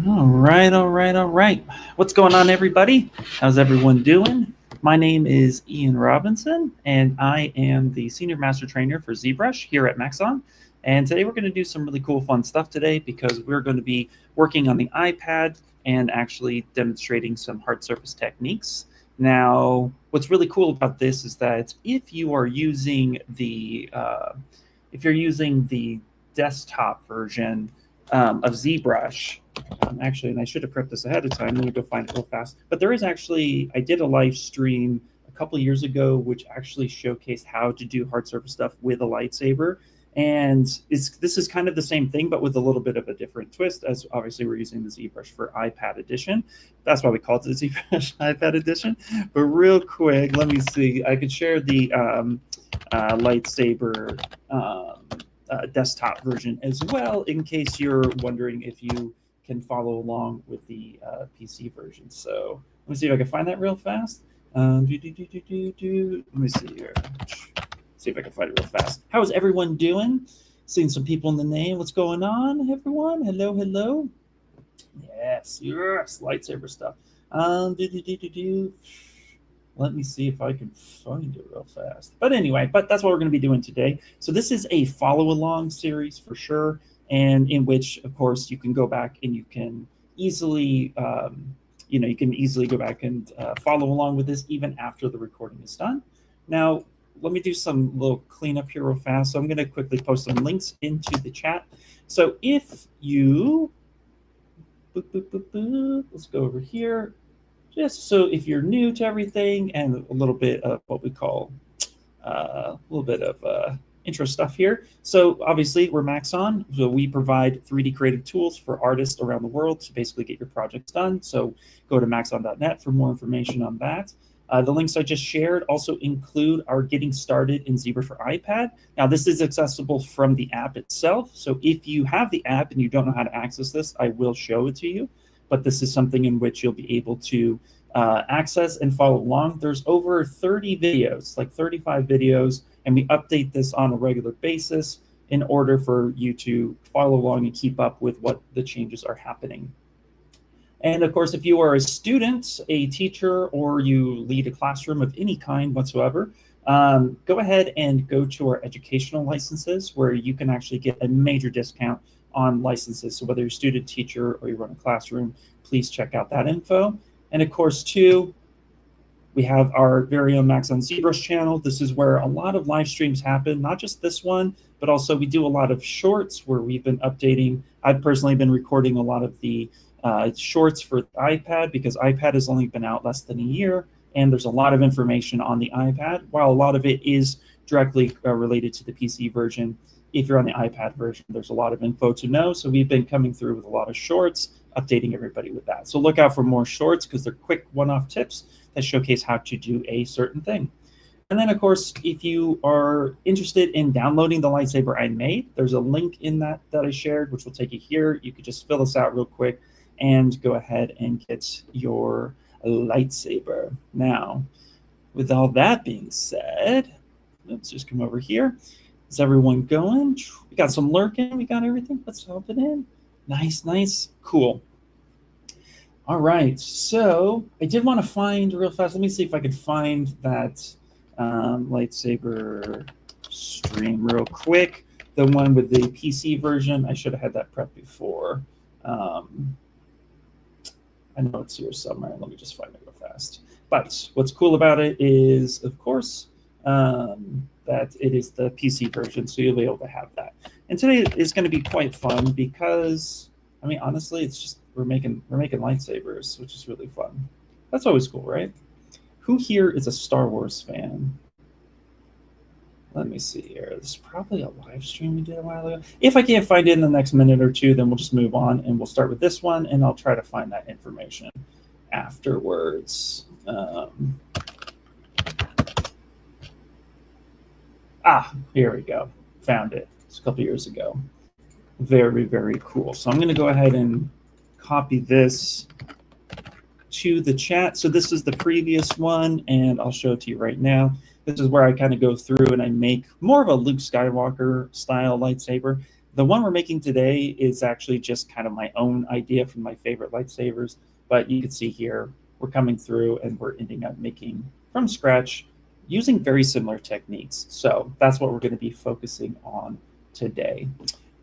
All right, all right, all right. What's going on, everybody? How's everyone doing? My name is Ian Robinson, and I am the Senior Master Trainer for ZBrush here at Maxon. And today we're going to do some really cool, fun stuff today because we're going to be working on the iPad and actually demonstrating some hard surface techniques. Now, what's really cool about this is that if you are using the desktop version of ZBrush. Actually, and I should have prepped this ahead of time. Let me go find it real fast. But there is actually, I did a live stream a couple years ago, which actually showcased how to do hard surface stuff with a lightsaber. And this is kind of the same thing, but with a little bit of a different twist, as obviously we're using the ZBrush for iPad edition. That's why we call it the ZBrush iPad edition. But real quick, let me see. I could share the lightsaber desktop version as well, in case you're wondering if you can follow along with the PC version. So let me see if I can find that real fast. Let me see here. See if I can find it real fast. How is everyone doing? Seeing some people in the name. What's going on, everyone? Hello, hello. Yes, yes, lightsaber stuff. Let me see if I can find it real fast. But anyway, that's what we're going to be doing today. So this is a follow-along series for sure, and in which, of course, you can go back and you can easily, you can easily go back and follow along with this even after the recording is done. Now, let me do some little cleanup here real fast. So I'm going to quickly post some links into the chat. So if you, let's go over here. Just so if you're new to everything and a little bit of what we call a little bit of intro stuff here. So obviously we're Maxon, so we provide 3D creative tools for artists around the world to basically get your projects done. So go to maxon.net for more information on that. The links I just shared also include our Getting Started in ZBrush for iPad. Now this is accessible from the app itself. So if you have the app and you don't know how to access this, I will show it to you. But this is something in which you'll be able to access and follow along. There's over 30 videos, like 35 videos, and we update this on a regular basis in order for you to follow along and keep up with what the changes are happening. And of course, if you are a student, a teacher, or you lead a classroom of any kind whatsoever, go ahead and go to our educational licenses where you can actually get a major discount on licenses. So whether you're a student, teacher, or you run a classroom, please check out that info. And of course, too, we have our very own Maxon ZBrush channel. This is where a lot of live streams happen, not just this one, but also we do a lot of shorts where we've been updating. I've personally been recording a lot of the shorts for the iPad because iPad has only been out less than a year, and there's a lot of information on the iPad, while a lot of it is directly related to the PC version. If you're on the iPad version, there's a lot of info to know. So we've been coming through with a lot of shorts, updating everybody with that. So look out for more shorts because they're quick one-off tips that showcase how to do a certain thing. And then, of course, if you are interested in downloading the lightsaber I made, there's a link in that I shared, which will take you here. You could just fill this out real quick and go ahead and get your lightsaber. Now, with all that being said, let's just come over here. Is everyone going? We got some lurking. We got everything. Let's hop it in. Nice, nice, cool. All right. So I did want to find real fast. Let me see if I could find that lightsaber stream real quick. The one with the PC version. I should have had that prepped before. I know it's here somewhere. Let me just find it real fast. But what's cool about it is, of course, that it is the PC version, so you'll be able to have that. And today is going to be quite fun because, I mean, honestly, it's just we're making lightsabers, which is really fun. That's always cool, right? Who here is a Star Wars fan? Let me see here. This is probably a live stream we did a while ago. If I can't find it in the next minute or two, then we'll just move on and we'll start with this one, and I'll try to find that information afterwards. Here we go. Found it. It's a couple years ago. Very, very cool. So I'm going to go ahead and copy this to the chat. So this is the previous one, and I'll show it to you right now. This is where I kind of go through and I make more of a Luke Skywalker style lightsaber. The one we're making today is actually just kind of my own idea from my favorite lightsabers, but you can see here, we're coming through and we're ending up making from scratch using very similar techniques. So that's what we're going to be focusing on today.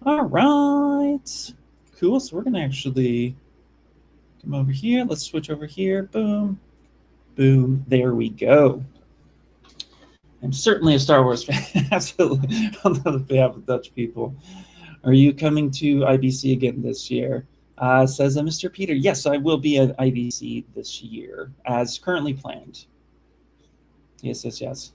All right, cool. So we're going to actually come over here. Let's switch over here. Boom, boom. There we go. I'm certainly a Star Wars fan. Absolutely. On the behalf of Dutch people. Are you coming to IBC again this year? Says Mr. Peter. Yes, I will be at IBC this year, as currently planned. Yes, yes, yes.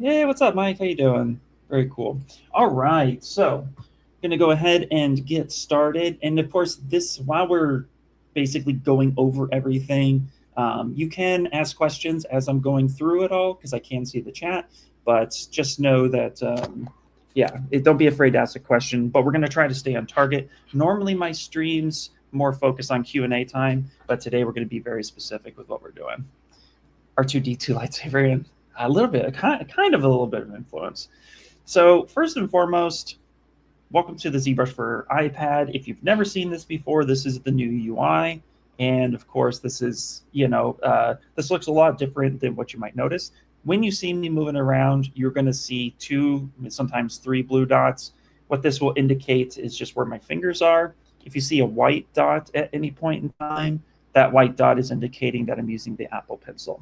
Hey, what's up, Mike? How you doing? Very cool. All right, so I'm going to go ahead and get started. And of course, this while we're basically going over everything, you can ask questions as I'm going through it all because I can see the chat. But just know that, yeah, don't be afraid to ask a question. But we're going to try to stay on target. Normally, my streams more focus on Q&A time, but today we're going to be very specific with what we're doing. R2-D2 lightsaber and a little bit, kind of a little bit of influence. So first and foremost, welcome to the ZBrush for iPad. If you've never seen this before, this is the new UI. And of course, this is, this looks a lot different than what you might notice. When you see me moving around, you're going to see 2, sometimes 3 blue dots. What this will indicate is just where my fingers are. If you see a white dot at any point in time, that white dot is indicating that I'm using the Apple Pencil.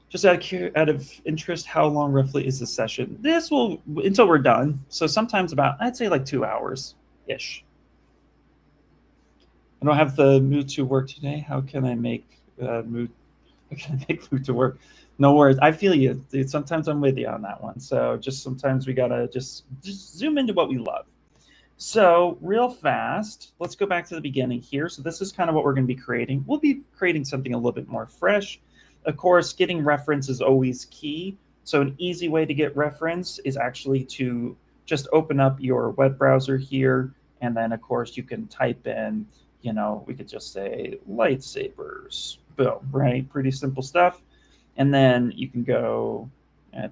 Just out of interest, how long roughly is the session? This will, until we're done. So sometimes about, I'd say like 2 hours-ish. I don't have the mood to work today. How can I make mood to work? No worries. I feel you, dude. Sometimes I'm with you on that one. So just sometimes we gotta just zoom into what we love. So real fast, let's go back to the beginning here. So this is kind of what we're going to be creating. We'll be creating something a little bit more fresh. Of course, getting reference is always key. So an easy way to get reference is actually to just open up your web browser here. And then, of course, you can type in, we could just say lightsabers. Boom, right? Pretty simple stuff. And then you can go,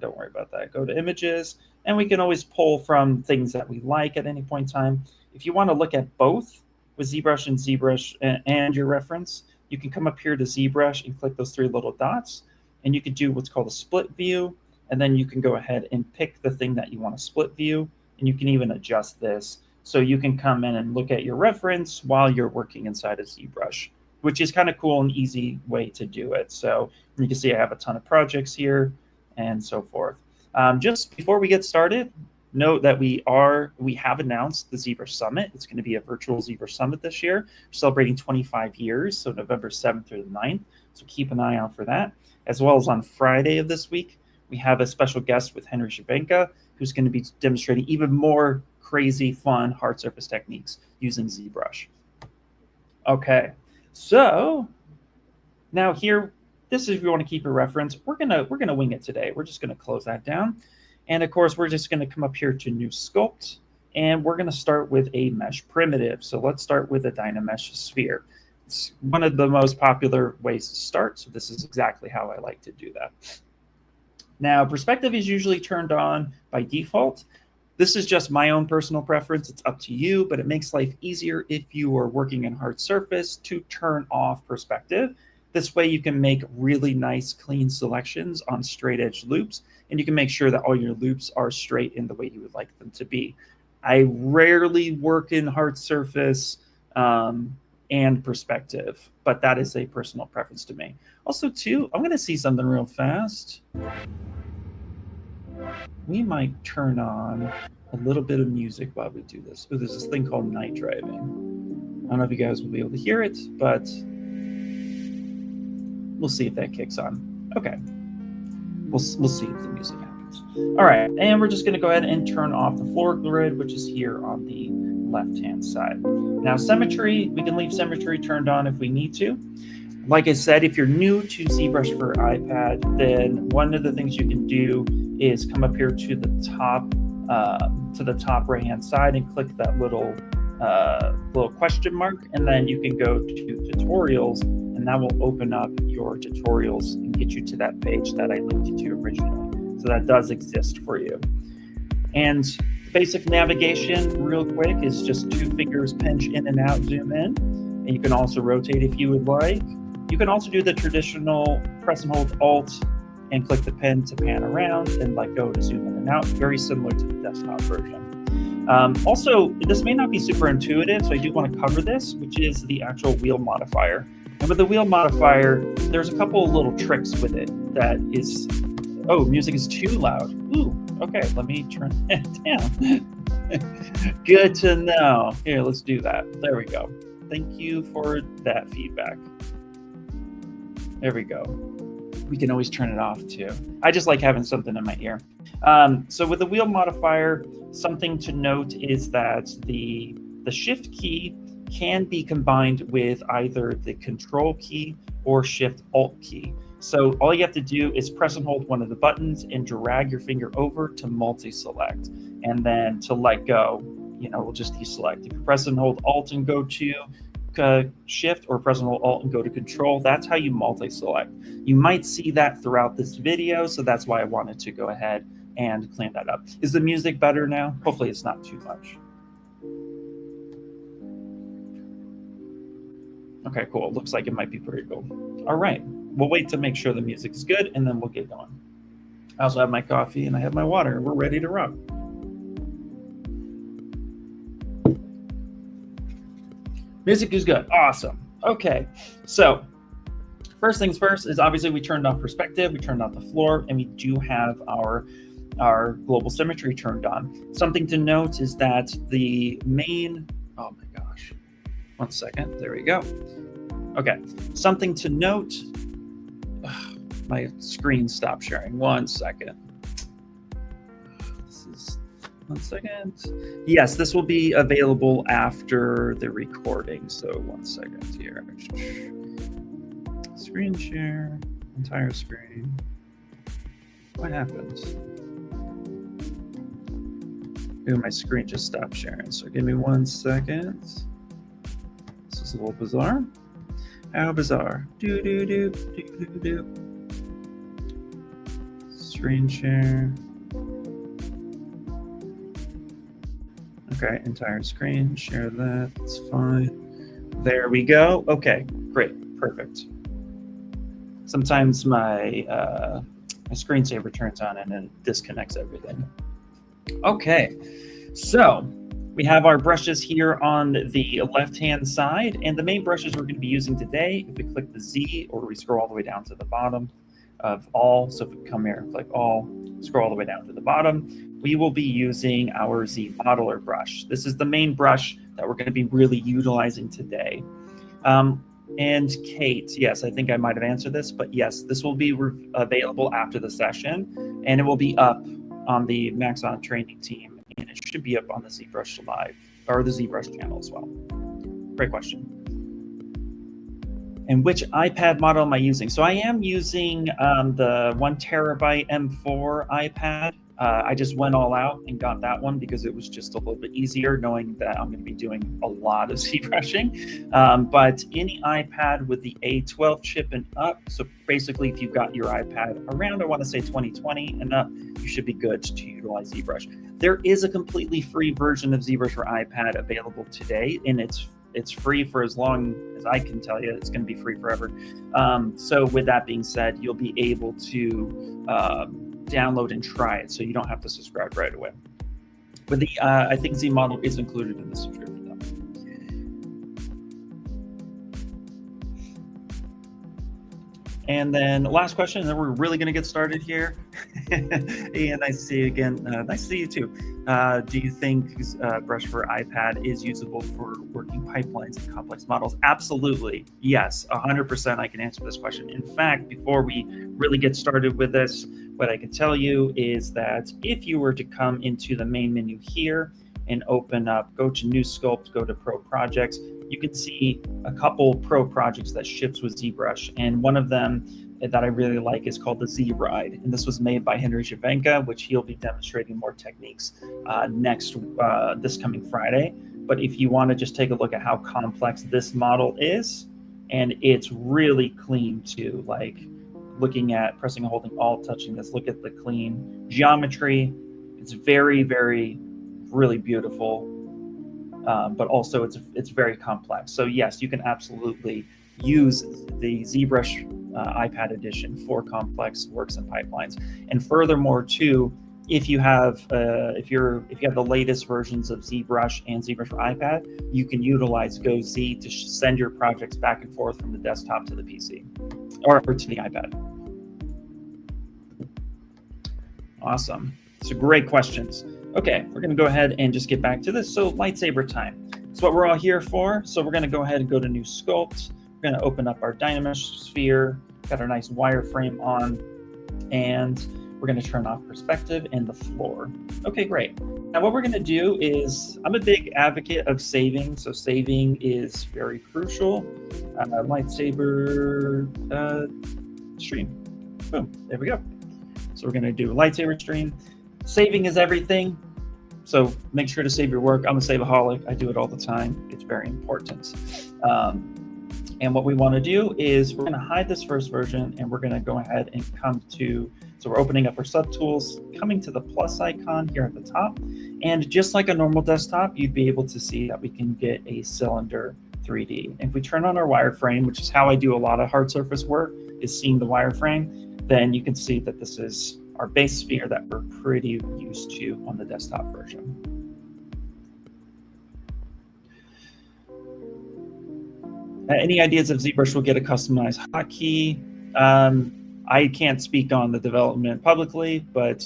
don't worry about that. Go to images. And we can always pull from things that we like at any point in time. If you want to look at both with ZBrush and ZBrush and your reference, you can come up here to ZBrush and click those 3 little dots. And you can do what's called a split view. And then you can go ahead and pick the thing that you want to split view. And you can even adjust this. So you can come in and look at your reference while you're working inside of ZBrush, which is kind of cool and easy way to do it. So you can see I have a ton of projects here and so forth. Just before we get started, note that we have announced the ZBrush Summit. It's going to be a virtual ZBrush Summit this year. We're celebrating 25 years, so November 7th through the 9th. So keep an eye out for that. As well as on Friday of this week, we have a special guest with Henry Shabenka, who's going to be demonstrating even more crazy, fun hard surface techniques using ZBrush. Okay, so now here, this is if you want to keep a reference. We're gonna wing it today. We're just gonna close that down. And of course, we're just gonna come up here to new sculpt, and we're gonna start with a mesh primitive. So let's start with a DynaMesh sphere. It's one of the most popular ways to start. So this is exactly how I like to do that. Now, perspective is usually turned on by default. This is just my own personal preference. It's up to you, but it makes life easier if you are working in hard surface to turn off perspective. This way you can make really nice, clean selections on straight edge loops, and you can make sure that all your loops are straight in the way you would like them to be. I rarely work in hard surface and perspective, but that is a personal preference to me. Also, too, I'm going to see something real fast. We might turn on a little bit of music while we do this. Oh, there's this thing called night driving. I don't know if you guys will be able to hear it, but we'll see if that kicks on. Okay. We'll see if the music happens. All right, and we're just going to go ahead and turn off the floor grid, which is here on the left-hand side. Now, symmetry, we can leave symmetry turned on if we need to. Like I said, if you're new to ZBrush for iPad, then one of the things you can do is come up here to the top right-hand side and click that little question mark, and then you can go to tutorials, and that will open up your tutorials and get you to that page that I linked you to originally. So that does exist for you. And Basic navigation, real quick, is just 2 fingers pinch in and out, zoom in. And you can also rotate if you would like. You can also do the traditional press and hold Alt and click the pen to pan around and let go to zoom in and out, very similar to the desktop version. Also, this may not be super intuitive, so I do want to cover this, which is the actual wheel modifier. And with the wheel modifier, there's a couple of little tricks with it that is, oh, music is too loud. Ooh, okay, let me turn that down. Good to know. Here, let's do that. There we go. Thank you for that feedback. There we go. We can always turn it off too. I just like having something in my ear. So with the wheel modifier, something to note is that the shift key can be combined with either the control key or shift alt key. So all you have to do is press and hold one of the buttons and drag your finger over to multi-select. And then to let go, we'll just deselect. If you press and hold alt and go to shift, or press and hold alt and go to control, that's how you multi-select. You might see that throughout this video, so that's why I wanted to go ahead and clean that up. Is the music better now? Hopefully it's not too much. Okay, cool. It looks like it might be pretty cool. All right, we'll wait to make sure the music's good and then we'll get going. I also have my coffee and I have my water and we're ready to rock. Music is good. Awesome. Okay, so first things first is obviously we turned off perspective, we turned off the floor, and we do have our global symmetry turned on. Something to note is that the main, oh my gosh, 1 second, there we go. Okay, something to note, my screen stopped sharing, 1 second. This is 1 second. Yes, this will be available after the recording, so 1 second here. Screen share, entire screen. What happened? Ooh, my screen just stopped sharing, so give me 1 second. This is a little bizarre. How bizarre. Do, do, do, do, do, do. Screen share. Okay, entire screen, share that, it's fine. There we go. Okay, great, perfect. Sometimes my screensaver turns on and then disconnects everything. Okay, so we have our brushes here on the left-hand side, and the main brushes we're going to be using today, if we click the Z or we scroll all the way down to the bottom of all, so if we come here and click all, scroll all the way down to the bottom, we will be using our ZModeler brush. This is the main brush that we're going to be really utilizing today. And Kate, yes, I think I might have answered this, but yes, this will be available after the session, and it will be up on the Maxon training team, and it should be up on the ZBrush Live, or the ZBrush channel as well. Great question. And which iPad model am I using? So I am using the 1 terabyte M4 iPad. I just went all out and got that one because it was just a little bit easier, knowing that I'm going to be doing a lot of ZBrushing. But any iPad with the A12 chip and up, so basically if you've got your iPad around, I want to say 2020 and up, you should be good to utilize ZBrush. There is a completely free version of ZBrush for iPad available today, and it's free for as long as I can tell you. It's going to be free forever. So with that being said, you'll be able to download and try it, so you don't have to subscribe right away. But the I think ZModeler is included in the subscription though. And then the last question, and then we're really going to get started here. Ian, nice to see you again. Nice to see you too. Do you think Brush for iPad is usable for working pipelines and complex models? Absolutely. Yes, 100% I can answer this question. In fact, before we really get started with this, what I can tell you is that if you were to come into the main menu here and open up, go to New Sculpt, go to Pro Projects, you can see a couple Pro projects that ships with ZBrush. And one of them that I really like is called the Z-Ride. And this was made by Henry Javenka, which he'll be demonstrating more techniques this coming Friday. But if you want to just take a look at how complex this model is, and it's really clean too, like looking at pressing and holding Alt, touching this, look at the clean geometry. It's very, very really beautiful, but also it's very complex. So yes, you can absolutely use the ZBrush iPad edition for complex works and pipelines. And furthermore, too, if you have if you have the latest versions of ZBrush and ZBrush for iPad, you can utilize GoZ to send your projects back and forth from the desktop to the PC or to the iPad. Awesome. So great questions. Okay, we're going to go ahead and just get back to this. So lightsaber time. It's what we're all here for. So we're going to go ahead and go to New Sculpt. We're going to open up our DynaMesh sphere. Got our nice wireframe on, and we're going to turn off perspective and the floor. Okay, great. Now what we're going to do is, I'm a big advocate of saving. So saving is very crucial. Lightsaber stream. Boom, there we go. So we're going to do a lightsaber stream. Saving is everything. So make sure to save your work. I'm a saveaholic. I do it all the time. It's very important. And what we want to do is we're going to hide this first version, and we're going to go ahead and come to, so we're opening up our subtools, coming to the plus icon here at the top. And just like a normal desktop, you'd be able to see that we can get a cylinder 3D. If we turn on our wireframe, which is how I do a lot of hard surface work, is seeing the wireframe, then you can see that this is our base sphere that we're pretty used to on the desktop version. Any ideas if ZBrush will get a customized hotkey? I can't speak on the development publicly, but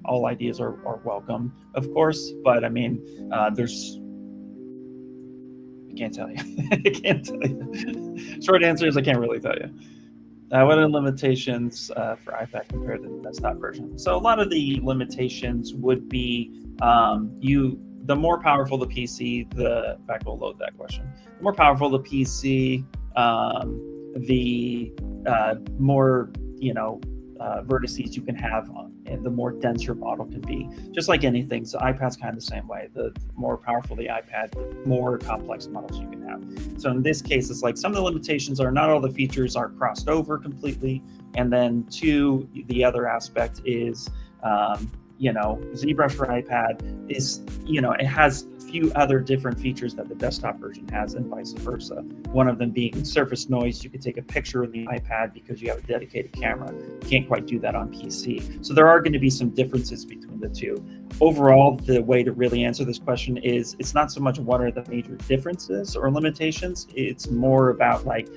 all ideas are welcome, of course. But I mean, I can't tell you. I can't tell you. Short answer is I can't really tell you. What are the limitations for iPad compared to the desktop version? So a lot of the limitations would be the more powerful the PC, in fact, we'll load that question. The more powerful the PC, the more vertices you can have, and the more dense your model can be. Just like anything, so iPad's kind of the same way. The more powerful the iPad, the more complex models you can have. So in this case, it's like some of the limitations are not all the features are crossed over completely, and then two, the other aspect is ZBrush for iPad is, it has a few other different features that the desktop version has, and vice versa. One of them being surface noise. You can take a picture of the iPad because you have a dedicated camera. You can't quite do that on PC. So there are going to be some differences between the two. Overall, the way to really answer this question is, it's not so much what are the major differences or limitations, it's more about like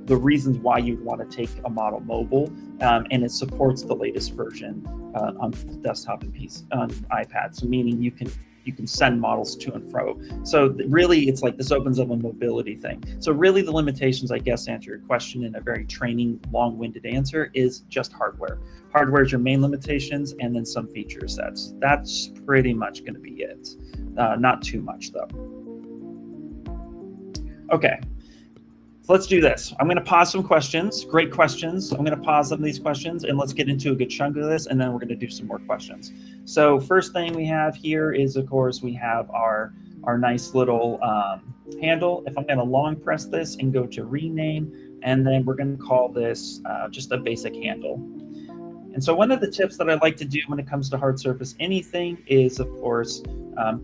the reasons why you'd want to take a model mobile, and it supports the latest version on desktop and PC on iPad. So meaning you can send models to and fro. So really, it's like this opens up a mobility thing. So really, the limitations, I guess, to answer your question in a very training, long-winded answer, is just hardware. Hardware is your main limitations, and then some feature sets. That's pretty much going to be it. Not too much though. Okay. So let's do this. I'm going to pause some questions. Great questions. I'm going to pause some of these questions, and let's get into a good chunk of this, and then we're going to do some more questions. So first thing we have here is, of course, we have our nice little handle. If I'm going to long press this and go to rename, and then we're going to call this just a basic handle. And so one of the tips that I like to do when it comes to hard surface anything is, of course,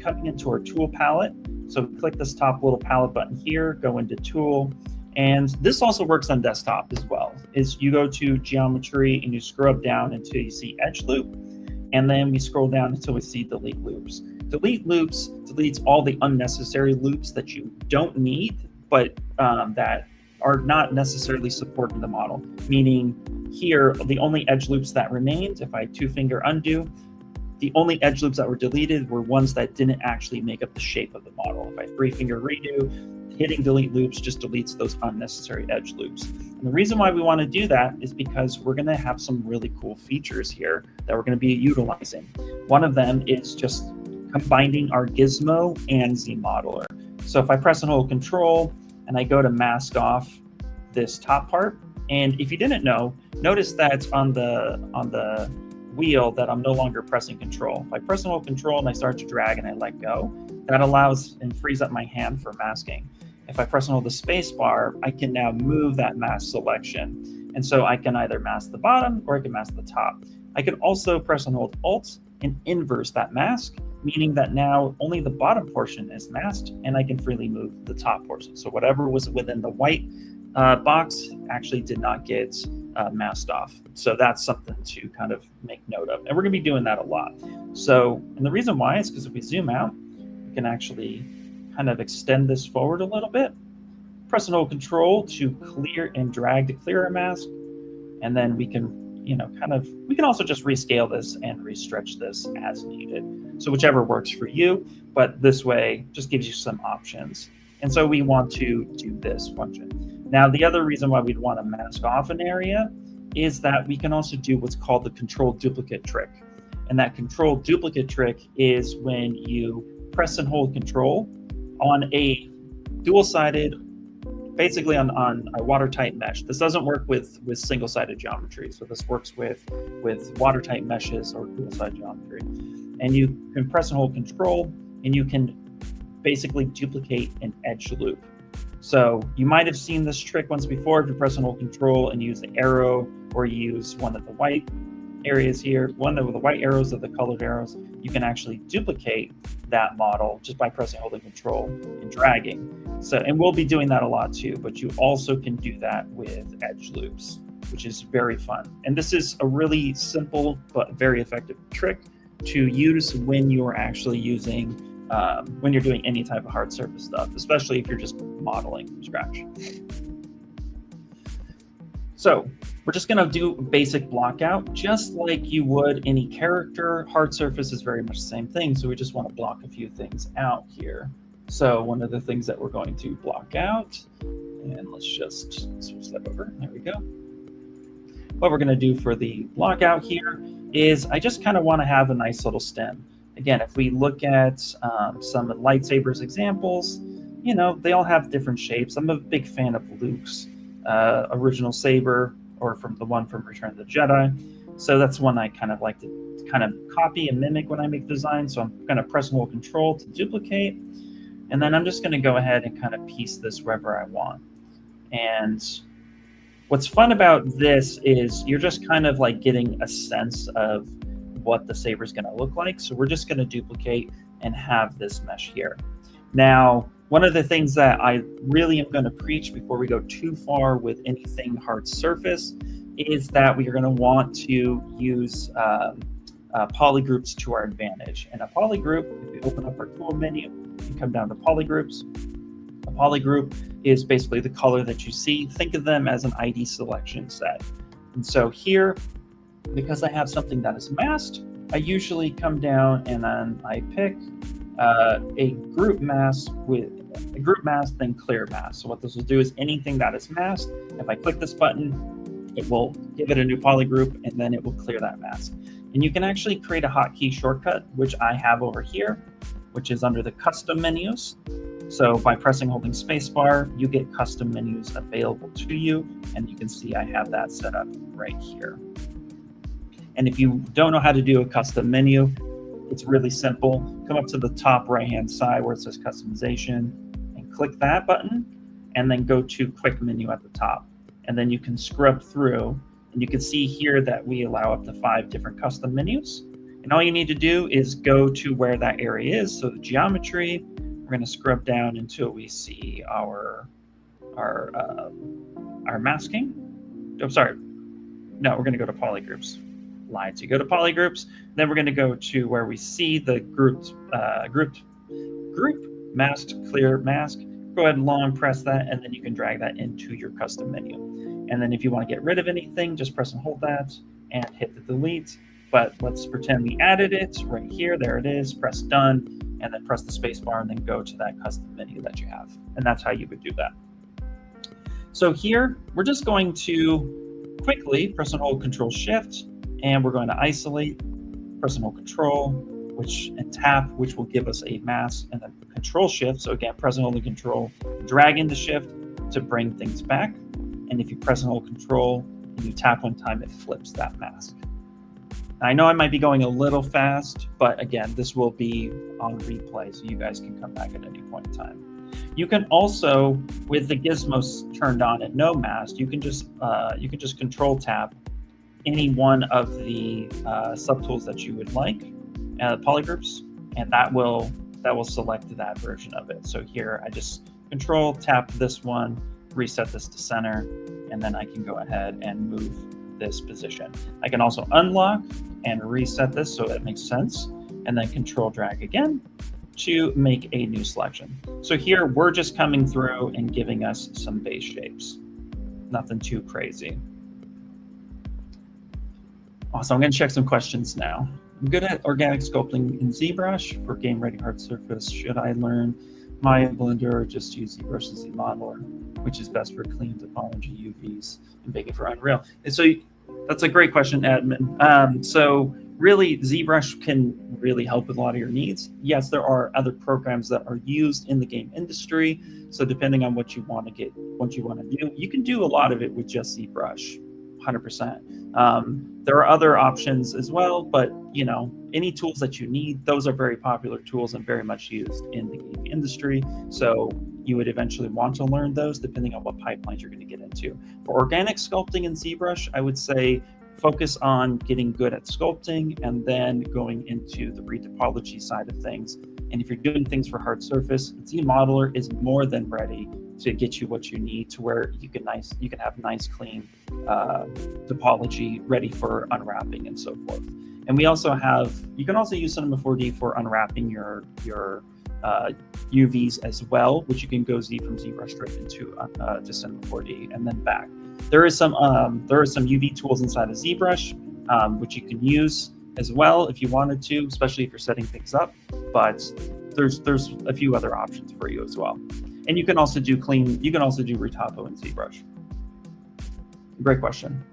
coming into our tool palette. So click this top little palette button here, go into tool. And this also works on desktop as well, is you go to geometry and you scrub down until you see edge loop. And then we scroll down until we see delete loops. Delete loops deletes all the unnecessary loops that you don't need, but that are not necessarily supporting the model. Meaning here, the only edge loops that remained, if I two-finger undo, the only edge loops that were deleted were ones that didn't actually make up the shape of the model. If I three-finger redo, hitting delete loops just deletes those unnecessary edge loops. And the reason why we want to do that is because we're going to have some really cool features here that we're going to be utilizing. One of them is just combining our Gizmo and ZModeler. So if I press and hold Control and I go to mask off this top part, and if you didn't know, notice that on the wheel that I'm no longer pressing Control. If I press and hold Control and I start to drag and I let go, that allows and frees up my hand for masking. If I press and hold the space bar, I can now move that mask selection. And so I can either mask the bottom or I can mask the top. I can also press and hold Alt and inverse that mask. meaning that now only the bottom portion is masked, and I can freely move the top portion. So whatever was within the white box actually did not get masked off. So that's something to kind of make note of. And we're going to be doing that a lot. So, and the reason why is because if we zoom out, we can actually kind of extend this forward a little bit. Press and hold Control to clear and drag to clear our mask. And then we can, you know, we can also just rescale this and restretch this as needed. So whichever works for you, but this way just gives you some options. And so we want to do this function. Now, the other reason why we'd want to mask off an area is that we can also do what's called the control duplicate trick. And that control duplicate trick is when you press and hold Control on a dual-sided, basically on a watertight mesh. This doesn't work with single-sided geometry. So this works with watertight meshes or dual-sided geometry. And you can press and hold Control, and you can basically duplicate an edge loop. So you might have seen this trick once before. If you press and hold Control and use the arrow, or use one of the white areas here, one of the white arrows or the colored arrows, you can actually duplicate that model just by pressing and holding Control and dragging. So, and we'll be doing that a lot too, but you also can do that with edge loops, which is very fun. And this is a really simple but very effective trick to use when you're actually using when you're doing any type of hard surface stuff, especially if you're just modeling from scratch. So we're just going to do a basic block out, just like you would any character. Hard surface is very much the same thing, so we just want to block a few things out here. So one of the things that we're going to block out, and let's just switch that over. There we go. What we're going to do for the block out here is I just kind of want to have a nice little stem. Again, if we look at some lightsabers examples, you know, they all have different shapes. I'm a big fan of Luke's original saber, or from the one from Return of the Jedi. So that's one I kind of like to kind of copy and mimic when I make designs. So I'm going to press and hold Control to duplicate. And then I'm just going to go ahead and kind of piece this wherever I want. And what's fun about this is you're just kind of like getting a sense of what the saber is going to look like. So we're just going to duplicate and have this mesh here. Now, one of the things that I really am going to preach before we go too far with anything hard surface is that we are going to want to use polygroups to our advantage. And a polygroup, if we open up our tool menu and come down to polygroups, a polygroup is basically the color that you see. Think of them as an ID selection set. And so here, because I have something that is masked, I usually come down and then I pick a group mask with a group mask, then clear mask. So what this will do is anything that is masked, if I click this button, it will give it a new polygroup and then it will clear that mask. And you can actually create a hotkey shortcut, which I have over here, which is under the custom menus. So by pressing holding spacebar, you get custom menus available to you. And you can see I have that set up right here. And if you don't know how to do a custom menu, it's really simple. Come up to the top right-hand side where it says customization and click that button, and then go to quick menu at the top. And then you can scrub through, and you can see here that we allow up to 5 different custom menus. And all you need to do is go to where that area is. So the geometry, we're going to scrub down until we see our masking. Oh, sorry. No, we're going to go to polygroups. Lied. So you go to polygroups, then we're going to go to where we see the group masked clear mask. Go ahead and long press that, and then you can drag that into your custom menu. And then if you want to get rid of anything, just press and hold that and hit the delete. But let's pretend we added it right here. There it is. Press done, and then press the space bar, and then go to that custom menu that you have. And that's how you would do that. So here, we're just going to quickly press and hold Control Shift, and we're going to isolate, press and hold Control, and tap, which will give us a mask, and then Control Shift. So again, press and hold Control, drag into Shift to bring things back. And if you press and hold Control and you tap one time, it flips that mask. Now, I know I might be going a little fast, but again, this will be on replay, so you guys can come back at any point in time. You can also, with the gizmos turned on at no mask, you can just Control tap any one of the subtools that you would like, polygroups, and that will select that version of it. So here I just control tap this one, reset this to center, and then I can go ahead and move this position. I can also unlock and reset this so it makes sense, and then control drag again to make a new selection. So here we're just coming through and giving us some base shapes. Nothing too crazy. Awesome, I'm gonna check some questions now. I'm good at organic sculpting in ZBrush for game ready hard surface. Should I learn Maya Blender or just use ZBrush and ZModeler, which is best for clean topology UVs and bake it for Unreal? And so that's a great question, admin. So really, ZBrush can really help with a lot of your needs. Yes, there are other programs that are used in the game industry. So depending on what you want to get, what you want to do, you can do a lot of it with just ZBrush, 100%. There are other options as well, but you know, any tools that you need, those are very popular tools and very much used in the game industry. So you would eventually want to learn those depending on what pipelines you're going to get into. For organic sculpting in ZBrush, I would say focus on getting good at sculpting and then going into the retopology side of things. And if you're doing things for hard surface, ZModeler is more than ready to get you what you need to where you can have nice clean topology ready for unwrapping and so forth. And we also have, you can also use Cinema 4D for unwrapping your UVs as well, which you can go from ZBrush straight into to Cinema 4D and then back. There are some UV tools inside of ZBrush, which you can use as well if you wanted to, especially if you're setting things up. But there's a few other options for you as well. And you can also do retopo in ZBrush. Great question.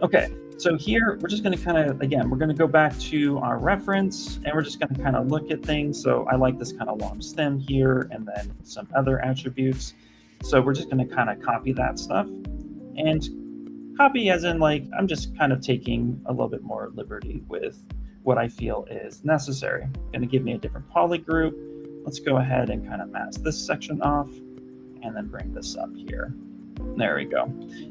Okay, so here we're just going to kind of, again, we're going to go back to our reference and we're just going to kind of look at things. So I like this kind of long stem here and then some other attributes. So we're just going to kind of copy that stuff, and copy as in like, I'm just kind of taking a little bit more liberty with what I feel is necessary. Going to give me a different poly group. Let's go ahead and kind of mask this section off and then bring this up here. There we go.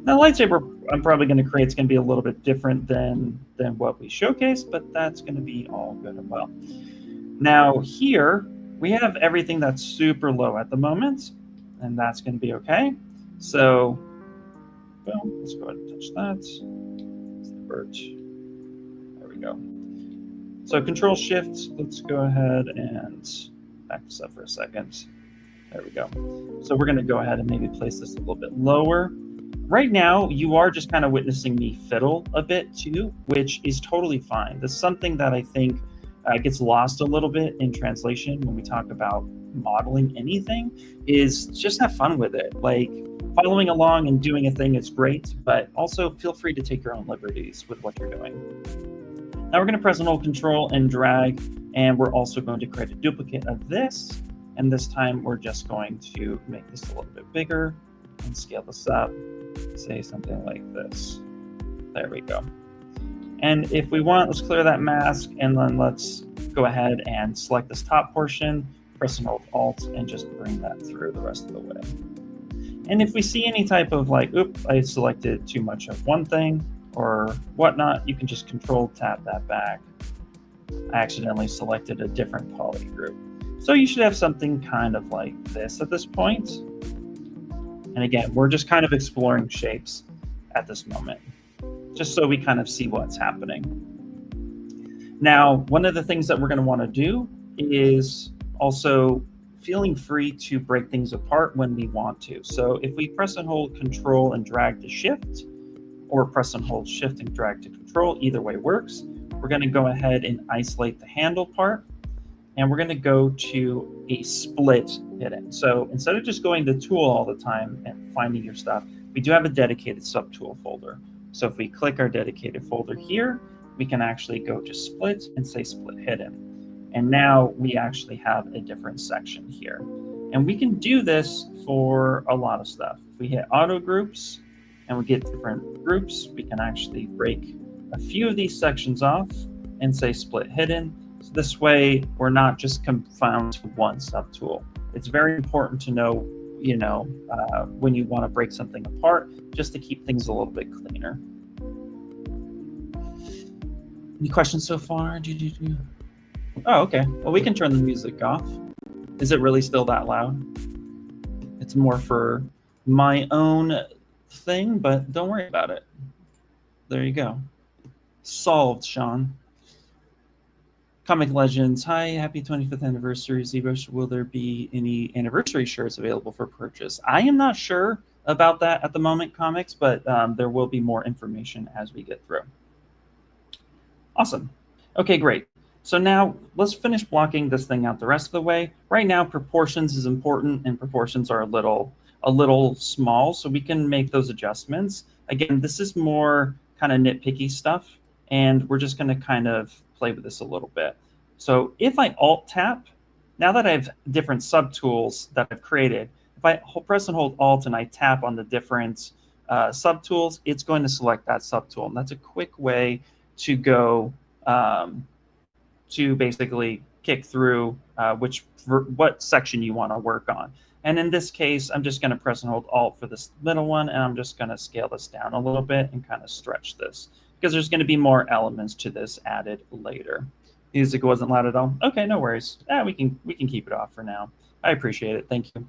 Now the lightsaber I'm probably going to create is going to be a little bit different than what we showcased, but that's going to be all good and well. Now here we have everything that's super low at the moment, and that's going to be okay. So boom, let's go ahead and touch that. Vert. There we go. So Control Shift, let's go ahead and back this up for a second. There we go. So we're going to go ahead and maybe place this a little bit lower. Right now, you are just kind of witnessing me fiddle a bit too, which is totally fine. That's something that I think gets lost a little bit in translation when we talk about modeling anything, is just have fun with it. Like following along and doing a thing is great, but also feel free to take your own liberties with what you're doing. Now we're going to press and hold Control and drag, and we're also going to create a duplicate of this. And this time we're just going to make this a little bit bigger and scale this up, say something like this. There we go. And if we want, let's clear that mask, and then let's go ahead and select this top portion, press and hold Alt, and just bring that through the rest of the way. And if we see any type of like, oops, I selected too much of one thing or whatnot, you can just Control tap that back. I accidentally selected a different poly group. So you should have something kind of like this at this point. And again, we're just kind of exploring shapes at this moment, just so we kind of see what's happening. Now, one of the things that we're going to want to do is also feeling free to break things apart when we want to. So if we press and hold Control and drag to Shift, or press and hold Shift and drag to Control, either way works. We're going to go ahead and isolate the handle part, and we're going to go to a split hidden. So instead of just going to Tool all the time and finding your stuff, we do have a dedicated Subtool folder. So if we click our dedicated folder here, we can actually go to Split and say Split Hidden. And now we actually have a different section here. And we can do this for a lot of stuff. If we hit Auto Groups and we get different groups, we can actually break a few of these sections off and say Split Hidden. So this way, we're not just confined to one subtool. It's very important to know, when you want to break something apart, just to keep things a little bit cleaner. Any questions so far? Oh, okay. Well, we can turn the music off. Is it really still that loud? It's more for my own thing, but don't worry about it. There you go. Solved, Sean. Comic Legends. Hi, happy 25th anniversary, ZBrush. Will there be any anniversary shirts available for purchase? I am not sure about that at the moment, Comics, but there will be more information as we get through. Awesome. Okay, great. So now let's finish blocking this thing out the rest of the way. Right now, proportions is important, and proportions are a little small, so we can make those adjustments. Again, this is more kind of nitpicky stuff, and we're just going to kind of play with this a little bit. So if I Alt tap, now that I have different subtools that I've created, if I press and hold Alt and I tap on the different subtools, it's going to select that subtool. And that's a quick way to go to basically kick through what section you want to work on. And in this case, I'm just going to press and hold Alt for this middle one, and I'm just going to scale this down a little bit and kind of stretch this, because there's going to be more elements to this added later. Music wasn't loud at all. Okay, no worries. We can keep it off for now. I appreciate it. Thank you.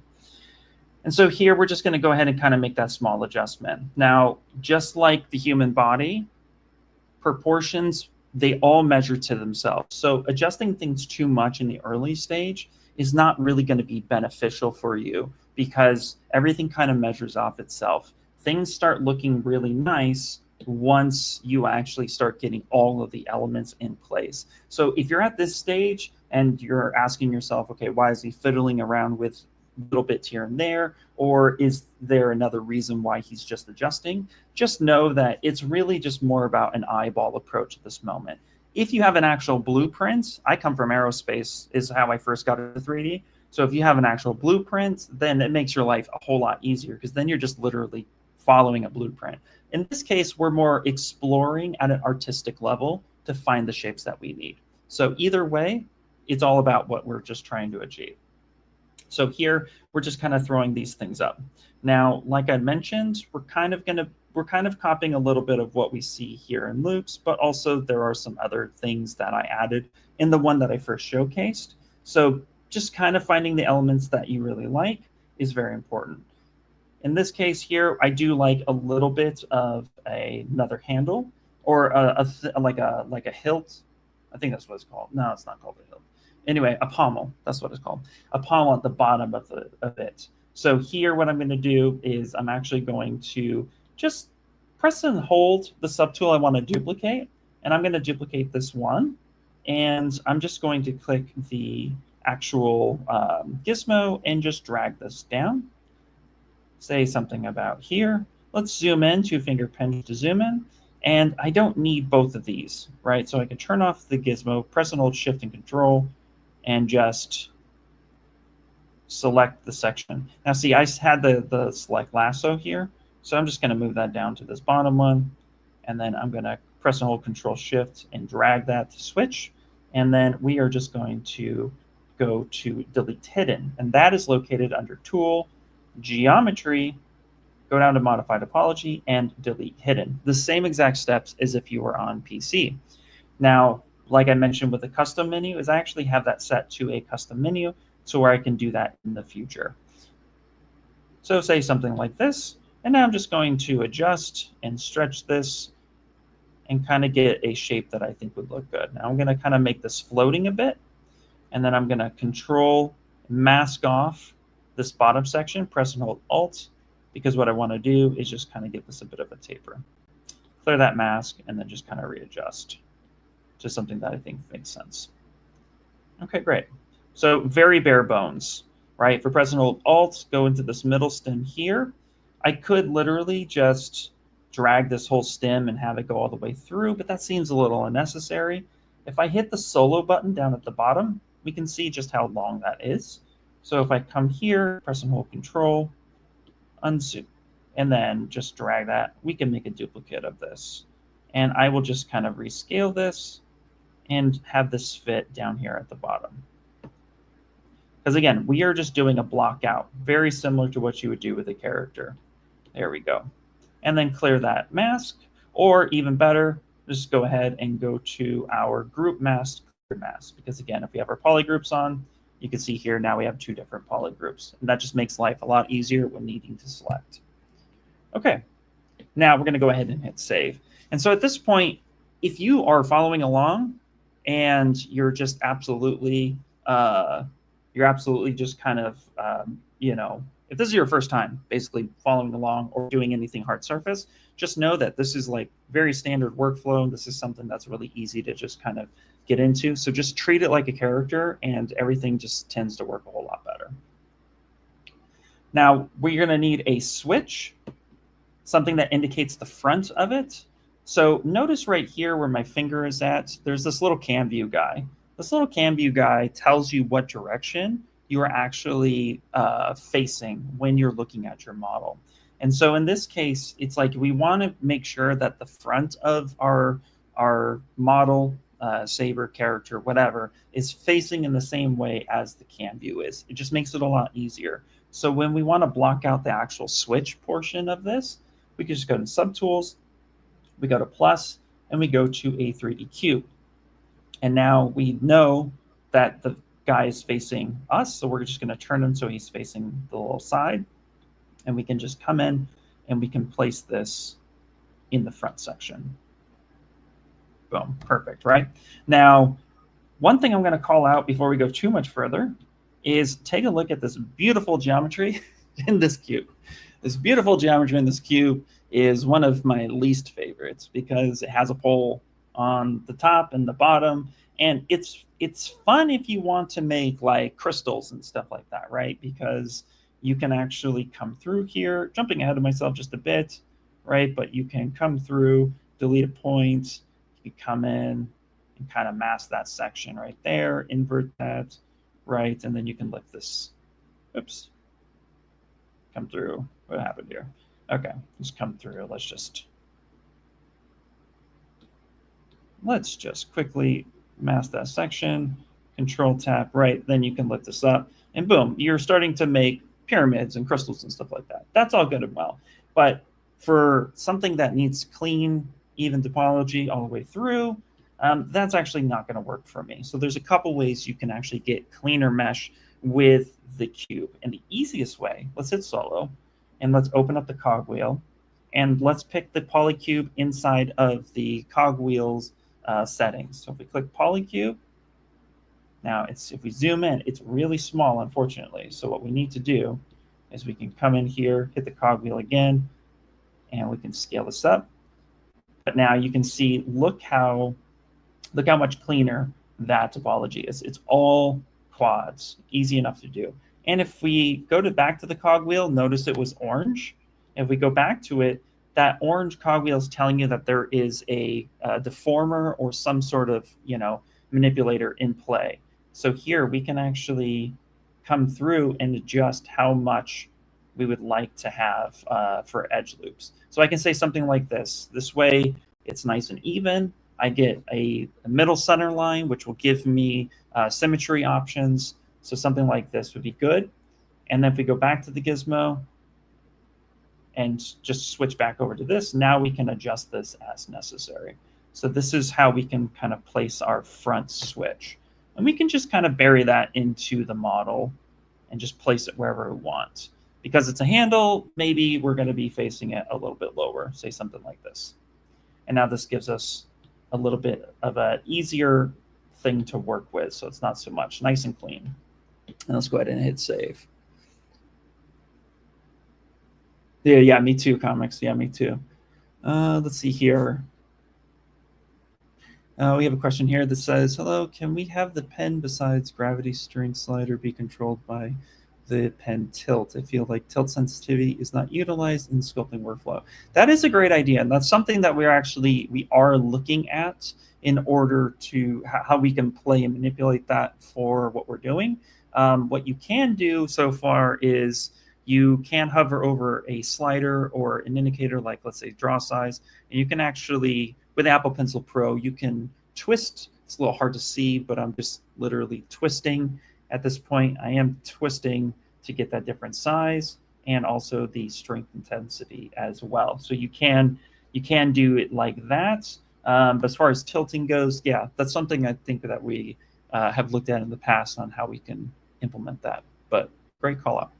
And so here we're just going to go ahead and kind of make that small adjustment. Now, just like the human body, proportions, they all measure to themselves. So adjusting things too much in the early stage is not really going to be beneficial for you, because everything kind of measures off itself. Things start looking really nice once you actually start getting all of the elements in place. So if you're at this stage and you're asking yourself, okay, why is he fiddling around with little bits here and there, or is there another reason why he's just adjusting? Just know that it's really just more about an eyeball approach at this moment. If you have an actual blueprint, I come from aerospace, is how I first got into 3D. So if you have an actual blueprint, then it makes your life a whole lot easier, because then you're just literally following a blueprint. In this case, we're more exploring at an artistic level to find the shapes that we need. So either way, it's all about what we're just trying to achieve. So here, we're just kind of throwing these things up. Now, like I mentioned, we're kind of copying a little bit of what we see here in loops, but also there are some other things that I added in the one that I first showcased. So just kind of finding the elements that you really like is very important. In this case here, I do like a little bit of another handle, or like a hilt. I think that's what it's called. No, it's not called a hilt. Anyway, a pommel, that's what it's called. A pommel at the bottom of it. So here what I'm going to do is I'm actually going to just press and hold the subtool I want to duplicate, and I'm going to duplicate this one, and I'm just going to click the actual gizmo and just drag this down. Say something about here. Let's zoom in, two-finger pinch to zoom in. And I don't need both of these, right? So I can turn off the gizmo, press and hold Shift and Control, and just select the section. Now see, I had the select lasso here, so I'm just going to move that down to this bottom one, and then I'm going to press and hold Control Shift and drag that to switch, and then we are just going to go to Delete Hidden, and that is located under Tool, Geometry, go down to Modify Topology, and Delete Hidden. The same exact steps as if you were on PC. Now, like I mentioned with the custom menu, is I actually have that set to a custom menu, so where I can do that in the future. So say something like this, and now I'm just going to adjust and stretch this and kind of get a shape that I think would look good. Now I'm going to kind of make this floating a bit, and then I'm going to Control mask off this bottom section, press and hold Alt, because what I want to do is just kind of give this a bit of a taper. Clear that mask, and then just kind of readjust to something that I think makes sense. Okay, great. So very bare bones, right? For press and hold Alt, go into this middle stem here. I could literally just drag this whole stem and have it go all the way through, but that seems a little unnecessary. If I hit the solo button down at the bottom, we can see just how long that is. So if I come here, press and hold Control, unzoom, and then just drag that, we can make a duplicate of this. And I will just kind of rescale this and have this fit down here at the bottom. Because again, we are just doing a block out, very similar to what you would do with a character. There we go. And then clear that mask, or even better, just go ahead and go to our group mask, because again, if we have our polygroups on, you can see here now we have 2 different polygroups, and that just makes life a lot easier when needing to select. Okay, now we're going to go ahead and hit save. And so at this point, if you are following along and you're just absolutely just kind of, you know, if this is your first time basically following along or doing anything hard surface, just know that this is like very standard workflow. This is something that's really easy to just kind of get into. So just treat it like a character and everything just tends to work a whole lot better. Now we're going to need a switch, something that indicates the front of it. So notice right here where my finger is at, there's this little cam view guy. This little cam view guy tells you what direction you are actually facing when you're looking at your model. And so in this case, it's like we want to make sure that the front of our model, Saber, character, whatever, is facing in the same way as the cam view is. It just makes it a lot easier. So when we want to block out the actual switch portion of this, we can just go to Subtools, we go to plus, and we go to a 3D cube. And now we know that the guy is facing us, so we're just going to turn him so he's facing the little side. And we can just come in and we can place this in the front section. Boom, perfect, right? Now, one thing I'm going to call out before we go too much further is take a look at this beautiful geometry in this cube. This beautiful geometry in this cube is one of my least favorites because it has a pole on the top and the bottom, and it's fun if you want to make like crystals and stuff like that, right? Because you can actually come through here, jumping ahead of myself just a bit, right? But you can come through, delete a point, you come in and kind of mask that section right there, invert that, right? And then you can lift this, oops, come through. What happened here? Okay, just come through. Let's just quickly mask that section, Control tap, right? Then you can lift this up, and boom, you're starting to make pyramids and crystals and stuff like that. That's all good and well. But for something that needs clean, even topology all the way through, that's actually not going to work for me. So there's a couple ways you can actually get cleaner mesh with the cube. And the easiest way, let's hit solo, and let's open up the cogwheel, and let's pick the polycube inside of the cogwheel's settings. So if we click polycube, now if we zoom in, it's really small, unfortunately. So what we need to do is we can come in here, hit the cogwheel again, and we can scale this up. But now you can see, look how much cleaner that topology is. It's all quads, easy enough to do. And if we go back to the cogwheel, notice it was orange. If we go back to it, that orange cogwheel is telling you that there is a deformer or some sort of, you know, manipulator in play. So here we can actually come through and adjust how much we would like to have for edge loops. So I can say something like this. This way it's nice and even. I get a middle center line, which will give me symmetry options. So something like this would be good. And then if we go back to the gizmo and just switch back over to this, now we can adjust this as necessary. So this is how we can kind of place our front switch. And we can just kind of bury that into the model and just place it wherever we want. Because it's a handle, maybe we're going to be facing it a little bit lower, say something like this. And now this gives us a little bit of an easier thing to work with, so it's not so much, nice and clean. And let's go ahead and hit save. Yeah, me too, comics. Yeah, me too. Let's see here. We have a question here that says, hello, can we have the pen besides gravity string slider be controlled by the pen tilt? I feel like tilt sensitivity is not utilized in the sculpting workflow. That is a great idea, and that's something that we are looking at in order to how we can play and manipulate that for what we're doing. What you can do so far is you can hover over a slider or an indicator, like let's say draw size, and you can actually, with Apple Pencil Pro, you can twist. It's a little hard to see, but I'm just literally twisting. At this point, I am twisting to get that different size and also the strength intensity as well. So you can do it like that, But as far as tilting goes, yeah, that's something I think that we have looked at in the past on how we can implement that. But great call out.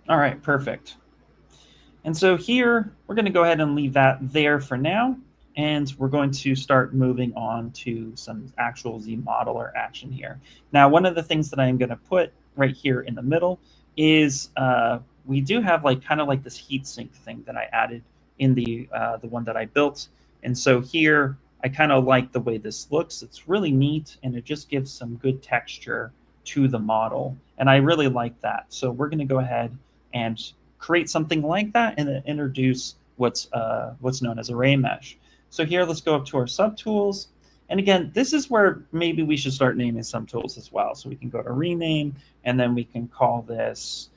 All right, perfect. And so here, we're going to go ahead and leave that there for now. And we're going to start moving on to some actual ZModeler action here. Now, one of the things that I'm going to put right here in the middle is we do have like kind of like this heatsink thing that I added in the one that I built. And so here, I kind of like the way this looks. It's really neat, and it just gives some good texture to the model. And I really like that. So we're going to go ahead and create something like that and then introduce what's known as a Remesh. So here, let's go up to our subtools. And again, this is where maybe we should start naming some tools as well. So we can go to rename, and then we can call this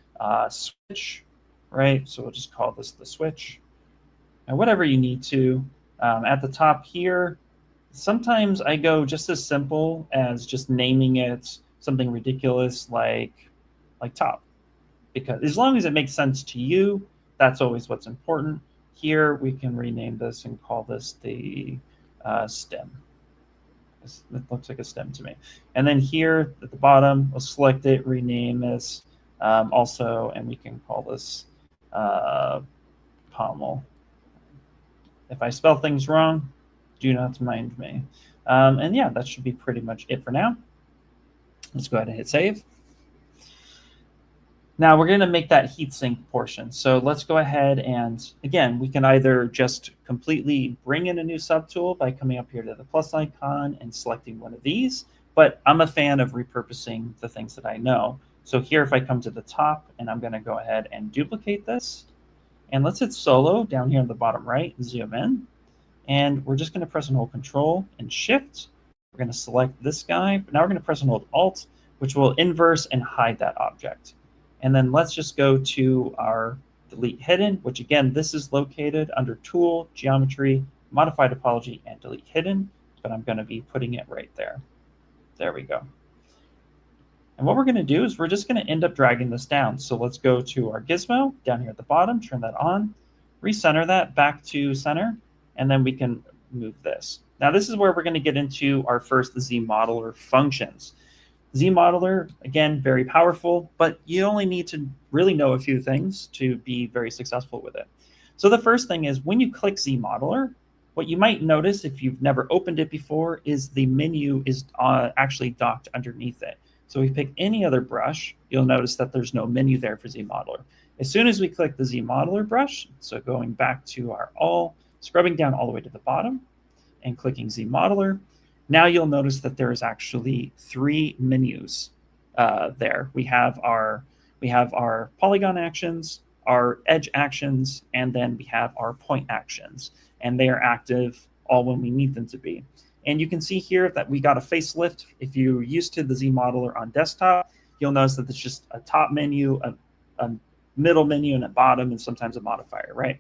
switch, right? So we'll just call this the switch. And whatever you need to. At the top here, sometimes I go just as simple as just naming it something ridiculous like top. Because as long as it makes sense to you, that's always what's important. Here, we can rename this and call this the stem. It looks like a stem to me. And then here at the bottom, we'll select it, rename this also, and we can call this Pommel. If I spell things wrong, do not mind me. And yeah, that should be pretty much it for now. Let's go ahead and hit save. Now we're going to make that heatsink portion. So let's go ahead and, again, we can either just completely bring in a new subtool by coming up here to the plus icon and selecting one of these, but I'm a fan of repurposing the things that I know. So here, if I come to the top, and I'm going to go ahead and duplicate this, and let's hit solo down here on the bottom right, zoom in, and we're just going to press and hold Control and Shift. We're going to select this guy, but now we're going to press and hold Alt, which will inverse and hide that object. And then let's just go to our delete hidden, which again, this is located under Tool, Geometry, Modify Topology, and Delete Hidden, but I'm going to be putting it right there. There we go. And what we're going to do is we're just going to end up dragging this down. So let's go to our gizmo down here at the bottom, turn that on, recenter that back to center, and then we can move this. Now this is where we're going to get into our first ZModeler functions. ZModeler, again, very powerful, but you only need to really know a few things to be very successful with it. So the first thing is when you click ZModeler, what you might notice if you've never opened it before is the menu is actually docked underneath it. So if we pick any other brush, you'll notice that there's no menu there for ZModeler. As soon as we click the ZModeler brush, so going back to our all, scrubbing down all the way to the bottom and clicking ZModeler, now you'll notice that there is actually 3 menus there. We have our polygon actions, our edge actions, and then we have our point actions. And they are active all when we need them to be. And you can see here that we got a facelift. If you're used to the ZModeler on desktop, you'll notice that it's just a top menu, a middle menu, and a bottom, and sometimes a modifier, right?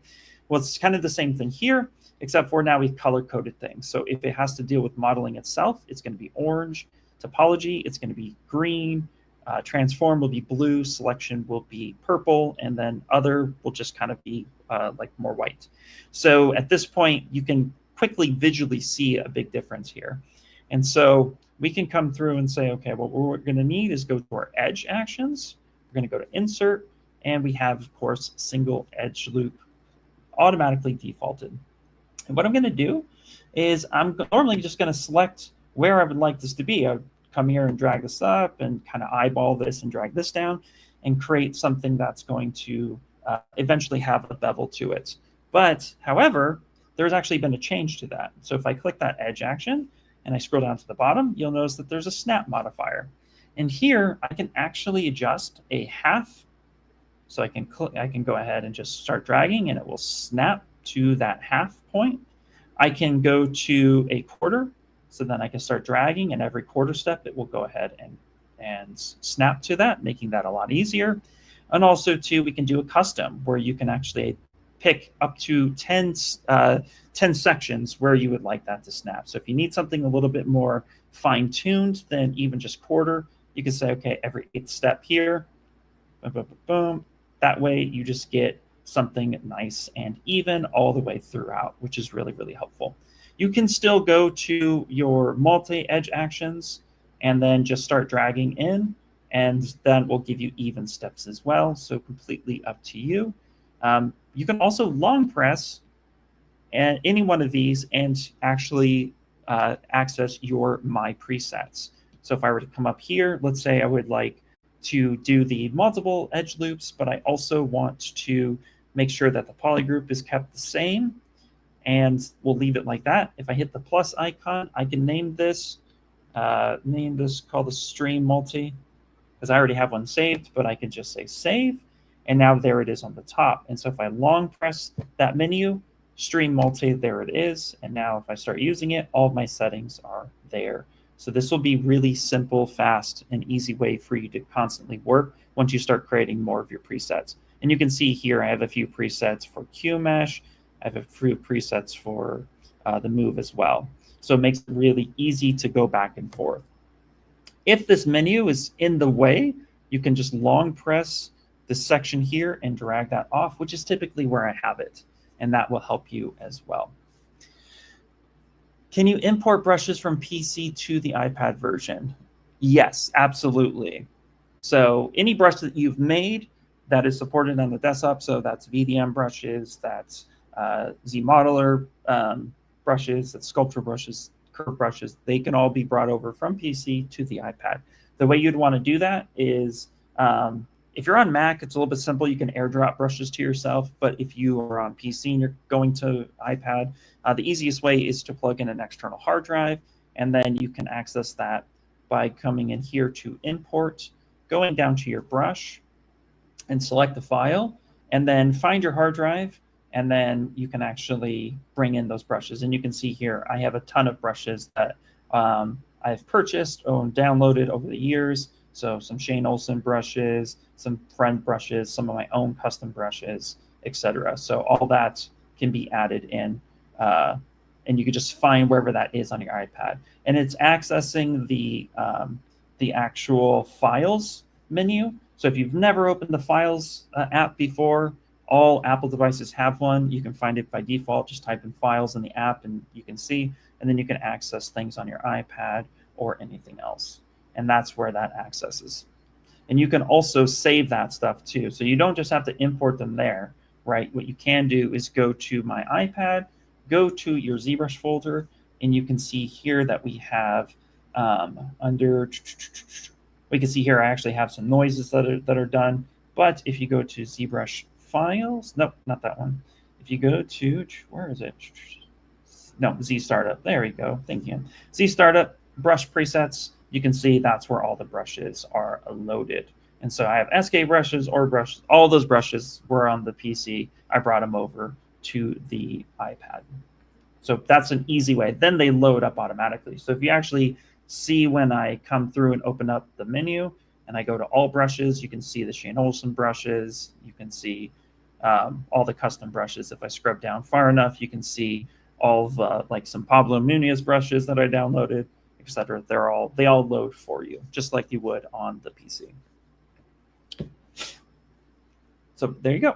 Well, it's kind of the same thing here, except for now we've color-coded things. So if it has to deal with modeling itself, it's going to be orange. Topology, it's going to be green. Transform will be blue. Selection will be purple. And then other will just kind of be like more white. So at this point, you can quickly visually see a big difference here. And so we can come through and say, okay, well, what we're going to need is go to our edge actions. We're going to go to Insert. And we have, of course, single edge loop automatically defaulted. And what I'm going to do is I'm normally just going to select where I would like this to be. I would come here and drag this up and kind of eyeball this and drag this down and create something that's going to eventually have a bevel to it. But however, there's actually been a change to that. So if I click that edge action and I scroll down to the bottom, you'll notice that there's a snap modifier. And here I can actually adjust a half. So I can go ahead and just start dragging and it will snap to that half point. I can go to a quarter. So then I can start dragging, and every quarter step it will go ahead and snap to that, making that a lot easier. And also too, we can do a custom where you can actually pick up to 10 sections where you would like that to snap. So if you need something a little bit more fine-tuned than even just quarter, you can say, okay, every 8th step here, boom, boom, boom, boom. That way you just get something nice and even all the way throughout, which is really, really helpful. You can still go to your multi-edge actions and then just start dragging in, and that will give you even steps as well, so completely up to you. You can also long press any one of these and actually access your My Presets. So if I were to come up here, let's say I would like to do the multiple edge loops, but I also want to make sure that the polygroup is kept the same, and we'll leave it like that. If I hit the plus icon, I can name this call the stream multi, because I already have one saved, but I can just say save, and now there it is on the top. And so if I long press that menu, stream multi, there it is. And now if I start using it, all of my settings are there. So this will be really simple, fast, and easy way for you to constantly work once you start creating more of your presets. And you can see here, I have a few presets for QMesh. I have a few presets for the move as well. So it makes it really easy to go back and forth. If this menu is in the way, you can just long press this section here and drag that off, which is typically where I have it. And that will help you as well. Can you import brushes from PC to the iPad version? Yes, absolutely. So any brush that you've made that is supported on the desktop, so that's VDM brushes, that's ZModeler brushes, that's sculpture brushes, curve brushes, they can all be brought over from PC to the iPad. The way you'd want to do that is, if you're on Mac, it's a little bit simple. You can airdrop brushes to yourself. But if you are on PC and you're going to iPad, the easiest way is to plug in an external hard drive, and then you can access that by coming in here to import, going down to your brush, and select the file, and then find your hard drive, and then you can actually bring in those brushes. And you can see here, I have a ton of brushes that I've purchased or downloaded over the years. So some Shane Olson brushes, some friend brushes, some of my own custom brushes, etc. So all that can be added in, and you can just find wherever that is on your iPad. And it's accessing the actual files menu. So if you've never opened the Files app before, all Apple devices have one. You can find it by default. Just type in Files in the app and you can see, and then you can access things on your iPad or anything else. And that's where that accesses. And you can also save that stuff too. So you don't just have to import them there, right? What you can do is go to My iPad, go to your ZBrush folder, and you can see here that we have we can see here I actually have some noises that are done. But if you go to ZBrush Files, nope, not that one. If you go to, where is it? No, Z Startup. There we go. Thank you. Z Startup, brush presets. You can see that's where all the brushes are loaded. And so I have SK brushes or brushes. All those brushes were on the PC. I brought them over to the iPad. So that's an easy way. Then they load up automatically. So if you actually see when I come through and open up the menu and I go to all brushes, you can see the Shane Olson brushes. You can see all the custom brushes. If I scrub down far enough, you can see all of like some Pablo Munoz brushes that I downloaded, etc. They all load for you, just like you would on the PC. So there you go.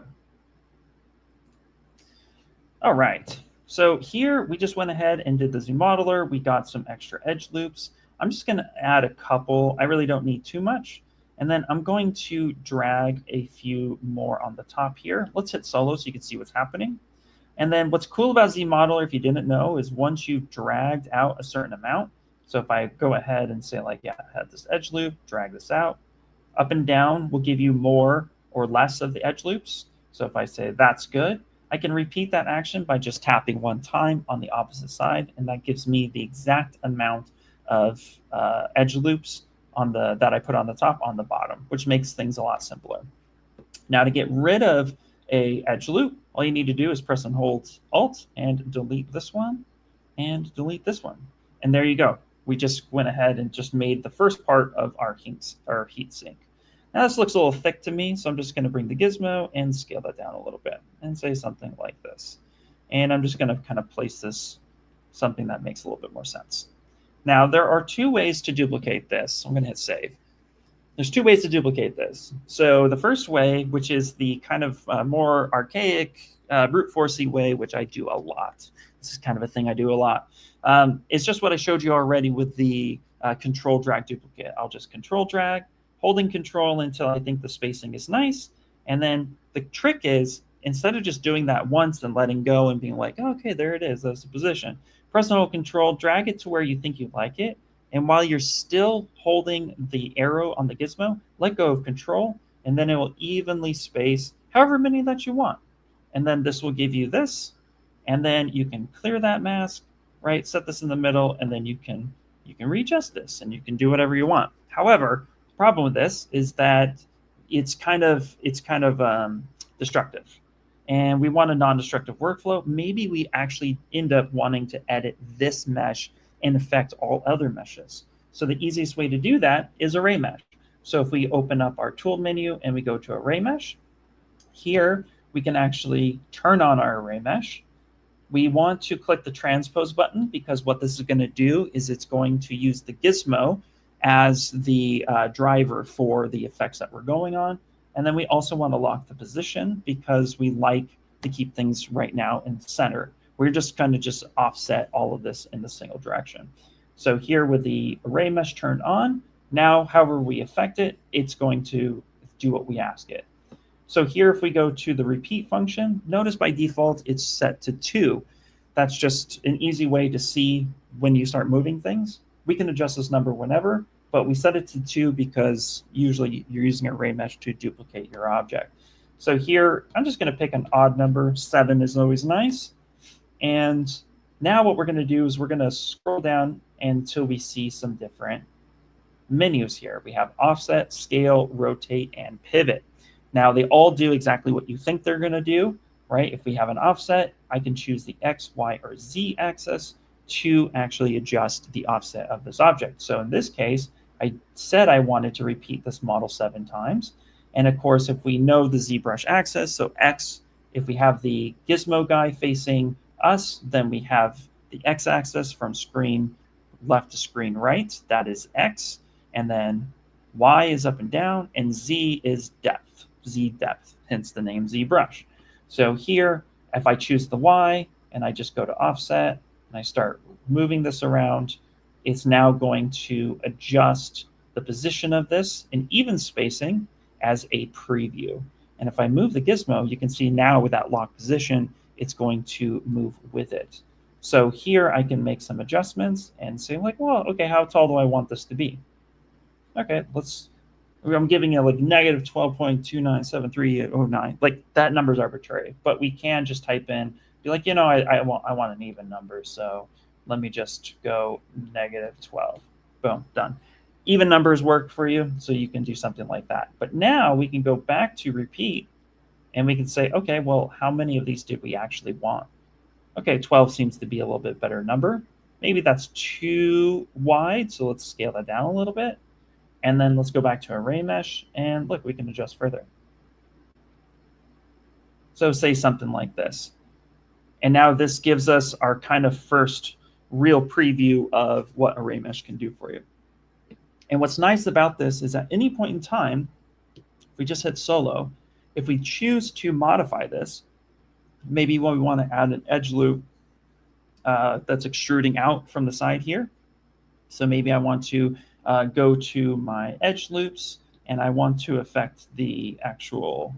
All right. So here we just went ahead and did the ZModeler. We got some extra edge loops. I'm just going to add a couple. I really don't need too much. And then I'm going to drag a few more on the top here. Let's hit solo so you can see what's happening. And then what's cool about ZModeler, if you didn't know, is once you've dragged out a certain amount, so if I go ahead and say like, yeah, I had this edge loop, drag this out, up and down will give you more or less of the edge loops. So if I say that's good, I can repeat that action by just tapping one time on the opposite side, and that gives me the exact amount of edge loops on that I put on the top on the bottom, which makes things a lot simpler. Now to get rid of a edge loop, all you need to do is press and hold Alt and delete this one and delete this one. And there you go. We just went ahead and just made the first part of our heat sink. Now this looks a little thick to me, so I'm just going to bring the Gizmo and scale that down a little bit and say something like this. And I'm just going to kind of place this something that makes a little bit more sense. Now there are two ways to duplicate this. I'm going to hit save. There's two ways to duplicate this. So the first way, which is the kind of more archaic, brute forcey way, which I do a lot. This is kind of a thing I do a lot. It's just what I showed you already with the control drag duplicate. I'll just control drag, holding control until I think the spacing is nice. And then the trick is, instead of just doing that once and letting go and being like, oh, okay, there it is, that's the position. Press and hold control, drag it to where you think you like it. And while you're still holding the arrow on the gizmo, let go of control, and then it will evenly space however many that you want. And then this will give you this, and then you can clear that mask, right? Set this in the middle, and then you can readjust this, and you can do whatever you want. However, the problem with this is that it's kind of destructive. And we want a non-destructive workflow. Maybe we actually end up wanting to edit this mesh and affect all other meshes. So the easiest way to do that is Array Mesh. So if we open up our tool menu and we go to Array Mesh, here we can actually turn on our Array Mesh. We want to click the transpose button because what this is going to do is it's going to use the gizmo as the driver for the effects that we're going on. And then we also want to lock the position because we like to keep things right now in the center. We're just kind of just offset all of this in the single direction. So here with the Array Mesh turned on, now however we affect it, it's going to do what we ask it. So here if we go to the repeat function, notice by default it's set to 2. That's just an easy way to see when you start moving things. We can adjust this number whenever, but we set it to 2 because usually you're using Array Mesh to duplicate your object. So here, I'm just going to pick an odd number. 7 is always nice. And now what we're going to do is we're going to scroll down until we see some different menus here. We have offset, scale, rotate, and pivot. Now they all do exactly what you think they're going to do, right? If we have an offset, I can choose the X, Y, or Z axis to actually adjust the offset of this object. So in this case, I said I wanted to repeat this model 7 times. And of course, if we know the ZBrush axis, so X, if we have the gizmo guy facing us, then we have the x-axis from screen left to screen right, that is x, and then y is up and down, and z is depth, z depth, hence the name ZBrush. So here, if I choose the y and I just go to offset and I start moving this around, it's now going to adjust the position of this in even spacing as a preview. And if I move the gizmo, you can see now with that locked position, it's going to move with it. So here I can make some adjustments and say like, well, okay, how tall do I want this to be? Okay, I'm giving it like negative 12.297309. Like that number's arbitrary, but we can just type in, be like, you know, I want an even number. So let me just go negative 12. Boom, done. Even numbers work for you, so you can do something like that. But now we can go back to repeat and we can say, okay, well, how many of these did we actually want? Okay, 12 seems to be a little bit better number. Maybe that's too wide, so let's scale that down a little bit. And then let's go back to Array Mesh, and look, we can adjust further. So say something like this. And now this gives us our kind of first real preview of what Array Mesh can do for you. And what's nice about this is at any point in time, if we just hit solo, if we choose to modify this, maybe when we want to add an edge loop that's extruding out from the side here. So maybe I want to go to my edge loops and I want to affect the actual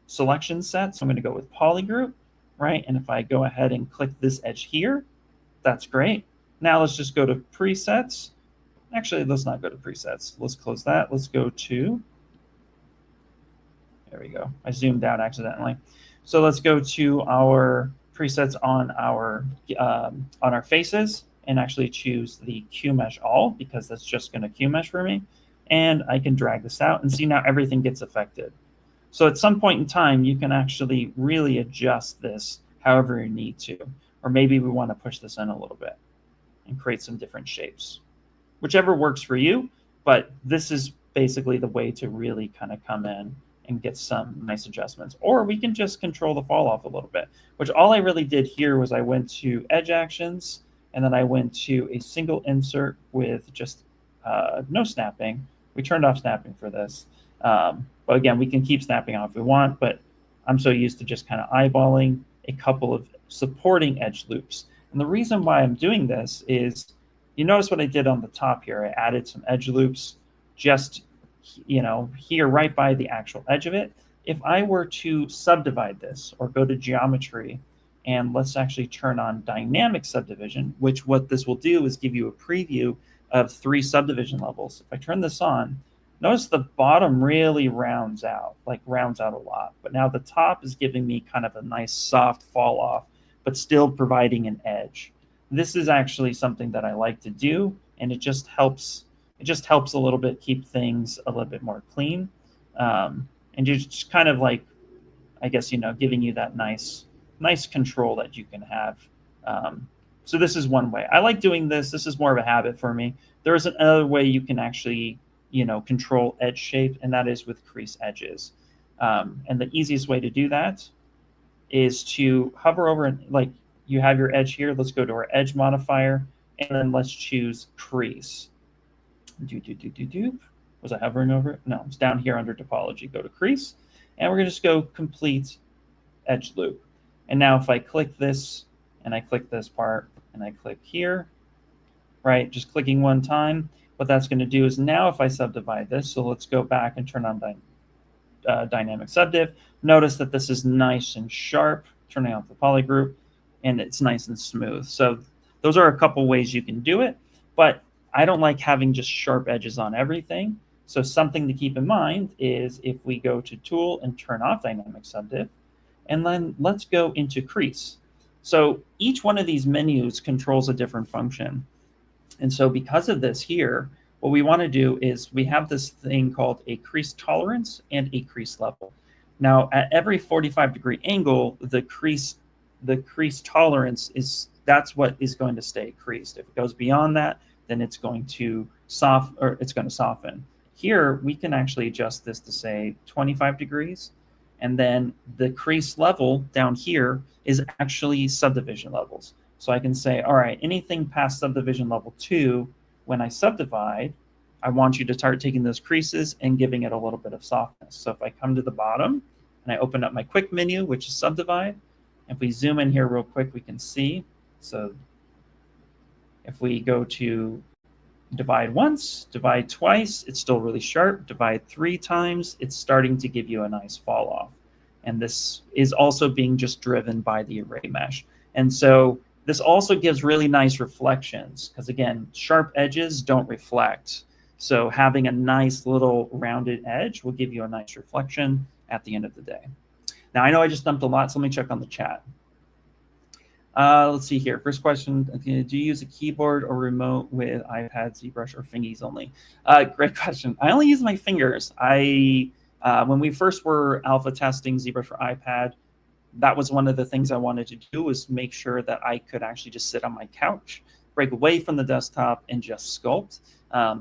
selection set. So I'm going to go with Polygroup, right? And if I go ahead and click this edge here, that's great. Now let's just go to presets. Actually, let's not go to presets. Let's close that. Let's go to, there we go. I zoomed out accidentally. So let's go to our presets on our faces and actually choose the QMesh all because that's just going to QMesh for me. And I can drag this out and see now everything gets affected. So at some point in time, you can actually really adjust this however you need to. Or maybe we want to push this in a little bit and create some different shapes. Whichever works for you, but this is basically the way to really kind of come in and get some nice adjustments. Or we can just control the fall off a little bit, which all I really did here was I went to edge actions, and then I went to a single insert with just no snapping. We turned off snapping for this. But again, we can keep snapping on if we want, but I'm so used to just kind of eyeballing a couple of supporting edge loops. And the reason why I'm doing this is, you notice what I did on the top here. I added some edge loops just, here right by the actual edge of it. If I were to subdivide this or go to geometry, and let's actually turn on dynamic subdivision, which what this will do is give you a preview of 3 subdivision levels. If I turn this on, notice the bottom really rounds out a lot. But now the top is giving me kind of a nice soft fall off, but still providing an edge. This is actually something that I like to do, and it just helps a little bit keep things a little bit more clean. And just kind of like, I guess, giving you that nice control that you can have. So this is one way. I like doing this. This is more of a habit for me. There is another way you can actually, control edge shape, and that is with crease edges. And the easiest way to do that is to hover over, and like you have your edge here. Let's go to our edge modifier, and then let's choose crease. Was I hovering over it? No, it's down here under topology. Go to crease, and we're going to just go complete edge loop. And now if I click this, and I click this part, and I click here, right, just clicking one time, what that's going to do is now if I subdivide this, so let's go back and turn on dynamic subdiv. Notice that this is nice and sharp, turning off the polygroup, and it's nice and smooth. So those are a couple ways you can do it, but I don't like having just sharp edges on everything. So something to keep in mind is if we go to Tool and turn off Dynamic Subdiv, and then let's go into Crease. So each one of these menus controls a different function. And so because of this here, what we want to do is we have this thing called a crease tolerance and a crease level. Now, at every 45-degree angle, the crease tolerance that's what is going to stay creased. If it goes beyond that, then it's going to soften. Here, we can actually adjust this to say 25 degrees, and then the crease level down here is actually subdivision levels. So I can say, all right, anything past subdivision level 2, when I subdivide, I want you to start taking those creases and giving it a little bit of softness. So if I come to the bottom and I open up my quick menu, which is subdivide, if we zoom in here real quick, we can see. So if we go to divide once, divide twice, it's still really sharp. Divide 3 times, it's starting to give you a nice fall off. And this is also being just driven by the array mesh. And so this also gives really nice reflections because, again, sharp edges don't reflect. So having a nice little rounded edge will give you a nice reflection at the end of the day. Now, I know I just dumped a lot, so let me check on the chat. Let's see here. First question, do you use a keyboard or remote with iPad, ZBrush, or fingies only? Great question. I only use my fingers. When we first were alpha testing ZBrush for iPad, that was one of the things I wanted to do, was make sure that I could actually just sit on my couch, break away from the desktop, and just sculpt.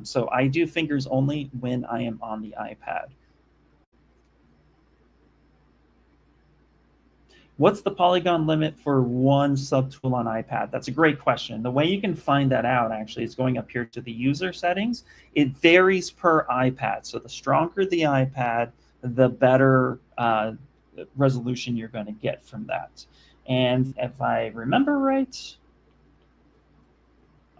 So I do fingers only when I am on the iPad. What's the polygon limit for one subtool on iPad? That's a great question. The way you can find that out, actually, is going up here to the user settings. It varies per iPad. So the stronger the iPad, the better resolution you're going to get from that. And if I remember right,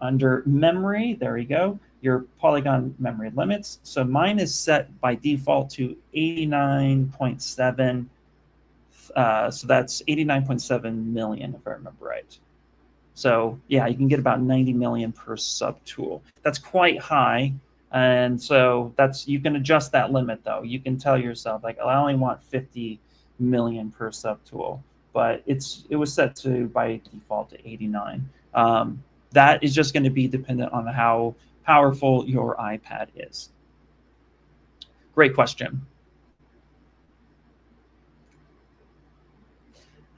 under memory, there we go, your polygon memory limits. So mine is set by default to 89.7. So that's 89.7 million, if I remember right. So yeah, you can get about 90 million per subtool. That's quite high. And so you can adjust that limit though. You can tell yourself, like, I only want 50 million per subtool, but it was set to by default to 89. That is just going to be dependent on how powerful your iPad is. Great question.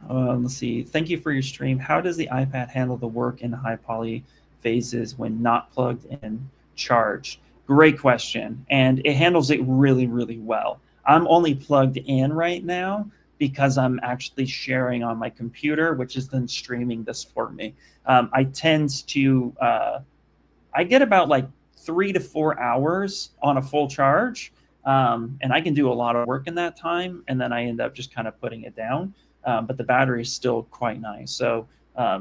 Let's see. Thank you for your stream. How does the iPad handle the work in high poly phases when not plugged in charged? Great question. And it handles it really, really well. I'm only plugged in right now because I'm actually sharing on my computer, which is then streaming this for me. I tend to, I get about like 3 to 4 hours on a full charge. And I can do a lot of work in that time, and then I end up just kind of putting it down. But the battery is still quite nice. So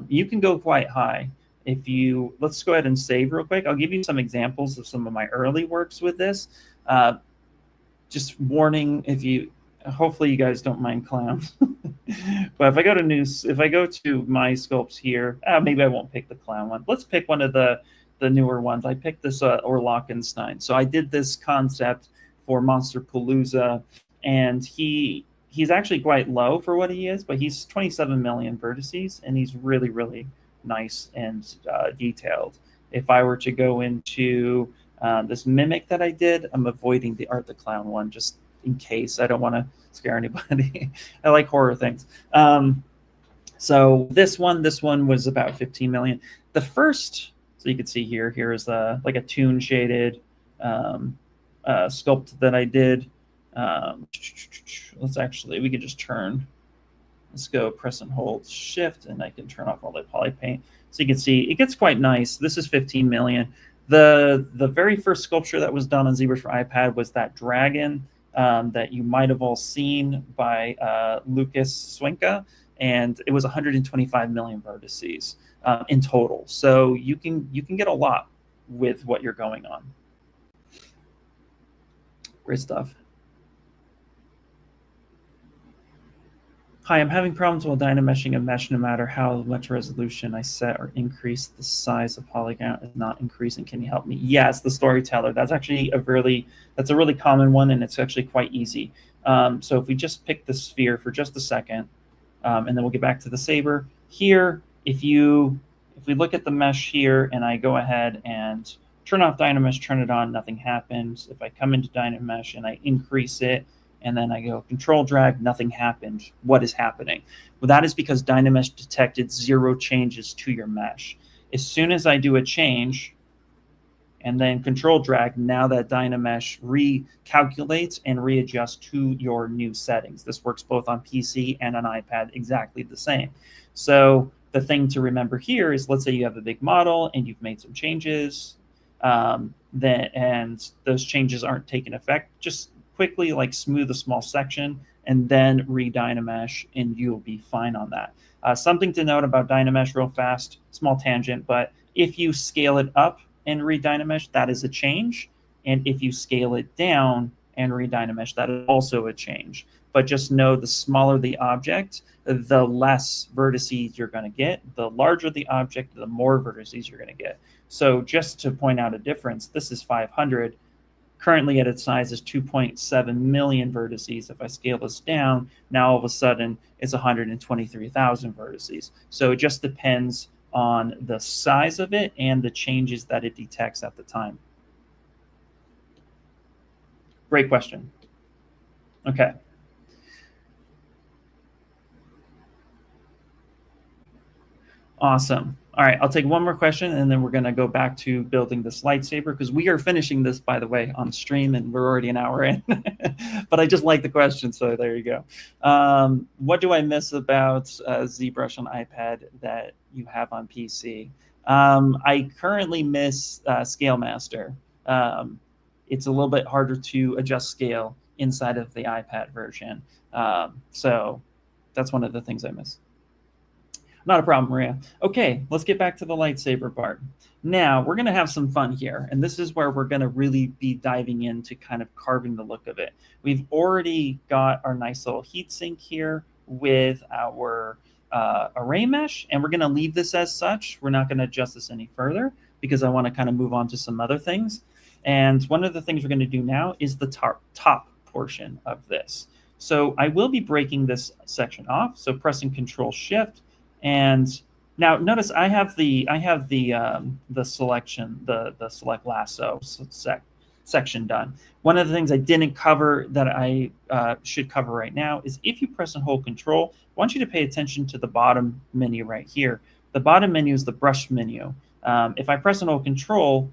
you can go quite high. If you, let's go ahead and save real quick. I'll give you some examples of some of my early works with this. Just warning, hopefully you guys don't mind clowns. But if I go to my sculpts here, maybe I won't pick the clown one. Let's pick one of the newer ones. I picked this Orlockenstein. So I did this concept for Monsterpalooza, and he's actually quite low for what he is, but he's 27 million vertices, and he's really, really nice and detailed. If I were to go into this mimic that I did, I'm avoiding the Art the Clown one just in case. I don't want to scare anybody. I like horror things. So this one was about 15 million. The first, so you can see here is like a toon shaded sculpt that I did. We could just let's go press and hold shift, and I can turn off all the poly paint. So you can see it gets quite nice. This is 15 million. The very first sculpture that was done on ZBrush for iPad was that dragon that you might have all seen by Lucas Swinka, and it was 125 million vertices in total. So you can get a lot with what you're going on. Great stuff. Hi, I'm having problems while DynaMeshing a mesh. No matter how much resolution I set or increase, the size of polygon is not increasing. Can you help me? Yes, the storyteller. That's actually a really common one, and it's actually quite easy. So if we just pick the sphere for just a second, and then we'll get back to the Saber. Here, if we look at the mesh here, and I go ahead and turn off DynaMesh, turn it on, nothing happens. If I come into DynaMesh and I increase it, and then I go control drag, nothing happened. What is happening? Well, that is because DynaMesh detected 0 changes to your mesh. As soon as I do a change and then control drag, now that DynaMesh recalculates and readjusts to your new settings. This works both on PC and on iPad exactly the same. So the thing to remember here is, let's say you have a big model and you've made some changes, and those changes aren't taking effect, just quickly smooth a small section and then re-DynaMesh, and you'll be fine on that. Something to note about DynaMesh real fast, small tangent, but if you scale it up and re-DynaMesh, that is a change. And if you scale it down and re-DynaMesh, that is also a change. But just know the smaller the object, the less vertices you're going to get. The larger the object, the more vertices you're going to get. So just to point out a difference, this is 500. Currently at its size is 2.7 million vertices. If I scale this down, now all of a sudden it's 123,000 vertices. So it just depends on the size of it and the changes that it detects at the time. Great question. Okay. Awesome. All right, I'll take one more question, and then we're going to go back to building this lightsaber, because we are finishing this, by the way, on stream, and we're already an hour in. But I just like the question, so there you go. What do I miss about ZBrush on iPad that you have on PC? I currently miss Scale Master. It's a little bit harder to adjust scale inside of the iPad version. So that's one of the things I miss. Not a problem, Maria. Okay, let's get back to the lightsaber part. Now, we're going to have some fun here, and this is where we're going to really be diving into kind of carving the look of it. We've already got our nice little heatsink here with our array mesh, and we're going to leave this as such. We're not going to adjust this any further because I want to kind of move on to some other things. And one of the things we're going to do now is the top portion of this. So I will be breaking this section off, so pressing Control-Shift. And now notice I have the selection, the select lasso section done. One of the things I didn't cover that I should cover right now is if you press and hold Control, I want you to pay attention to the bottom menu right here. The bottom menu is the brush menu. If I press and hold Control,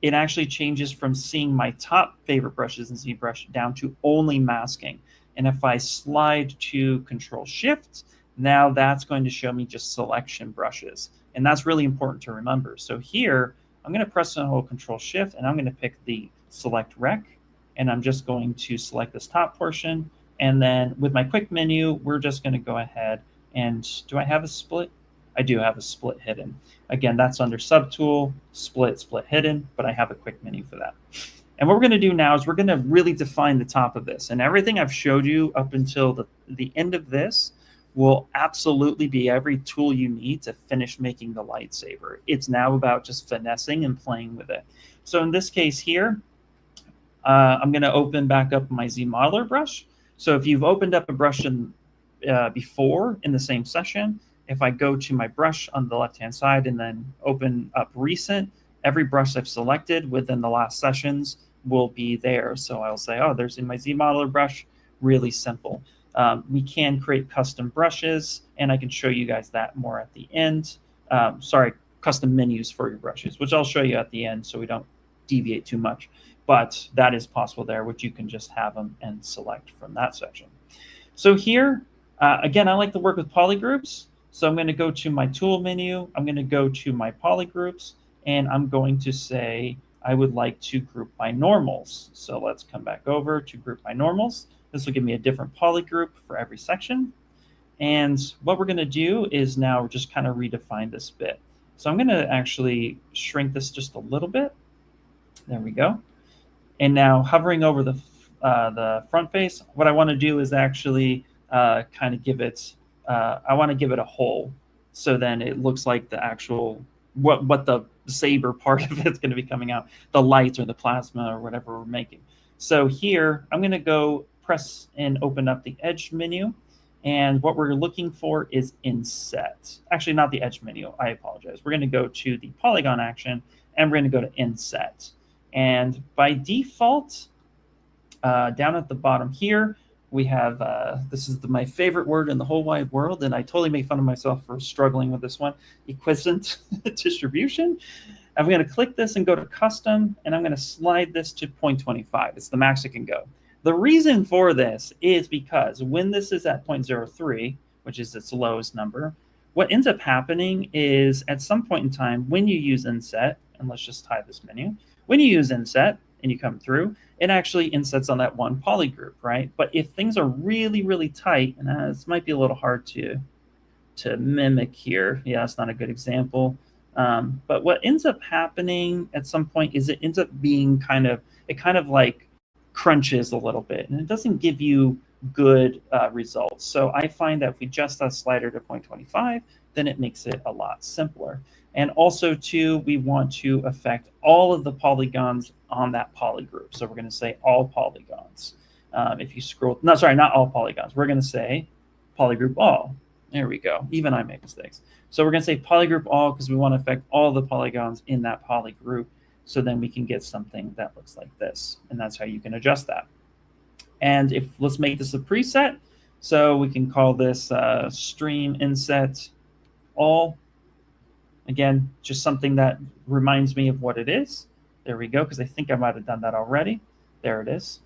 it actually changes from seeing my top favorite brushes in ZBrush down to only masking. And if I slide to Control-Shift, now that's going to show me just selection brushes. And that's really important to remember. So here, I'm going to press and hold Control Shift, and I'm going to pick the Select Rec, and I'm just going to select this top portion. And then with my quick menu, we're just going to go ahead and, do I have a split? I do have a split hidden. Again, that's under Subtool, split, split hidden, but I have a quick menu for that. And what we're going to do now is we're going to really define the top of this. And everything I've showed you up until the end of this will absolutely be every tool you need to finish making the lightsaber. It's now about just finessing and playing with it. So in this case here, I'm going to open back up my ZModeler brush. So if you've opened up a brush before in the same session, if I go to my brush on the left-hand side and then open up recent, every brush I've selected within the last sessions will be there. So I'll say, oh, there's in my ZModeler brush, really simple. We can create custom brushes, and I can show you guys that more at the end. Sorry, custom menus for your brushes, which I'll show you at the end so we don't deviate too much. But that is possible there, which you can just have them and select from that section. So here, again, I like to work with polygroups. So I'm going to go to my tool menu. I'm going to go to my polygroups, and I'm going to say I would like to group by normals. So let's come back over to group by normals. This will give me a different polygroup for every section. And what we're going to do is now just kind of redefine this bit. So I'm going to actually shrink this just a little bit. There we go. And now hovering over the front face, what I want to do is actually kind of give it, I want to give it a hole. So then it looks like the actual, what the saber part of it's going to be coming out, the light or the plasma or whatever we're making. So here, I'm going to go press and open up the edge menu. And what we're looking for is Inset. Actually, not the edge menu. I apologize. We're going to go to the Polygon action, and we're going to go to Inset. And by default, down at the bottom here, we have, this is my favorite word in the whole wide world, and I totally make fun of myself for struggling with this one, equivalent distribution. I'm going to click this and go to custom, and I'm going to slide this to 0.25. It's the max it can go. The reason for this is because when this is at 0.03, which is its lowest number, what ends up happening is at some point in time when you use Inset, and let's just hide this menu, when you use Inset and you come through, it actually insets on that one polygroup, right? But if things are really, really tight, and this might be a little hard to mimic here. Yeah, it's not a good example. But what ends up happening at some point is it ends up being it kind of like crunches a little bit, and it doesn't give you good results. So I find that if we adjust that slider to 0.25, then it makes it a lot simpler. And also, too, we want to affect all of the polygons on that polygroup. So we're going to say all polygons. If you scroll, no, sorry, not all polygons. We're going to say polygroup all. There we go. Even I make mistakes. So we're going to say polygroup all because we want to affect all the polygons in that polygroup. So then we can get something that looks like this. And that's how you can adjust that. And let's make this a preset. So we can call this stream inset all. Again, just something that reminds me of what it is. There we go, because I think I might have done that already. There it is.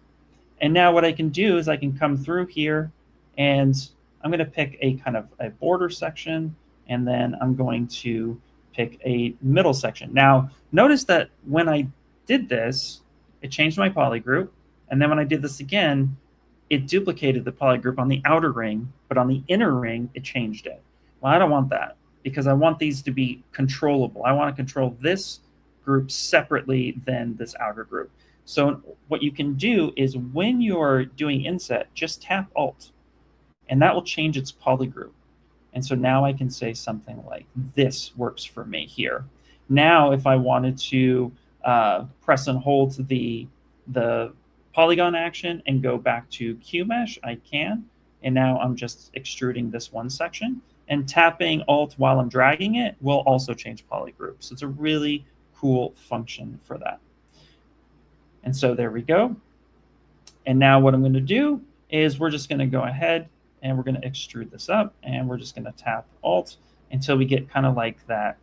And now what I can do is I can come through here, and I'm going to pick a kind of a border section, and then I'm going to pick a middle section. Now, notice that when I did this, it changed my polygroup. And then when I did this again, it duplicated the polygroup on the outer ring, but on the inner ring, it changed it. Well, I don't want that because I want these to be controllable. I want to control this group separately than this outer group. So what you can do is when you're doing Inset, just tap Alt, and that will change its polygroup. And so now I can say something like this works for me here. Now, if I wanted to press and hold the polygon action and go back to QMesh, I can. And now I'm just extruding this one section. And tapping Alt while I'm dragging it will also change polygroups. So it's a really cool function for that. And so there we go. And now what I'm going to do is we're just going to go ahead and we're going to extrude this up, and we're just going to tap Alt until we get kind of like that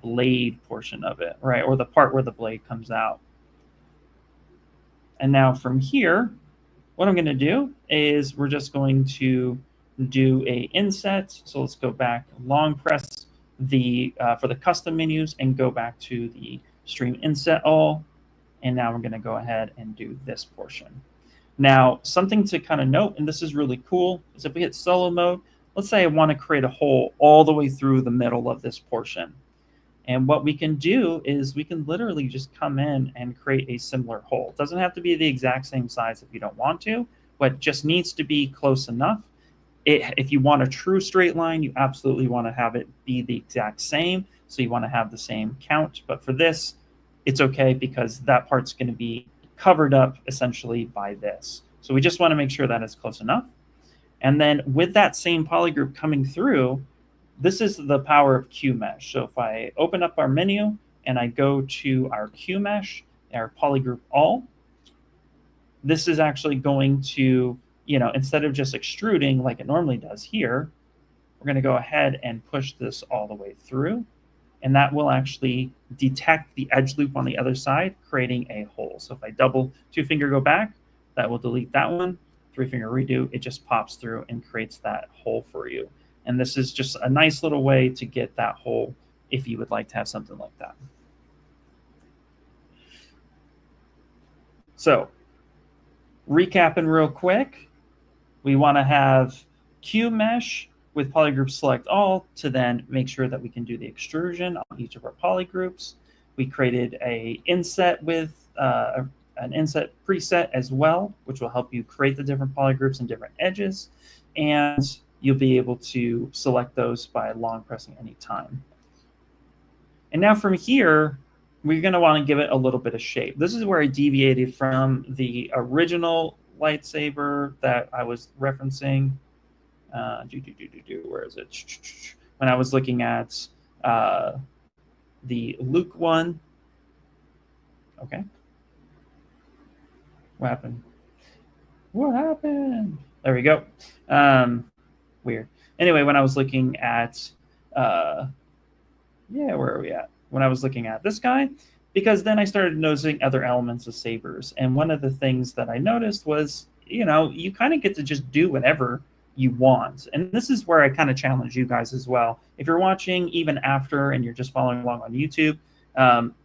blade portion of it, right? Or the part where the blade comes out. And now from here, what I'm going to do is we're just going to do a Inset. So let's go back, long press for the custom menus and go back to the stream inset all, and now we're going to go ahead and do this portion. Now, something to kind of note, and this is really cool, is if we hit solo mode, let's say I want to create a hole all the way through the middle of this portion. And what we can do is we can literally just come in and create a similar hole. It doesn't have to be the exact same size if you don't want to, but just needs to be close enough. If you want a true straight line, you absolutely want to have it be the exact same. So you want to have the same count. But for this, it's okay because that part's going to be covered up essentially by this. So we just want to make sure that it's close enough. And then with that same polygroup coming through, this is the power of QMesh. So if I open up our menu and I go to our QMesh, our polygroup all, this is actually going to, instead of just extruding like it normally does here, we're going to go ahead and push this all the way through. And that will actually detect the edge loop on the other side, creating a hole. So if I double 2-finger go back, that will delete that one. 3-finger redo, it just pops through and creates that hole for you. And this is just a nice little way to get that hole if you would like to have something like that. So recapping real quick, we want to have QMesh with polygroup select all to then make sure that we can do the extrusion on each of our polygroups. We created a inset with an inset preset as well, which will help you create the different polygroups and different edges. And you'll be able to select those by long pressing any time. And now from here, we're going to want to give it a little bit of shape. This is where I deviated from the original lightsaber that I was referencing. Where is it? When I was looking at the Luke one. Okay. What happened? What happened? There we go. Weird. Anyway, when I was looking at, where are we at? When I was looking at this guy, because then I started noticing other elements of sabers. And one of the things that I noticed was, you kind of get to just do whatever you want. And this is where I kind of challenge you guys as well. If you're watching even after and you're just following along on YouTube,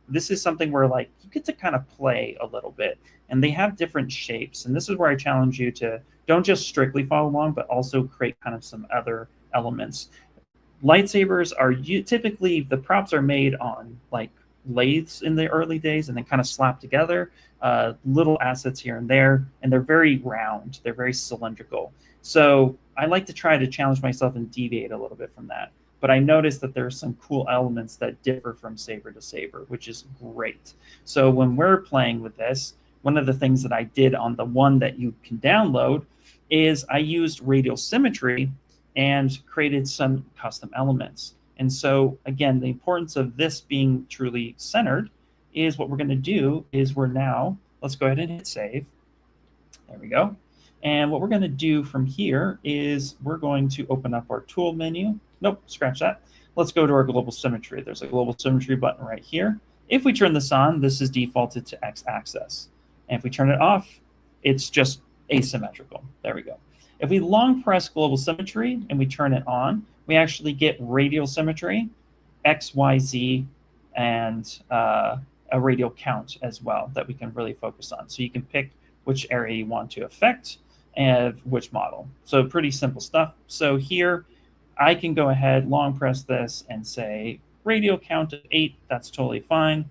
this is something where like you get to kind of play a little bit. And they have different shapes. And this is where I challenge you to don't just strictly follow along, but also create kind of some other elements. Lightsabers are typically, the props are made on like lathes in the early days and then kind of slapped together, little assets here and there, and they're very round, they're very cylindrical. So I like to try to challenge myself and deviate a little bit from that. But I noticed that there are some cool elements that differ from saber to saber, which is great. So when we're playing with this, one of the things that I did on the one that you can download is I used Radial Symmetry and created some custom elements. And so again, the importance of this being truly centered is what we're going to do is let's go ahead and hit save. There we go. And what we're going to do from here is we're going to open up our tool menu. Nope, scratch that. Let's go to our global symmetry. There's a global symmetry button right here. If we turn this on, this is defaulted to x-axis. And if we turn it off, it's just asymmetrical. There we go. If we long press global symmetry and we turn it on, we actually get radial symmetry, X, Y, Z, and a radial count as well that we can really focus on. So you can pick which area you want to affect and which model. So pretty simple stuff. So here I can go ahead, long press this and say radial count of 8. That's totally fine.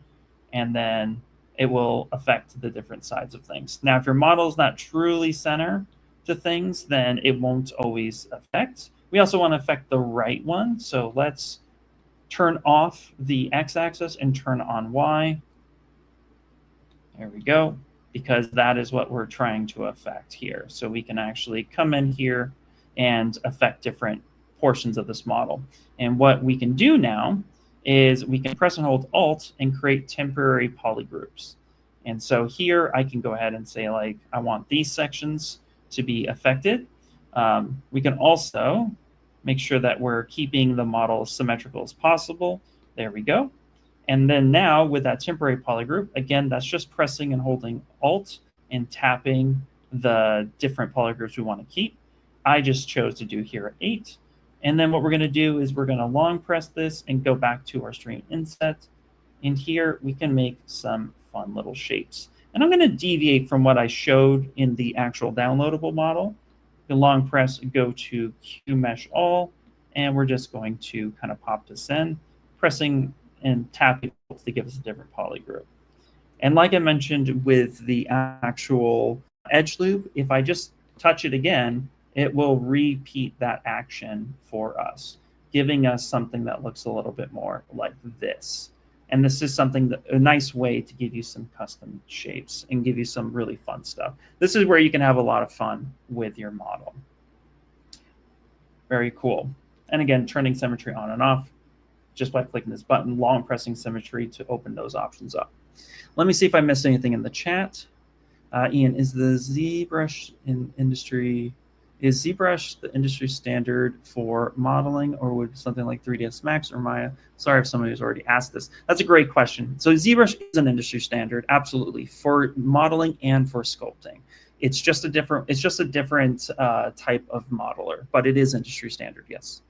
And then it will affect the different sides of things. Now, if your model is not truly center to things, then it won't always affect. We also want to affect the right one. So let's turn off the x-axis and turn on y. There we go, because that is what we're trying to affect here. So we can actually come in here and affect different portions of this model. And what we can do now is we can press and hold Alt and create temporary polygroups. And so here I can go ahead and say, like, I want these sections to be affected. We can also make sure that we're keeping the model as symmetrical as possible. There we go. And then now with that temporary polygroup, again, that's just pressing and holding Alt and tapping the different polygroups we want to keep. I just chose to do here at 8. And then what we're going to do is we're going to long press this and go back to our stream inset. in here, we can make some fun little shapes. And I'm going to deviate from what I showed in the actual downloadable model. You long press, go to QMesh all, and we're just going to kind of pop this in, pressing and tapping to give us a different polygroup. And like I mentioned with the actual edge loop, if I just touch it again, it will repeat that action for us, giving us something that looks a little bit more like this. And this is something that a nice way to give you some custom shapes and give you some really fun stuff. This is where you can have a lot of fun with your model. Very cool. And again, turning symmetry on and off just by clicking this button, long pressing symmetry to open those options up. Let me see if I missed anything in the chat. Ian, is the ZBrush is ZBrush the industry standard for modeling, or would something like 3ds Max or Maya? Sorry if somebody has already asked this. That's a great question. So ZBrush is an industry standard, absolutely, for modeling and for sculpting. It's just a different type of modeler, but it is industry standard, yes.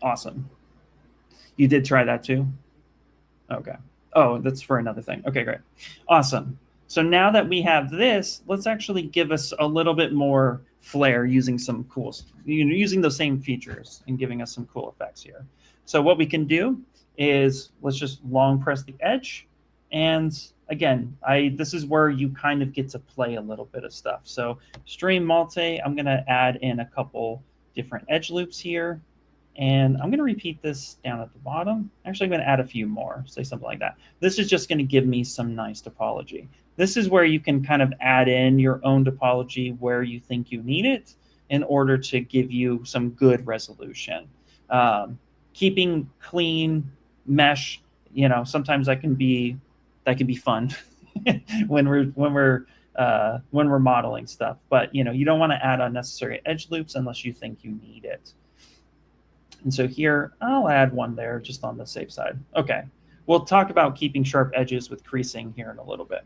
Awesome. You did try that too? Okay. Oh, that's for another thing. Okay, great. Awesome. So now that we have this, let's actually give us a little bit more flair using some cool, using those same features and giving us some cool effects here. So what we can do is let's just long press the edge. And again, this is where you kind of get to play a little bit of stuff. So stream multi, I'm going to add in a couple different edge loops here. And I'm going to repeat this down at the bottom. Actually, I'm going to add a few more, say something like that. This is just going to give me some nice topology. This is where you can kind of add in your own topology where you think you need it in order to give you some good resolution. Keeping clean mesh, sometimes that can be fun when we're modeling stuff. But you don't want to add unnecessary edge loops unless you think you need it. And so here, I'll add one there just on the safe side. Okay, we'll talk about keeping sharp edges with creasing here in a little bit.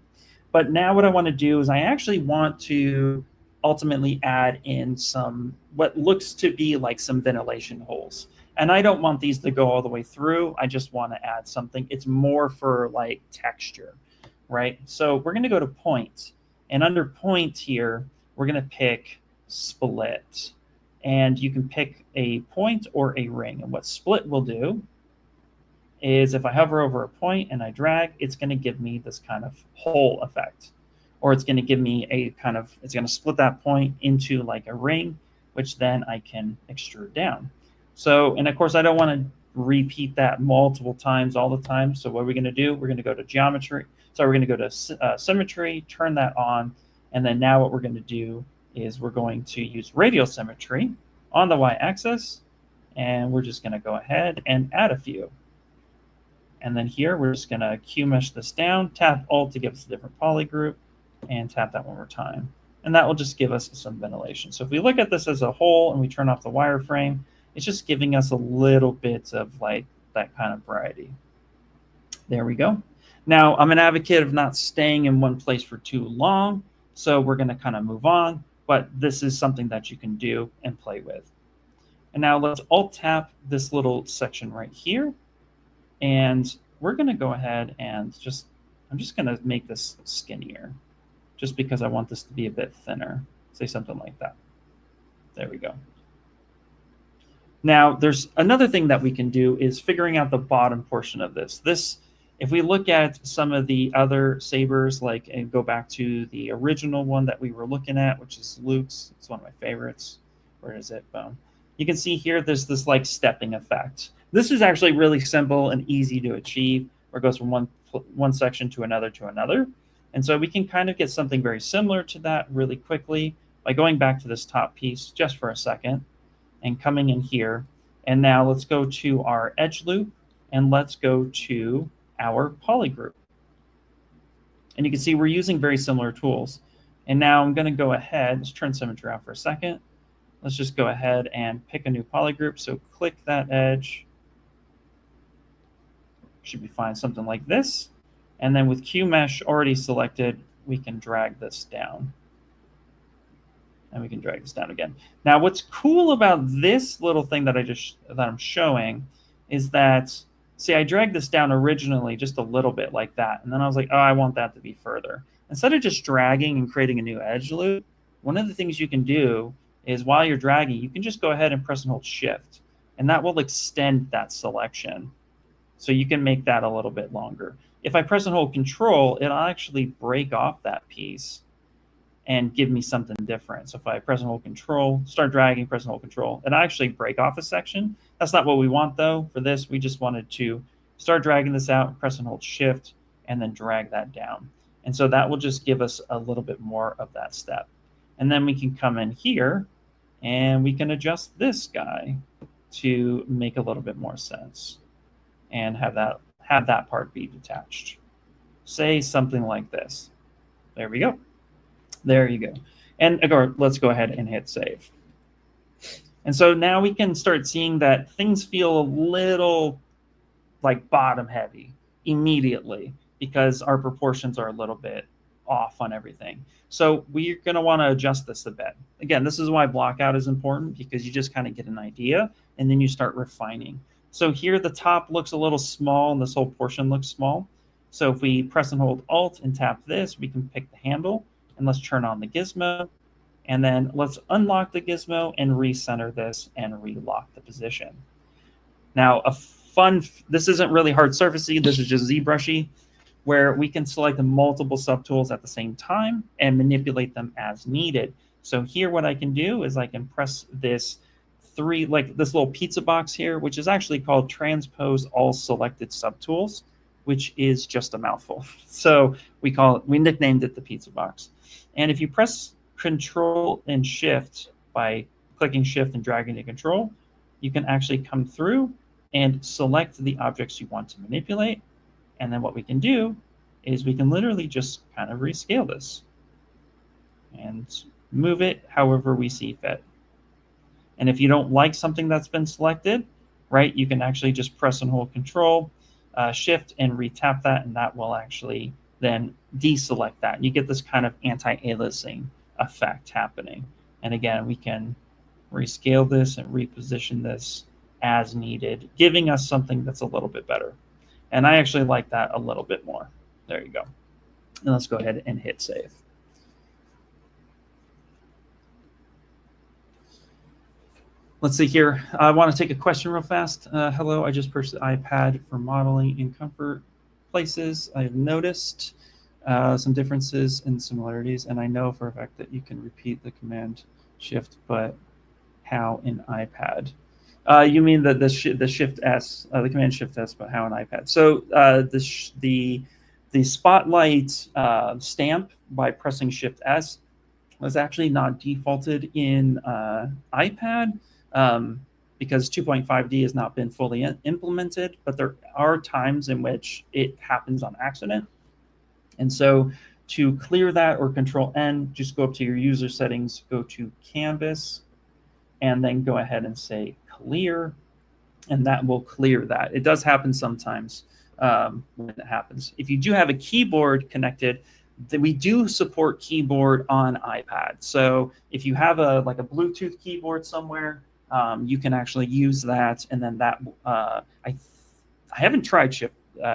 But now what I want to do is I actually want to ultimately add in some, what looks to be like some ventilation holes. And I don't want these to go all the way through. I just want to add something. It's more for like texture, right? So we're going to go to point. And under point here, we're going to pick split. And you can pick a point or a ring. And what split will do is if I hover over a point and I drag, it's going to give me this kind of hole effect. Or it's going to give me it's going to split that point into like a ring, which then I can extrude down. So, and of course, I don't want to repeat that multiple times all the time. So what are we going to do? We're going to go to geometry. So we're going to go to symmetry, turn that on. And then now what we're going to do is we're going to use radial symmetry on the y-axis, and we're just going to go ahead and add a few. And then here, we're just going to QMesh this down, tap Alt to give us a different polygroup, and tap that one more time. And that will just give us some ventilation. So if we look at this as a whole and we turn off the wireframe, it's just giving us a little bit of like that kind of variety. There we go. Now, I'm an advocate of not staying in one place for too long, so we're going to kind of move on. But this is something that you can do and play with. And now let's Alt tap this little section right here. And we're going to go ahead and I'm just going to make this skinnier just because I want this to be a bit thinner. Say something like that. There we go. Now, there's another thing that we can do is figuring out the bottom portion of this. If we look at some of the other Sabers, and go back to the original one that we were looking at, which is Luke's, it's one of my favorites. Where is it? Boom. You can see here, there's this like stepping effect. This is actually really simple and easy to achieve, where it goes from one section to another to another. And so we can kind of get something very similar to that really quickly by going back to this top piece just for a second and coming in here. And now let's go to our edge loop and let's go to our polygroup. And you can see we're using very similar tools. And now I'm going to go ahead, let's turn symmetry off for a second. Let's just go ahead and pick a new polygroup. So click that edge. Should be fine, something like this. And then with QMesh already selected, we can drag this down. and we can drag this down again. Now, what's cool about this little thing that I'm showing is that, see, I dragged this down originally just a little bit like that, and then I was like, oh, I want that to be further. Instead of just dragging and creating a new edge loop, one of the things you can do is while you're dragging, you can just go ahead and press and hold Shift, and that will extend that selection. So you can make that a little bit longer. If I press and hold Control, it'll actually break off that piece and give me something different. So if I press and hold Control, start dragging, press and hold Control, it'll actually break off a section. That's not what we want though. For this, we just wanted to start dragging this out, press and hold Shift, and then drag that down. And so that will just give us a little bit more of that step. And then we can come in here and we can adjust this guy to make a little bit more sense and have that part be detached. Say something like this. There we go. There you go. And let's go ahead and hit save. And so now we can start seeing that things feel a little like bottom heavy immediately because our proportions are a little bit off on everything. So we're going to want to adjust this a bit. Again, this is why blockout is important, because you just kind of get an idea and then you start refining. So here the top looks a little small and this whole portion looks small. So if we press and hold Alt and tap this, we can pick the handle, and let's turn on the gizmo. And then let's unlock the gizmo and recenter this and relock the position. Now, this isn't really hard surfacey, this is just ZBrushy, where we can select multiple subtools at the same time and manipulate them as needed. So here what I can do is I can press this this little pizza box here, which is actually called Transpose All Selected Subtools, which is just a mouthful. So we nicknamed it the pizza box. And if you press Control and Shift by clicking Shift and dragging to Control, you can actually come through and select the objects you want to manipulate. And then what we can do is we can literally just kind of rescale this and move it however we see fit. And if you don't like something that's been selected, right, you can actually just press and hold Control, Shift, and retap that, and that will actually then deselect that. You get this kind of anti-aliasing effect happening. And again, we can rescale this and reposition this as needed, giving us something that's a little bit better. And I actually like that a little bit more. There you go. And let's go ahead and hit save. Let's see here. I want to take a question real fast. Hello, I just purchased the iPad for modeling in comfort places. I've noticed some differences and similarities, and I know for a fact that you can repeat the command shift, but how in iPad? You mean the shift S, the command shift S, but how in iPad? So the spotlight stamp by pressing shift S was actually not defaulted in iPad. Because 2.5D has not been fully implemented, but there are times in which it happens on accident. And so to clear that, or Control N, just go up to your user settings, go to Canvas, and then go ahead and say clear, and that will clear that. It does happen sometimes when it happens. If you do have a keyboard connected, we do support keyboard on iPad. So if you have a Bluetooth keyboard somewhere, you can actually use that, and then that I haven't tried Shift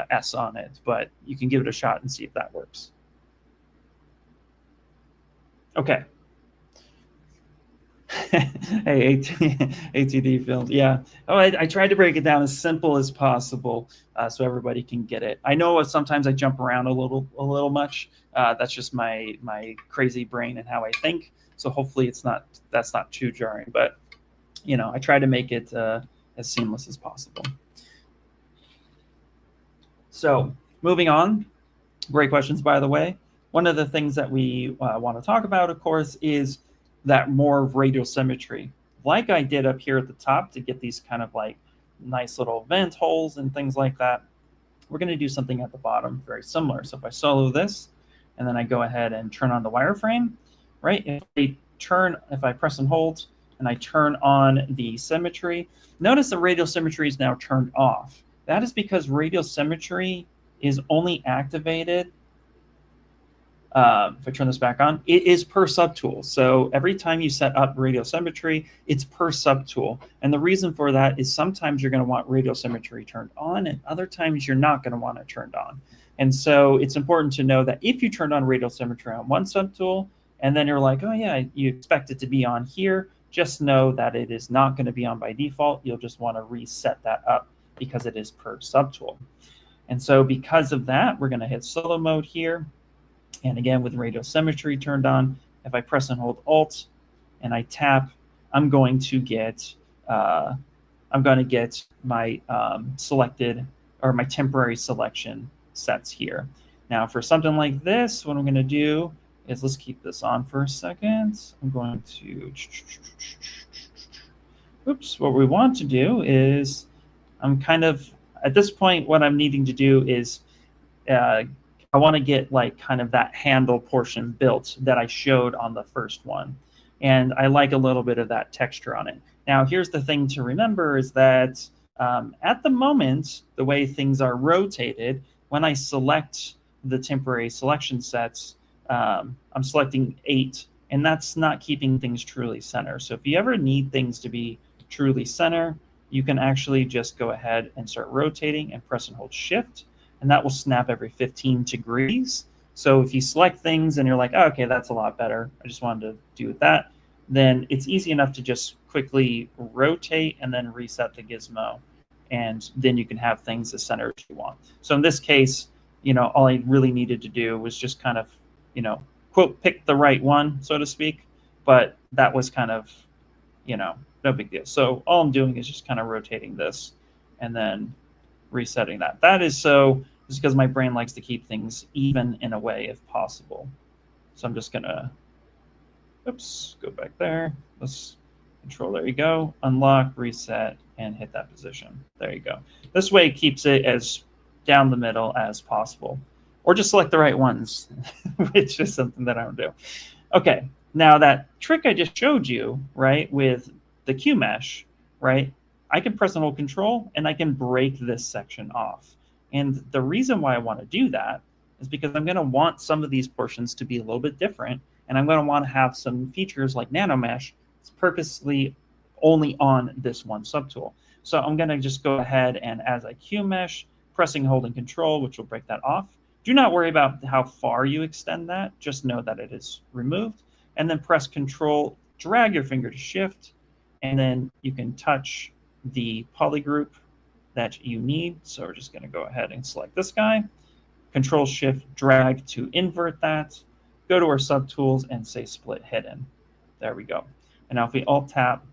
S on it, but you can give it a shot and see if that works. Okay. Hey, ATD films, yeah. Oh, I tried to break it down as simple as possible so everybody can get it. I know sometimes I jump around a little much. That's just my crazy brain and how I think. So hopefully that's not too jarring, but you know, I try to make it as seamless as possible. So moving on, great questions, by the way. One of the things that we want to talk about, of course, is that more radial symmetry. Like I did up here at the top to get these kind of like nice little vent holes and things like that, we're going to do something at the bottom very similar. So if I solo this, and then I go ahead and turn on the wireframe, right? If I press and hold, and I turn on the symmetry, notice the radial symmetry is now turned off. That is because radial symmetry is only activated if I turn this back on, it is per subtool. So every time you set up radial symmetry, it's per subtool. And the reason for that is sometimes you're going to want radial symmetry turned on, and other times you're not going to want it turned on. And so it's important to know that if you turned on radial symmetry on one subtool, and then you're like, oh yeah, you expect it to be on here, just know that it is not going to be on by default. You'll just want to reset that up because it is per subtool. And so because of that, we're going to hit solo mode here. And again, with radial symmetry turned on, if I press and hold Alt and I tap, I'm going to get my selected or my temporary selection sets here. Now for something like this, what I'm going to do is, let's keep this on for a second. I'm going to, oops, what we want to do is, I'm kind of, at this point, what I'm needing to do is, I want to get like kind of that handle portion built that I showed on the first one. And I like a little bit of that texture on it. Now, here's the thing to remember is that at the moment, the way things are rotated, when I select the temporary selection sets, I'm selecting 8, and that's not keeping things truly center. So if you ever need things to be truly center, you can actually just go ahead and start rotating and press and hold Shift, and that will snap every 15 degrees. So if you select things and you're like, oh, okay, that's a lot better, I just wanted to do that, then it's easy enough to just quickly rotate and then reset the gizmo, and then you can have things as center as you want. So in this case, you know, all I really needed to do was just kind of, you know, quote, pick the right one, so to speak, but that was kind of, you know, no big deal. So all I'm doing is just kind of rotating this and then resetting that. That is just because my brain likes to keep things even in a way if possible. So I'm just gonna, oops, go back there. Let's control, there you go. Unlock, reset, and hit that position. There you go. This way it keeps it as down the middle as possible. Or just select the right ones, which is something that I don't do. Okay, now that trick I just showed you, right, with the QMesh, right, I can press and hold Control, and I can break this section off. And the reason why I want to do that is because I'm going to want some of these portions to be a little bit different, and I'm going to want to have some features like NanoMesh that's purposely only on this one subtool. So I'm going to just go ahead and, as I QMesh, pressing, holding Control, which will break that off. Do not worry about how far you extend that. Just know that it is removed. And then press Control, drag your finger to Shift, and then you can touch the polygroup that you need. So we're just going to go ahead and select this guy. Control Shift, drag to invert that. Go to our subtools and say Split Hidden. There we go. And now if we Alt tap,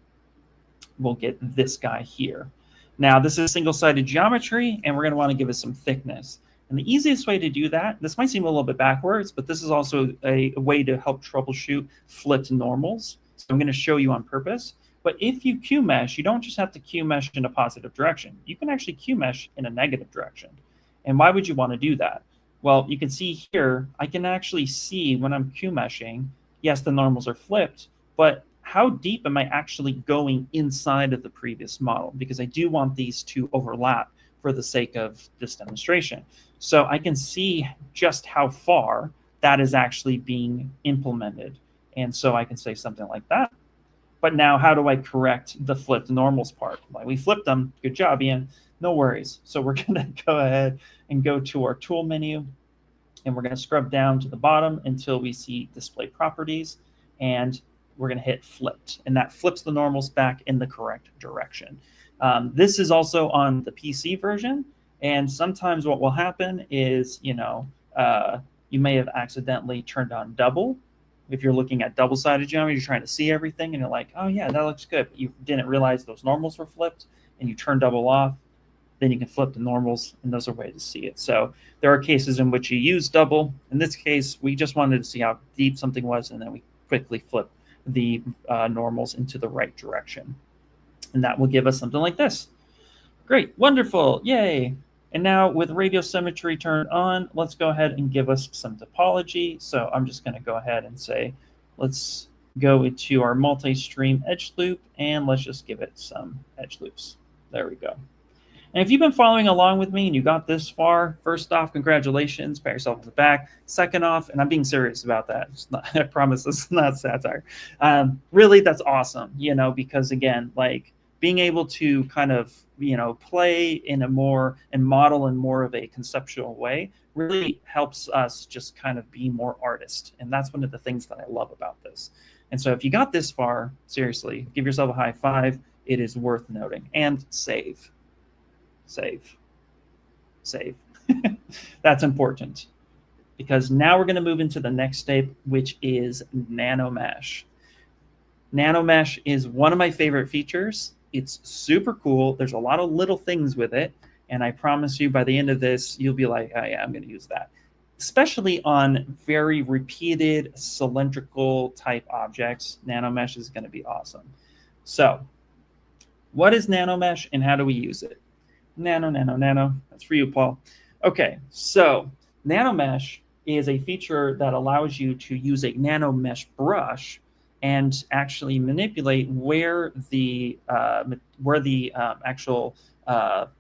we'll get this guy here. Now this is single-sided geometry, and we're going to want to give it some thickness. And the easiest way to do that, this might seem a little bit backwards, but this is also a way to help troubleshoot flipped normals. So I'm going to show you on purpose. But if you QMesh, you don't just have to QMesh in a positive direction. You can actually QMesh in a negative direction. And why would you want to do that? Well, you can see here, I can actually see when I'm QMeshing, yes, the normals are flipped, but how deep am I actually going inside of the previous model? Because I do want these to overlap for the sake of this demonstration. So I can see just how far that is actually being implemented. And so I can say something like that. But now how do I correct the flipped normals part? Like, we flipped them, good job, Ian, no worries. So we're gonna go ahead and go to our tool menu, and we're gonna scrub down to the bottom until we see display properties, and we're gonna hit flipped, and that flips the normals back in the correct direction. This is also on the PC version, and sometimes what will happen is, you know, you may have accidentally turned on double. If you're looking at double-sided geometry, you're trying to see everything, and you're like, oh yeah, that looks good. But you didn't realize those normals were flipped, and you turn double off. Then you can flip the normals, and those are ways to see it. So there are cases in which you use double. In this case, we just wanted to see how deep something was, and then we quickly flip the normals into the right direction. And that will give us something like this. Great, wonderful, yay. And now with radial symmetry turned on, let's go ahead and give us some topology. So I'm just going to go ahead and say, let's go into our multi-stream edge loop, and let's just give it some edge loops. There we go. And if you've been following along with me and you got this far, first off, congratulations, pat yourself on the back. Second off, and I'm being serious about that, it's not, I promise this is not satire. Really, that's awesome, you know, because again, like being able to kind of, you know, play in a more and model in more of a conceptual way really helps us just kind of be more artist. And that's one of the things that I love about this. And so if you got this far, seriously, give yourself a high five. It is worth noting. And save. Save. Save. That's important. Because now we're going to move into the next step, which is NanoMesh. NanoMesh is one of my favorite features. It's super cool. There's a lot of little things with it. And I promise you by the end of this, you'll be like, oh yeah, I'm going to use that. Especially on very repeated cylindrical type objects, NanoMesh is going to be awesome. So what is NanoMesh and how do we use it? Nano. That's for you, Paul. Okay, so NanoMesh is a feature that allows you to use a NanoMesh brush and actually manipulate where the actual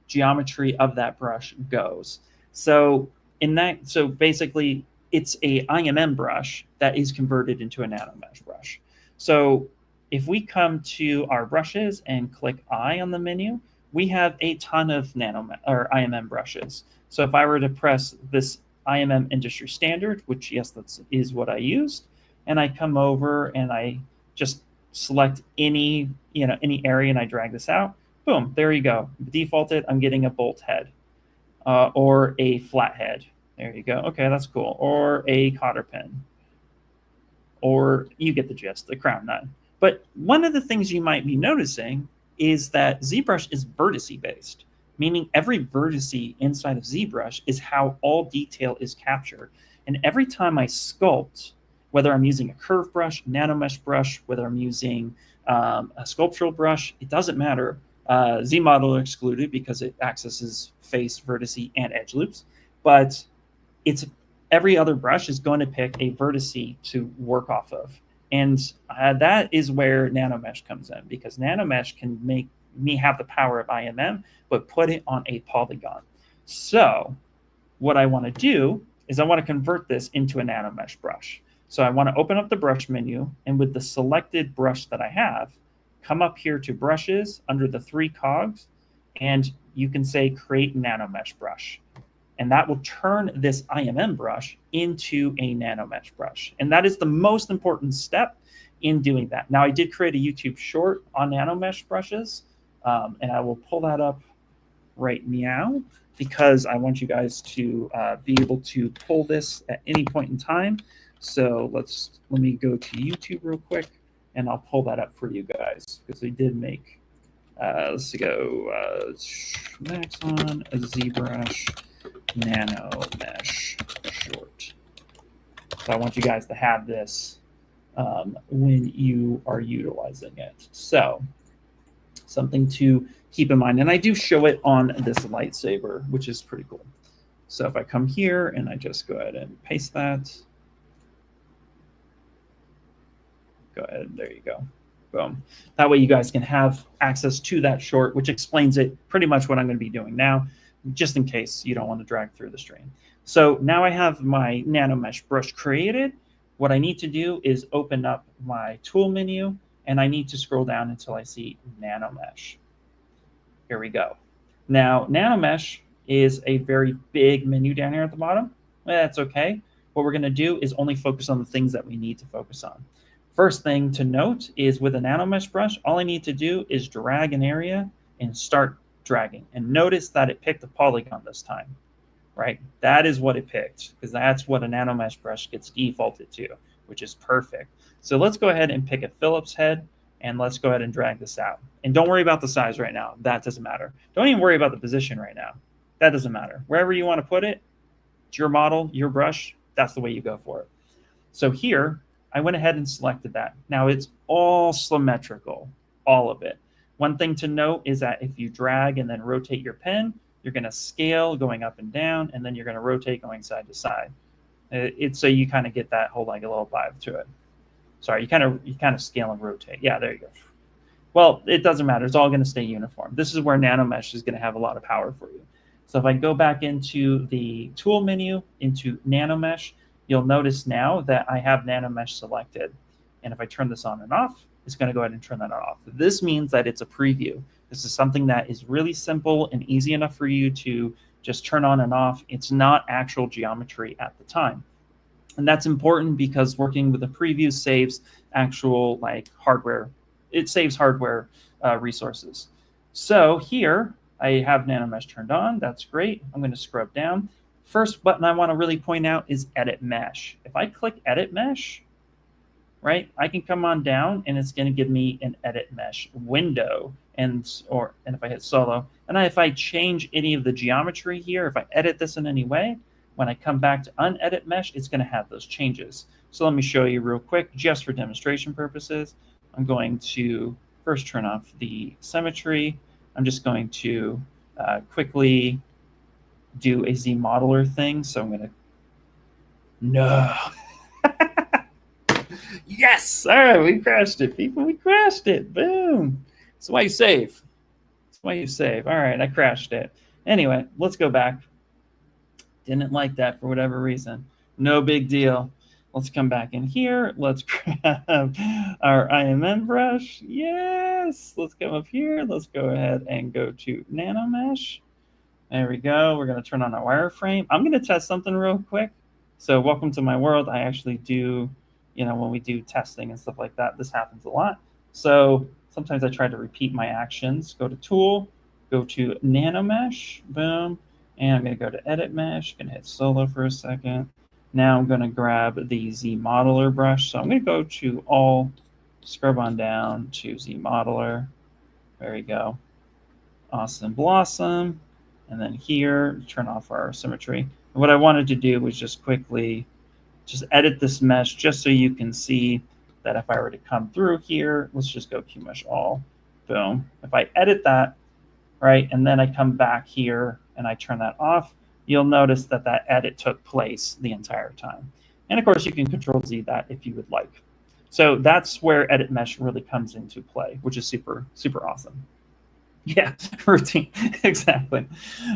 geometry of that brush goes. So basically, it's a IMM brush that is converted into a NanoMesh brush. So if we come to our brushes and click I on the menu, we have a ton of IMM brushes. So if I were to press this IMM industry standard, which yes, that is what I used, and I come over and I just select any area and I drag this out, boom, there you go. Defaulted, I'm getting a bolt head or a flat head. There you go. Okay, that's cool. Or a cotter pin. Or you get the gist, the crown nut. But one of the things you might be noticing is that ZBrush is vertice based, meaning every vertice inside of ZBrush is how all detail is captured. And every time I sculpt, whether I'm using a curve brush, NanoMesh brush, whether I'm using a sculptural brush, it doesn't matter. ZModeler excluded because it accesses face, vertice, and edge loops. But it's every other brush is going to pick a vertice to work off of. And that is where NanoMesh comes in, because NanoMesh can make me have the power of IMM, but put it on a polygon. So what I want to do is I want to convert this into a NanoMesh brush. So I want to open up the brush menu, and with the selected brush that I have, come up here to brushes under the 3 cogs, and you can say create NanoMesh brush. And that will turn this IMM brush into a NanoMesh brush. And that is the most important step in doing that. Now, I did create a YouTube short on NanoMesh brushes, and I will pull that up right now because I want you guys to be able to pull this at any point in time. So let me go to YouTube real quick, and I'll pull that up for you guys because they did make, let's go, Maxon, a ZBrush, NanoMesh short. So I want you guys to have this when you are utilizing it. So something to keep in mind. And I do show it on this lightsaber, which is pretty cool. So if I come here and I just go ahead and paste that. Go ahead, there you go. Boom. That way you guys can have access to that short, which explains it pretty much what I'm going to be doing now, just in case you don't want to drag through the stream. So now I have my NanoMesh brush created. What I need to do is open up my tool menu, and I need to scroll down until I see NanoMesh. Here we go. Now, NanoMesh is a very big menu down here at the bottom. That's okay. What we're going to do is only focus on the things that we need to focus on. First thing to note is with a NanoMesh brush, all I need to do is drag an area and start dragging. And notice that it picked a polygon this time, right? That is what it picked, because that's what a NanoMesh brush gets defaulted to, which is perfect. So let's go ahead and pick a Phillips head, and let's go ahead and drag this out. And don't worry about the size right now. That doesn't matter. Don't even worry about the position right now. That doesn't matter. Wherever you want to put it, it's your model, your brush, that's the way you go for it. So here, I went ahead and selected that. Now it's all symmetrical, all of it. One thing to note is that if you drag and then rotate your pen, you're going to scale going up and down, and then you're going to rotate going side to side. It's so you kind of get that whole like a little vibe to it. Sorry, you kind of scale and rotate. Yeah, there you go. Well, it doesn't matter. It's all going to stay uniform. This is where NanoMesh is going to have a lot of power for you. So if I go back into the tool menu, into NanoMesh, you'll notice now that I have NanoMesh selected. And if I turn this on and off, it's going to go ahead and turn that off. This means that it's a preview. This is something that is really simple and easy enough for you to just turn on and off. It's not actual geometry at the time. And that's important because working with a preview saves actual like hardware. It saves hardware resources. So here I have NanoMesh turned on. That's great. I'm going to scrub down. First button I want to really point out is Edit Mesh. If I click Edit Mesh, right, I can come on down and it's going to give me an Edit Mesh window. And if I hit solo, and if I change any of the geometry here, if I edit this in any way, when I come back to unedit mesh, it's going to have those changes. So let me show you real quick, just for demonstration purposes. I'm going to first turn off the symmetry. I'm just going to quickly do a ZModeler thing. So I'm going to, no. Yes! All right, we crashed it, people. We crashed it. Boom. That's why you save. That's why you save. All right, I crashed it. Anyway, let's go back. Didn't like that for whatever reason. No big deal. Let's come back in here. Let's grab our IMM brush. Yes. Let's come up here. Let's go ahead and go to NanoMesh. There we go. We're going to turn on our wireframe. I'm going to test something real quick. So welcome to my world. I actually do, when we do testing and stuff like that, this happens a lot. So sometimes I try to repeat my actions. Go to Tool, go to NanoMesh, boom. And I'm going to go to Edit Mesh, going to hit solo for a second. Now I'm going to grab the ZModeler brush. So I'm going to go to all, scrub on down to ZModeler. There we go. Awesome Blossom. And then here, turn off our symmetry. And what I wanted to do was just quickly just edit this mesh just so you can see that if I were to come through here, let's just go QMesh all, boom. If I edit that, right, and then I come back here and I turn that off, you'll notice that that edit took place the entire time. And of course, you can Control Z that if you would like. So that's where Edit Mesh really comes into play, which is super, super awesome. Yeah, routine, exactly.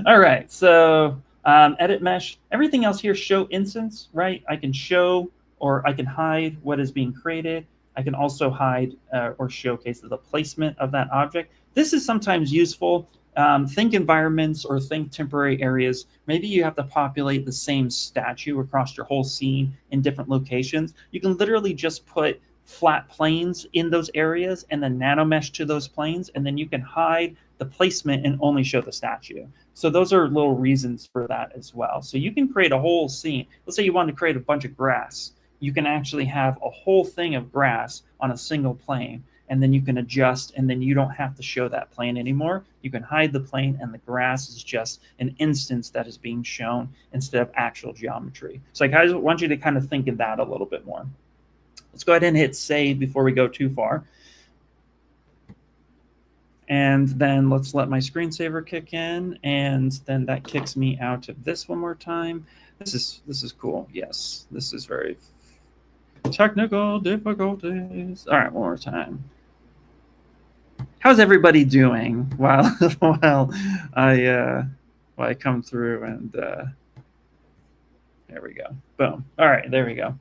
All right, so Edit Mesh, everything else here, show instance, right? I can show or I can hide what is being created. I can also hide or showcase the placement of that object. This is sometimes useful. Think environments or think temporary areas. Maybe you have to populate the same statue across your whole scene in different locations. You can literally just put flat planes in those areas and then nanomesh to those planes, and then you can hide the placement and only show the statue. So those are little reasons for that as well. So you can create a whole scene. Let's say you want to create a bunch of grass. You can actually have a whole thing of grass on a single plane, and then you can adjust, and then you don't have to show that plane anymore. You can hide the plane, and the grass is just an instance that is being shown instead of actual geometry. So I want you to kind of think of that a little bit more. Let's go ahead and hit save before we go too far. And then let's let my screensaver kick in, and then that kicks me out of this one more time. This is cool. Yes, this is very technical difficulties. All right, one more time. How's everybody doing while I come through and there we go. Boom. All right, there we go.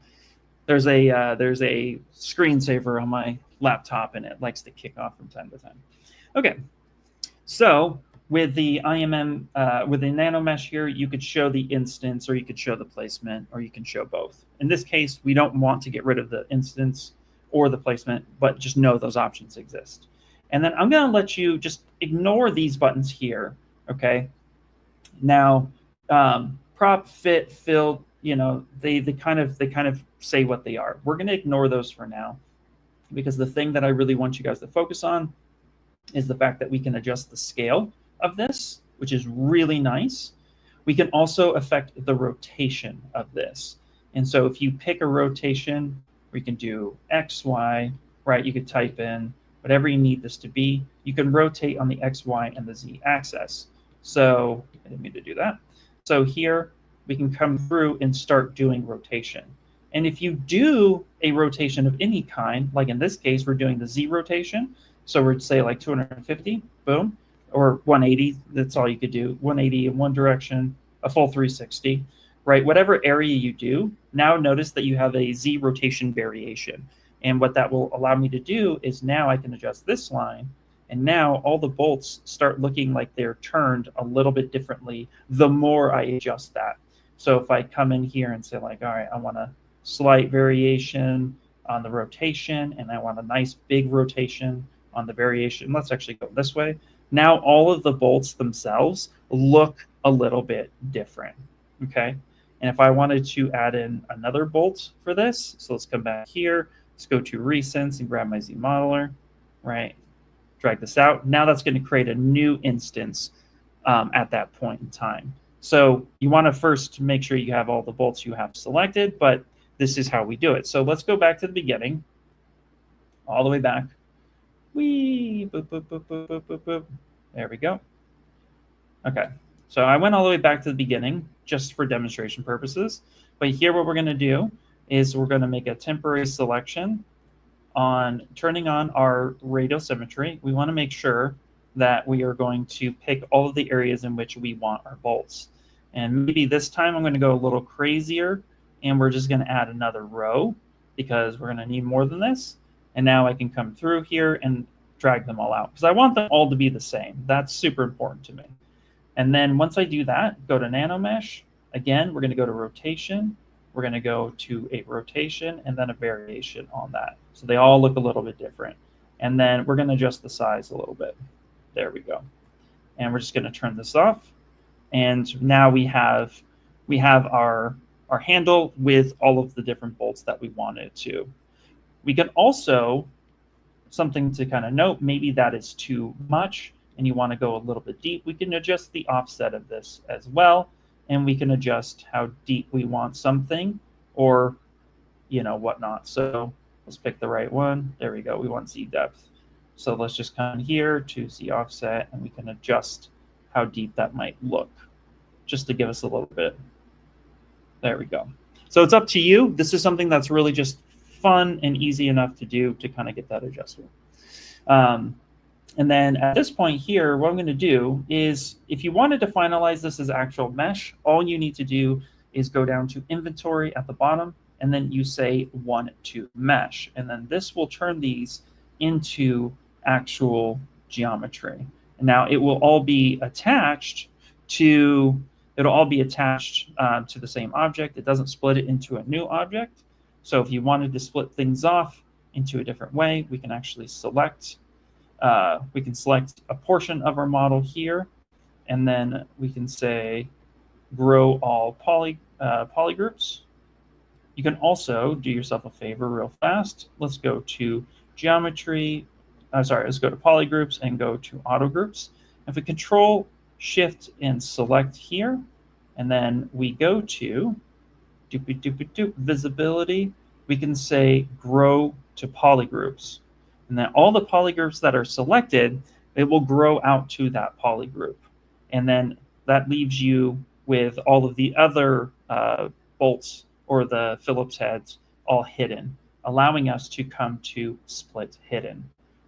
There's a screensaver on my laptop and it likes to kick off from time to time. Okay, so with the IMM, with the NanoMesh here, you could show the instance, or you could show the placement, or you can show both. In this case, we don't want to get rid of the instance or the placement, but just know those options exist. And then I'm going to let you just ignore these buttons here. Okay. Now, prop, fit, fill, they kind of say what they are. We're going to ignore those for now, because the thing that I really want you guys to focus on is the fact that we can adjust the scale of this, which is really nice. We can also affect the rotation of this. And so if you pick a rotation, we can do X, Y, right? You could type in whatever you need this to be. You can rotate on the X, Y, and the Z axis. So I didn't mean to do that. So here we can come through and start doing rotation. And if you do a rotation of any kind, like in this case, we're doing the Z rotation. So we'd say like 250, boom, or 180. That's all you could do. 180 in one direction, a full 360, right? Whatever area you do, now notice that you have a Z rotation variation. And what that will allow me to do is now I can adjust this line. And now all the bolts start looking like they're turned a little bit differently the more I adjust that. So if I come in here and say like, all right, I want a slight variation on the rotation, and I want a nice big rotation on the variation. Let's actually go this way. Now all of the bolts themselves look a little bit different, okay? And if I wanted to add in another bolt for this, so let's come back here. Let's go to Recents and grab my ZModeler, right? Drag this out. Now that's going to create a new instance at that point in time. So you want to first make sure you have all the bolts you have selected, but this is how we do it. So let's go back to the beginning, all the way back. Whee, boop, boop, boop, boop, boop, boop, boop. There we go. Okay, so I went all the way back to the beginning just for demonstration purposes. But here what we're going to do is we're going to make a temporary selection on turning on our radial symmetry. We want to make sure that we are going to pick all of the areas in which we want our bolts. And maybe this time I'm going to go a little crazier, and we're just going to add another row because we're going to need more than this. And now I can come through here and drag them all out because I want them all to be the same. That's super important to me. And then once I do that, go to NanoMesh. Again, we're going to go to rotation. We're going to go to a rotation and then a variation on that. So they all look a little bit different. And then we're going to adjust the size a little bit. There we go. And we're just going to turn this off. And now we have our handle with all of the different bolts that we wanted to. We can also, something to kind of note, maybe that is too much and you want to go a little bit deep, we can adjust the offset of this as well. And we can adjust how deep we want something or, you know, whatnot. So let's pick the right one. There we go. We want Z depth. So let's just come here to Z offset and we can adjust how deep that might look just to give us a little bit. There we go. So it's up to you. This is something that's really just fun and easy enough to do to kind of get that adjustment. And then at this point here, what I'm going to do is if you wanted to finalize this as actual mesh, all you need to do is go down to inventory at the bottom, and then you say 1 to mesh. And then this will turn these into actual geometry. And now it will all be attached to, to the same object. It doesn't split it into a new object. So if you wanted to split things off into a different way, we can actually select, select a portion of our model here, and then we can say grow all polygroups. You can also do yourself a favor real fast. Let's go to geometry. Let's go to polygroups and go to auto groups. If we control shift and select here, and then we go to visibility, we can say grow to polygroups. And then all the polygroups that are selected, it will grow out to that polygroup. And then that leaves you with all of the other bolts or the Phillips heads all hidden, allowing us to come to split hidden.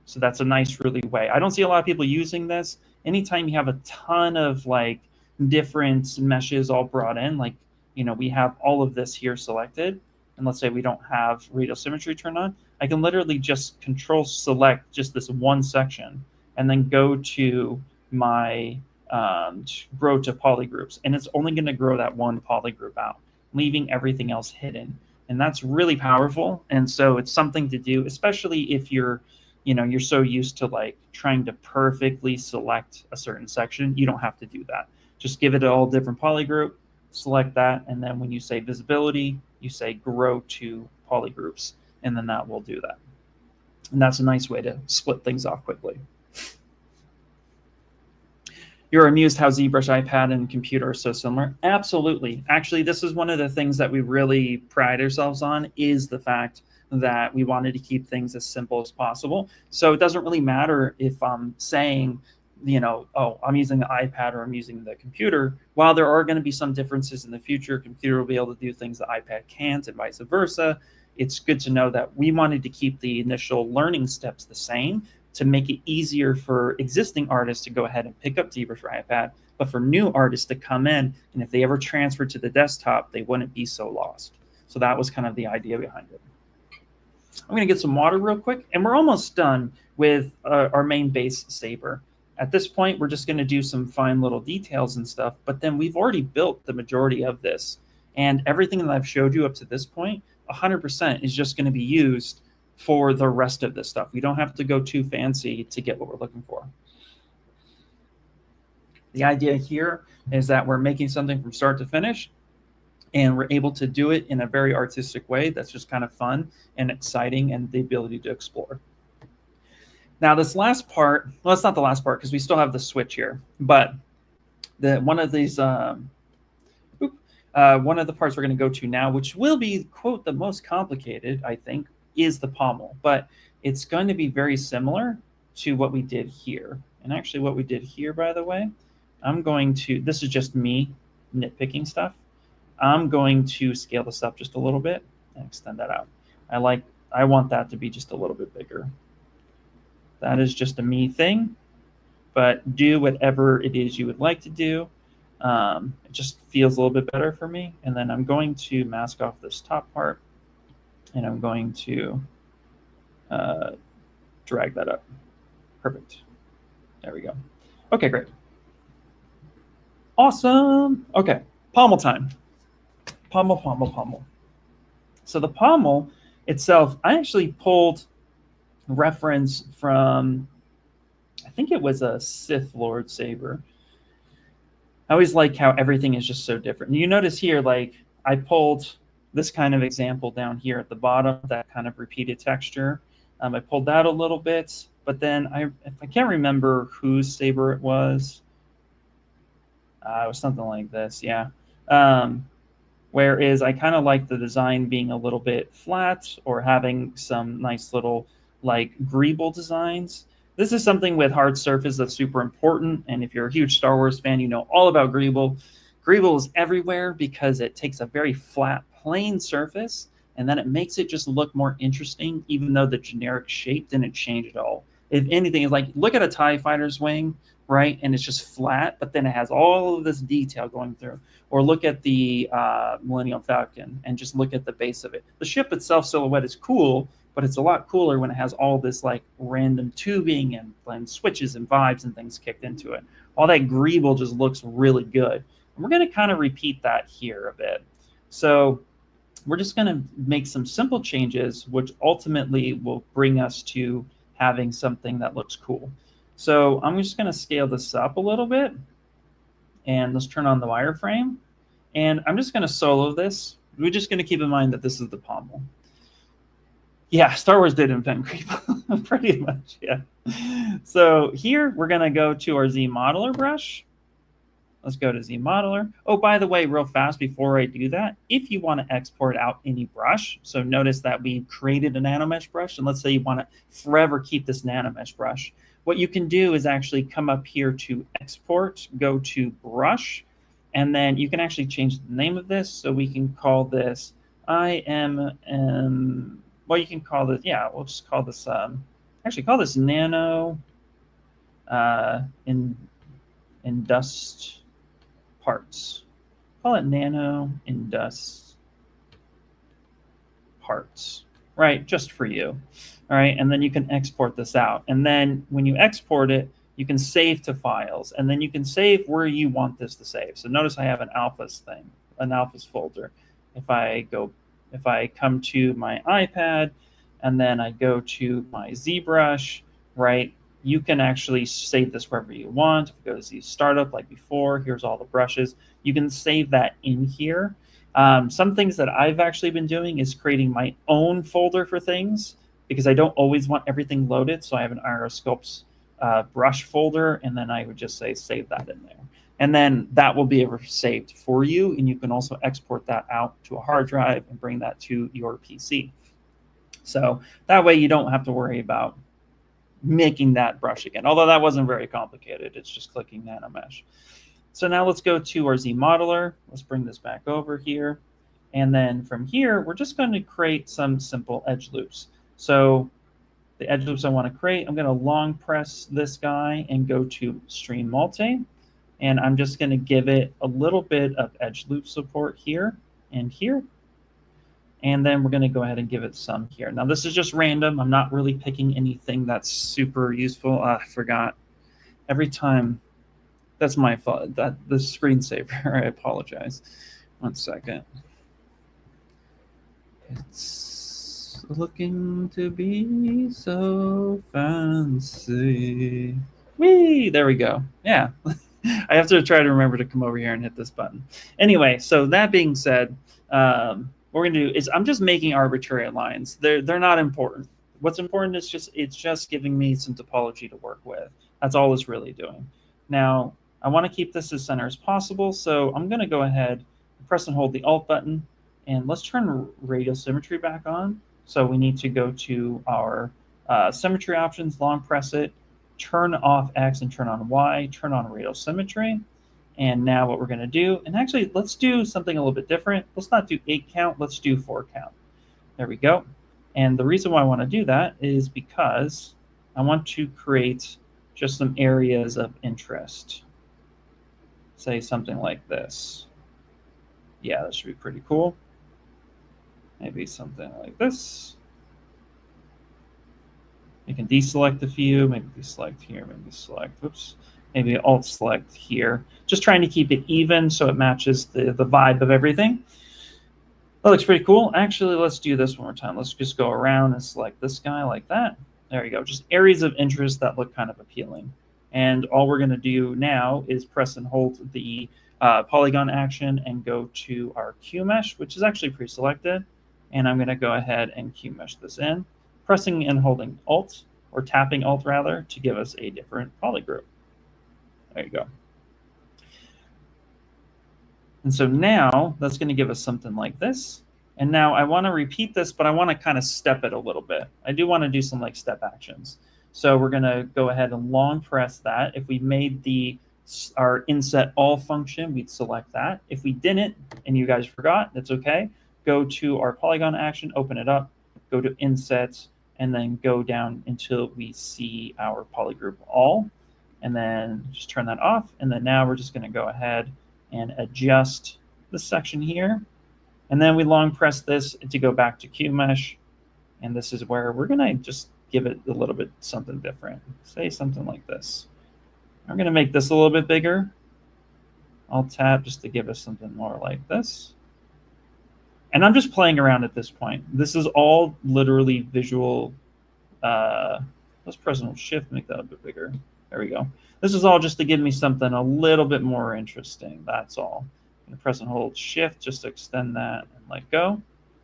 So that's a nice really way. I don't see a lot of people using this. Anytime you have a ton of like different meshes all brought in, like, you know, we have all of this here selected, and let's say we don't have radial symmetry turned on, I can literally just control select just this one section and then go to my grow to polygroups, and it's only going to grow that one polygroup out, leaving everything else hidden. And that's really powerful. And so it's something to do, especially if you're, you know, you're so used to like trying to perfectly select a certain section. You don't have to do that. Just give it all different polygroup, select that, and then when you say visibility, you say grow to polygroups, and then that will do that. And that's a nice way to split things off quickly. You're amused how ZBrush iPad and computer are so similar? Absolutely. Actually, this is one of the things that we really pride ourselves on, is the fact that we wanted to keep things as simple as possible. So it doesn't really matter if I'm saying, you know, oh, I'm using the iPad or I'm using the computer. While there are going to be some differences in the future, computer will be able to do things that iPad can't and vice versa. It's good to know that we wanted to keep the initial learning steps the same to make it easier for existing artists to go ahead and pick up ZBrush for iPad, but for new artists to come in, and if they ever transfer to the desktop, they wouldn't be so lost. So that was kind of the idea behind it. I'm going to get some water real quick, and we're almost done with our main base Saber. At this point, we're just going to do some fine little details and stuff, but then we've already built the majority of this. And everything that I've showed you up to this point, 100% is just going to be used for the rest of this stuff. We don't have to go too fancy to get what we're looking for. The idea here is that we're making something from start to finish, and we're able to do it in a very artistic way that's just kind of fun and exciting, and the ability to explore. Now, this last part, well, it's not the last part because we still have the switch here, but one of the parts we're going to go to now, which will be, quote, the most complicated, I think, is the pommel. But it's going to be very similar to what we did here. And actually what we did here, by the way, I'm going to, this is just me nitpicking stuff. I'm going to scale this up just a little bit and extend that out. I want that to be just a little bit bigger. That is just a me thing, but do whatever it is you would like to do. It just feels a little bit better for me. And then I'm going to mask off this top part, and I'm going to drag that up. Perfect. There we go. Okay, great. Awesome. Okay, pommel time. Pommel, pommel, pommel. So the pommel itself, I actually pulled reference from, I think it was a Sith Lord Saber. I always like how everything is just so different. And you notice here, like, I pulled this kind of example down here at the bottom, that kind of repeated texture. I pulled that a little bit, but then I can't remember whose Saber it was. It was something like this, yeah. Whereas I kind of like the design being a little bit flat or having some nice little like greeble designs. This is something with hard surface that's super important. And if you're a huge Star Wars fan, you know all about greeble. Greeble is everywhere because it takes a very flat, plain surface, and then it makes it just look more interesting, even though the generic shape didn't change at all. If anything, it's like, look at a TIE fighter's wing, right? And it's just flat, but then it has all of this detail going through. Or look at the Millennium Falcon and just look at the base of it. The ship itself silhouette is cool, but it's a lot cooler when it has all this like random tubing and switches and vibes and things kicked into it. All that greeble just looks really good. And we're going to kind of repeat that here a bit. So we're just going to make some simple changes, which ultimately will bring us to having something that looks cool. So I'm just going to scale this up a little bit, and let's turn on the wireframe. And I'm just going to solo this. We're just going to keep in mind that this is the pommel. Yeah, Star Wars did invent greeble, pretty much, yeah. So here we're going to go to our ZModeler brush. Let's go to ZModeler. Oh, by the way, real fast before I do that, if you want to export out any brush, so notice that we created a NanoMesh brush, and let's say you want to forever keep this NanoMesh brush. What you can do is actually come up here to export, go to brush, and then you can actually change the name of this. So we can call this well, you can call this, yeah, we'll just call this, actually call this Nano Indust Parts. Call it Nano Indust Parts, right? Just for you. All right, and then you can export this out. And then when you export it, you can save to files, and then you can save where you want this to save. So notice I have an alphas thing, an alphas folder. If I come to my iPad and then I go to my ZBrush, right, you can actually save this wherever you want. If you go to Z Startup like before, here's all the brushes. You can save that in here. Some things that I've actually been doing is creating my own folder for things, because I don't always want everything loaded. So I have an Aeroscopes brush folder, and then I would just say save that in there. And then that will be ever saved for you, and you can also export that out to a hard drive and bring that to your PC. So that way you don't have to worry about making that brush again. Although that wasn't very complicated. It's just clicking NanoMesh. So now let's go to our ZModeler. Let's bring this back over here. And then from here, we're just going to create some simple edge loops. So the edge loops I want to create, I'm going to long press this guy and go to Stream Multi. And I'm just going to give it a little bit of edge loop support here and here. And then we're going to go ahead and give it some here. Now, this is just random. I'm not really picking anything that's super useful. I forgot. Every time, that's my fault. The screensaver, I apologize. 1 second. It's looking to be so fancy. Whee! There we go. Yeah. I have to try to remember to come over here and hit this button. Anyway, so that being said, what we're going to do is I'm just making arbitrary lines. They're not important. What's important is it's just giving me some topology to work with. That's all it's really doing. Now, I want to keep this as center as possible, so I'm going to go ahead and press and hold the Alt button, and let's turn Radial Symmetry back on. So we need to go to our symmetry options, long press it, turn off X and turn on Y, turn on Radial Symmetry. And now what we're going to do, and actually let's do something a little bit different. Let's not do 8 count, let's do 4 count. There we go. And the reason why I want to do that is because I want to create just some areas of interest. Say something like this. Yeah, that should be pretty cool. Maybe something like this. You can deselect a few, maybe deselect here, maybe select, whoops, maybe alt select here. Just trying to keep it even so it matches the vibe of everything. That looks pretty cool. Actually, let's do this one more time. Let's just go around and select this guy like that. There you go. Just areas of interest that look kind of appealing. And all we're going to do now is press and hold the polygon action and go to our QMesh, which is actually pre-selected. And I'm going to go ahead and QMesh this in, pressing and holding Alt, or tapping Alt rather, to give us a different polygroup. There you go. And so now that's going to give us something like this. And now I want to repeat this, but I want to kind of step it a little bit. I do want to do some like step actions. So we're going to go ahead and long press that. If we made our inset all function, we'd select that. If we didn't, and you guys forgot, that's okay. Go to our polygon action, open it up, go to inset, and then go down until we see our polygroup all, and then just turn that off. And then now we're just going to go ahead and adjust this section here. And then we long press this to go back to QMesh. And this is where we're going to just give it a little bit something different. Say something like this. I'm going to make this a little bit bigger. I'll tap just to give us something more like this. And I'm just playing around at this point. This is all literally visual. Let's press and hold Shift, make that a bit bigger. There we go. This is all just to give me something a little bit more interesting. That's all. I'm going to press and hold Shift just to extend that and let go.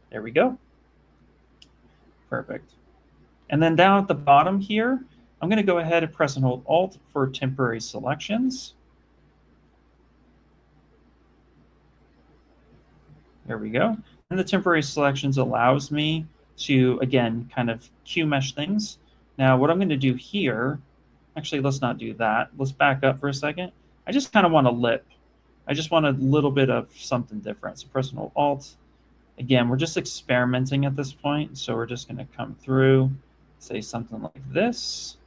There we go. Perfect. And then down at the bottom here, I'm going to go ahead and press and hold Alt for temporary selections. There we go. And the temporary selections allows me to, again, kind of QMesh things. Now, what I'm going to do here, actually, let's not do that. Let's back up for a second. I just kind of want a lip. I just want a little bit of something different. So press and hold Alt. Again, we're just experimenting at this point. So we're just going to come through, say something like this.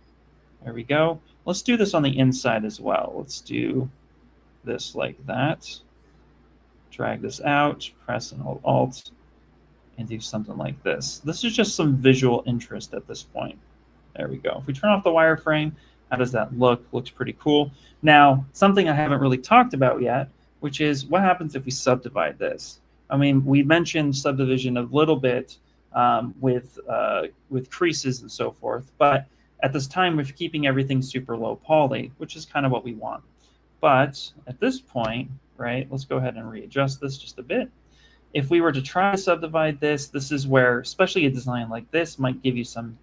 There we go. Let's do this on the inside as well. Let's do this like that. Drag this out, press and hold Alt, and do something like this. This is just some visual interest at this point. There we go. If we turn off the wireframe, how does that look? Looks pretty cool. Now, something I haven't really talked about yet, which is what happens if we subdivide this. I mean, we mentioned subdivision a little bit with creases and so forth, but at this time, we're keeping everything super low poly, which is kind of what we want. But at this point, right, let's go ahead and readjust this just a bit. If we were to try to subdivide this, this is where, especially a design like this, might give you some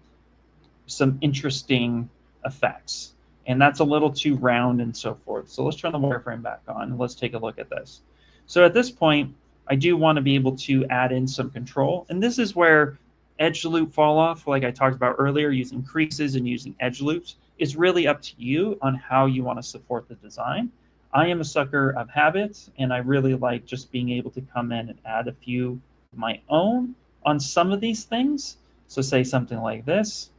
interesting effects. And that's a little too round and so forth. So let's turn the wireframe back on and let's take a look at this. So at this point, I do want to be able to add in some control. And this is where edge loop fall off, like I talked about earlier, using creases and using edge loops, is really up to you on how you want to support the design. I am a sucker of habits, and I really like just being able to come in and add a few of my own on some of these things. So say something like this,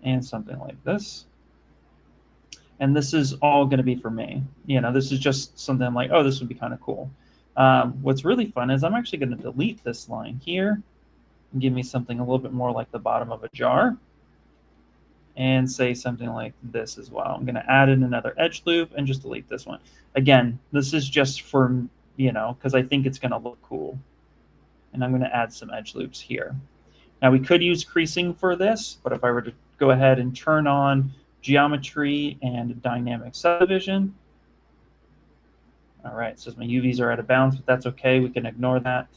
and something like this. And this is all going to be for me. You know, this is just something I'm like, oh, this would be kind of cool. What's really fun is I'm actually going to delete this line here and give me something a little bit more like the bottom of a jar, and say something like this as well. I'm going to add in another edge loop and just delete this one. Again, this is just for, you know, because I think it's going to look cool. And I'm going to add some edge loops here. Now we could use creasing for this, but if I were to go ahead and turn on geometry and dynamic subdivision. All right, it says my UVs are out of bounds, but that's okay. We can ignore that.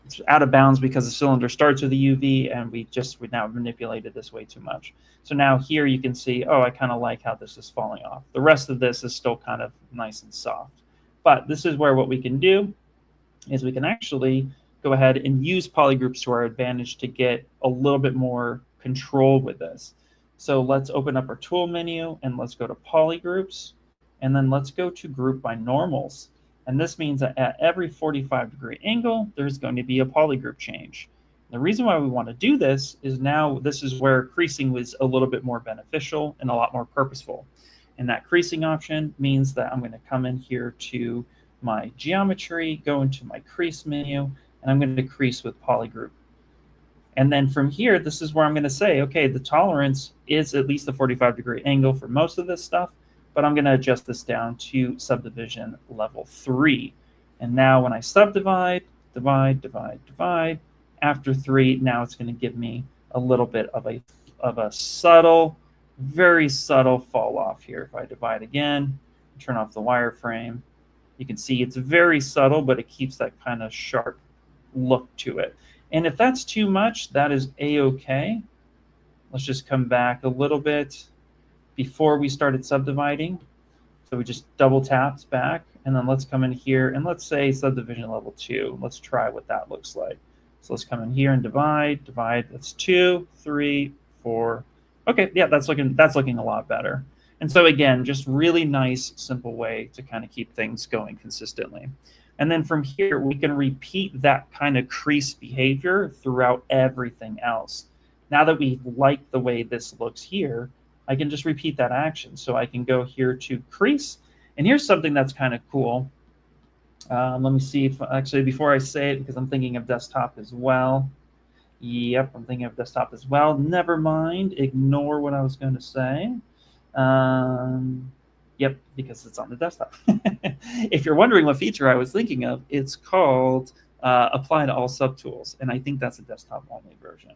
It's out of bounds because the cylinder starts with a UV, and we now manipulated this way too much. So now here you can see, oh, I kind of like how this is falling off. The rest of this is still kind of nice and soft. But this is where what we can do is we can actually go ahead and use polygroups to our advantage to get a little bit more control with this. So let's open up our tool menu, and let's go to polygroups, and then let's go to group by normals. And this means that at every 45-degree angle, there's going to be a polygroup change. The reason why we want to do this is now this is where creasing was a little bit more beneficial and a lot more purposeful. And that creasing option means that I'm going to come in here to my geometry, go into my crease menu, and I'm going to crease with polygroup. And then from here, this is where I'm going to say, okay, the tolerance is at least a 45-degree angle for most of this stuff, but I'm going to adjust this down to subdivision level 3. And now when I subdivide, divide, after 3, now it's going to give me a little bit of a subtle, very subtle fall off here. If I divide again, turn off the wireframe, you can see it's very subtle, but it keeps that kind of sharp look to it. And if that's too much, that is a-okay. Let's just come back a little bit before we started subdividing. So we just double tapped back, and then let's come in here and let's say subdivision level 2. Let's try what that looks like. So let's come in here and divide. That's 2, 3, 4. Okay, yeah, that's looking a lot better. And so again, just really nice, simple way to kind of keep things going consistently. And then from here, we can repeat that kind of crease behavior throughout everything else. Now that we like the way this looks here, I can just repeat that action. So I can go here to crease. And here's something that's kind of cool. Let me see if actually before I say it, because I'm thinking of desktop as well. Yep, I'm thinking of desktop as well. Never mind. Ignore what I was going to say. Yep, because it's on the desktop. If you're wondering what feature I was thinking of, it's called Apply to All Subtools. And I think that's a desktop-only version,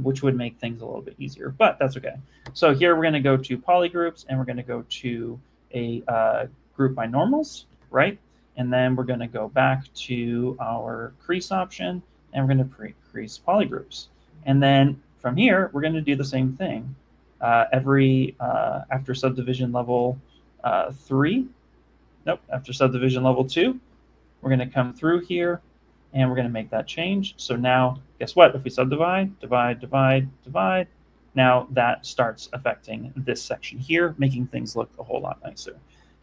which would make things a little bit easier. But that's OK. So here we're going to go to Polygroups, and we're going to go to a Group by Normals, right? And then we're going to go back to our Crease option, and we're going to crease Polygroups. And then from here, we're going to do the same thing. After subdivision level 3, after subdivision level 2, we're going to come through here, and we're going to make that change. So now, guess what? If we subdivide, divide, now that starts affecting this section here, making things look a whole lot nicer.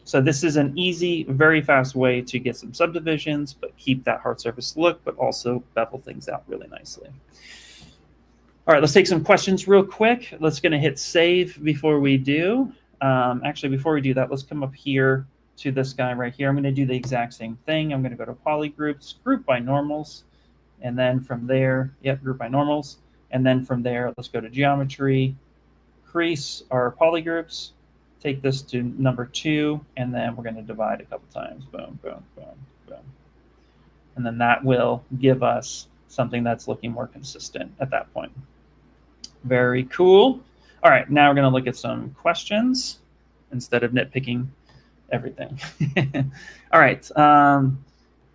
So this is an easy, very fast way to get some subdivisions, but keep that hard surface look, but also bevel things out really nicely. All right, let's take some questions real quick. Let's going to hit save before we do. Actually, before we do that, let's come up here to this guy right here. I'm going to do the exact same thing. I'm going to go to Polygroups, Group by Normals, and then from there, Group by Normals. And then from there, let's go to Geometry, Crease our Polygroups, take this to number 2, and then we're going to divide a couple times. Boom, boom, boom, boom. And then that will give us something that's looking more consistent at that point. Very cool. All right, now we're going to look at some questions instead of nitpicking everything. All right,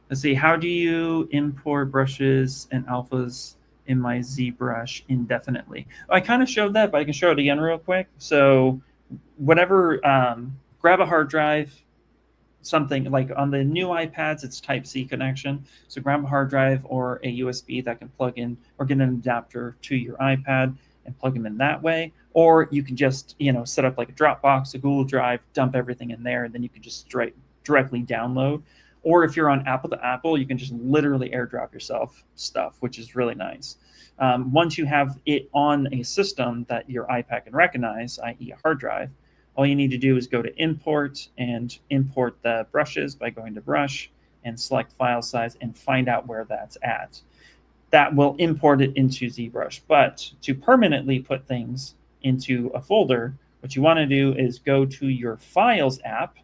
let's see. How do you import brushes and alphas in my ZBrush indefinitely? I kind of showed that, but I can show it again real quick. So whatever, grab a hard drive, something like on the new iPads, it's Type-C connection. So grab a hard drive or a USB that can plug in, or get an adapter to your iPad and plug them in that way. Or you can just, set up like a Dropbox, a Google Drive, dump everything in there, and then you can just directly download. Or if you're on Apple to Apple, you can just literally airdrop yourself stuff, which is really nice. Once you have it on a system that your iPad can recognize, i.e. a hard drive, all you need to do is go to import and import the brushes by going to brush and select file size and find out where that's at. That will import it into ZBrush. But to permanently put things into a folder, what you want to do is go to your Files app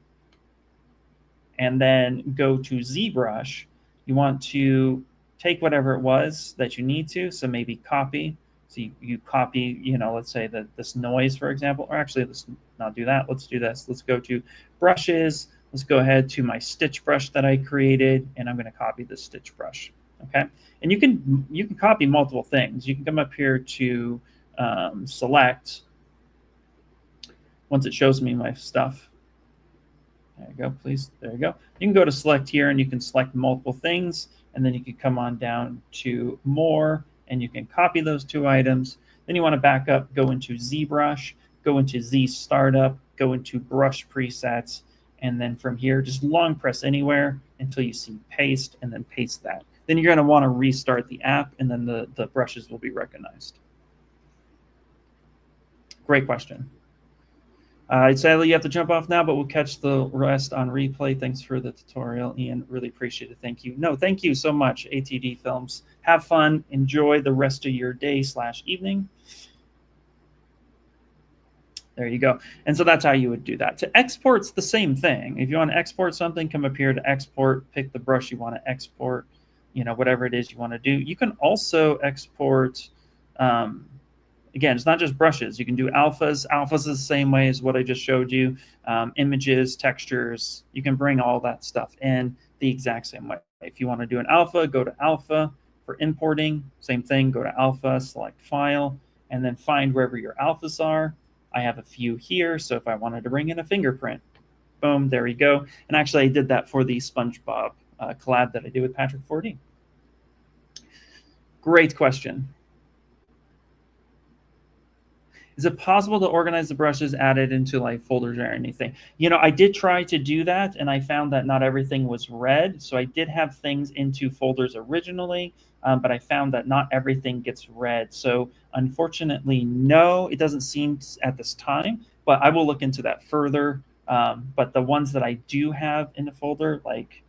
and then go to ZBrush. You want to take whatever it was that you need to, so maybe copy. So you copy, let's say this noise, for example, or actually let's not do that. Let's do this. Let's go to brushes. Let's go ahead to my stitch brush that I created, and I'm going to copy the stitch brush. Okay, and you can copy multiple things. You can come up here to select. Once it shows me my stuff, there you go, please. There you go. You can go to select here, and you can select multiple things, and then you can come on down to more, and you can copy those 2 items. Then you want to back up, go into ZBrush, go into Z Startup, go into Brush Presets, and then from here, just long press anywhere until you see paste, and then paste that. Then you're going to want to restart the app, and then the brushes will be recognized. Great question. Sadly, you have to jump off now, but we'll catch the rest on replay. Thanks for the tutorial, Ian. Really appreciate it. Thank you. No, thank you so much, ATD Films. Have fun. Enjoy the rest of your day/evening. There you go. And so that's how you would do that. To export's the same thing. If you want to export something, come up here to export, pick the brush you want to export, whatever it is you want to do. You can also export, again, it's not just brushes. You can do alphas. Alphas is the same way as what I just showed you. Images, textures, you can bring all that stuff in the exact same way. If you want to do an alpha, go to alpha. For importing, same thing, go to alpha, select file, and then find wherever your alphas are. I have a few here, so if I wanted to bring in a fingerprint, boom, there you go. And actually, I did that for the SpongeBob collab that I did with Patrick 4D. Great question. Is it possible to organize the brushes added into like folders or anything? I did try to do that, and I found that not everything was read. So I did have things into folders originally, but I found that not everything gets read. So unfortunately, no, it doesn't seem at this time, but I will look into that further. But the ones that I do have in the folder, like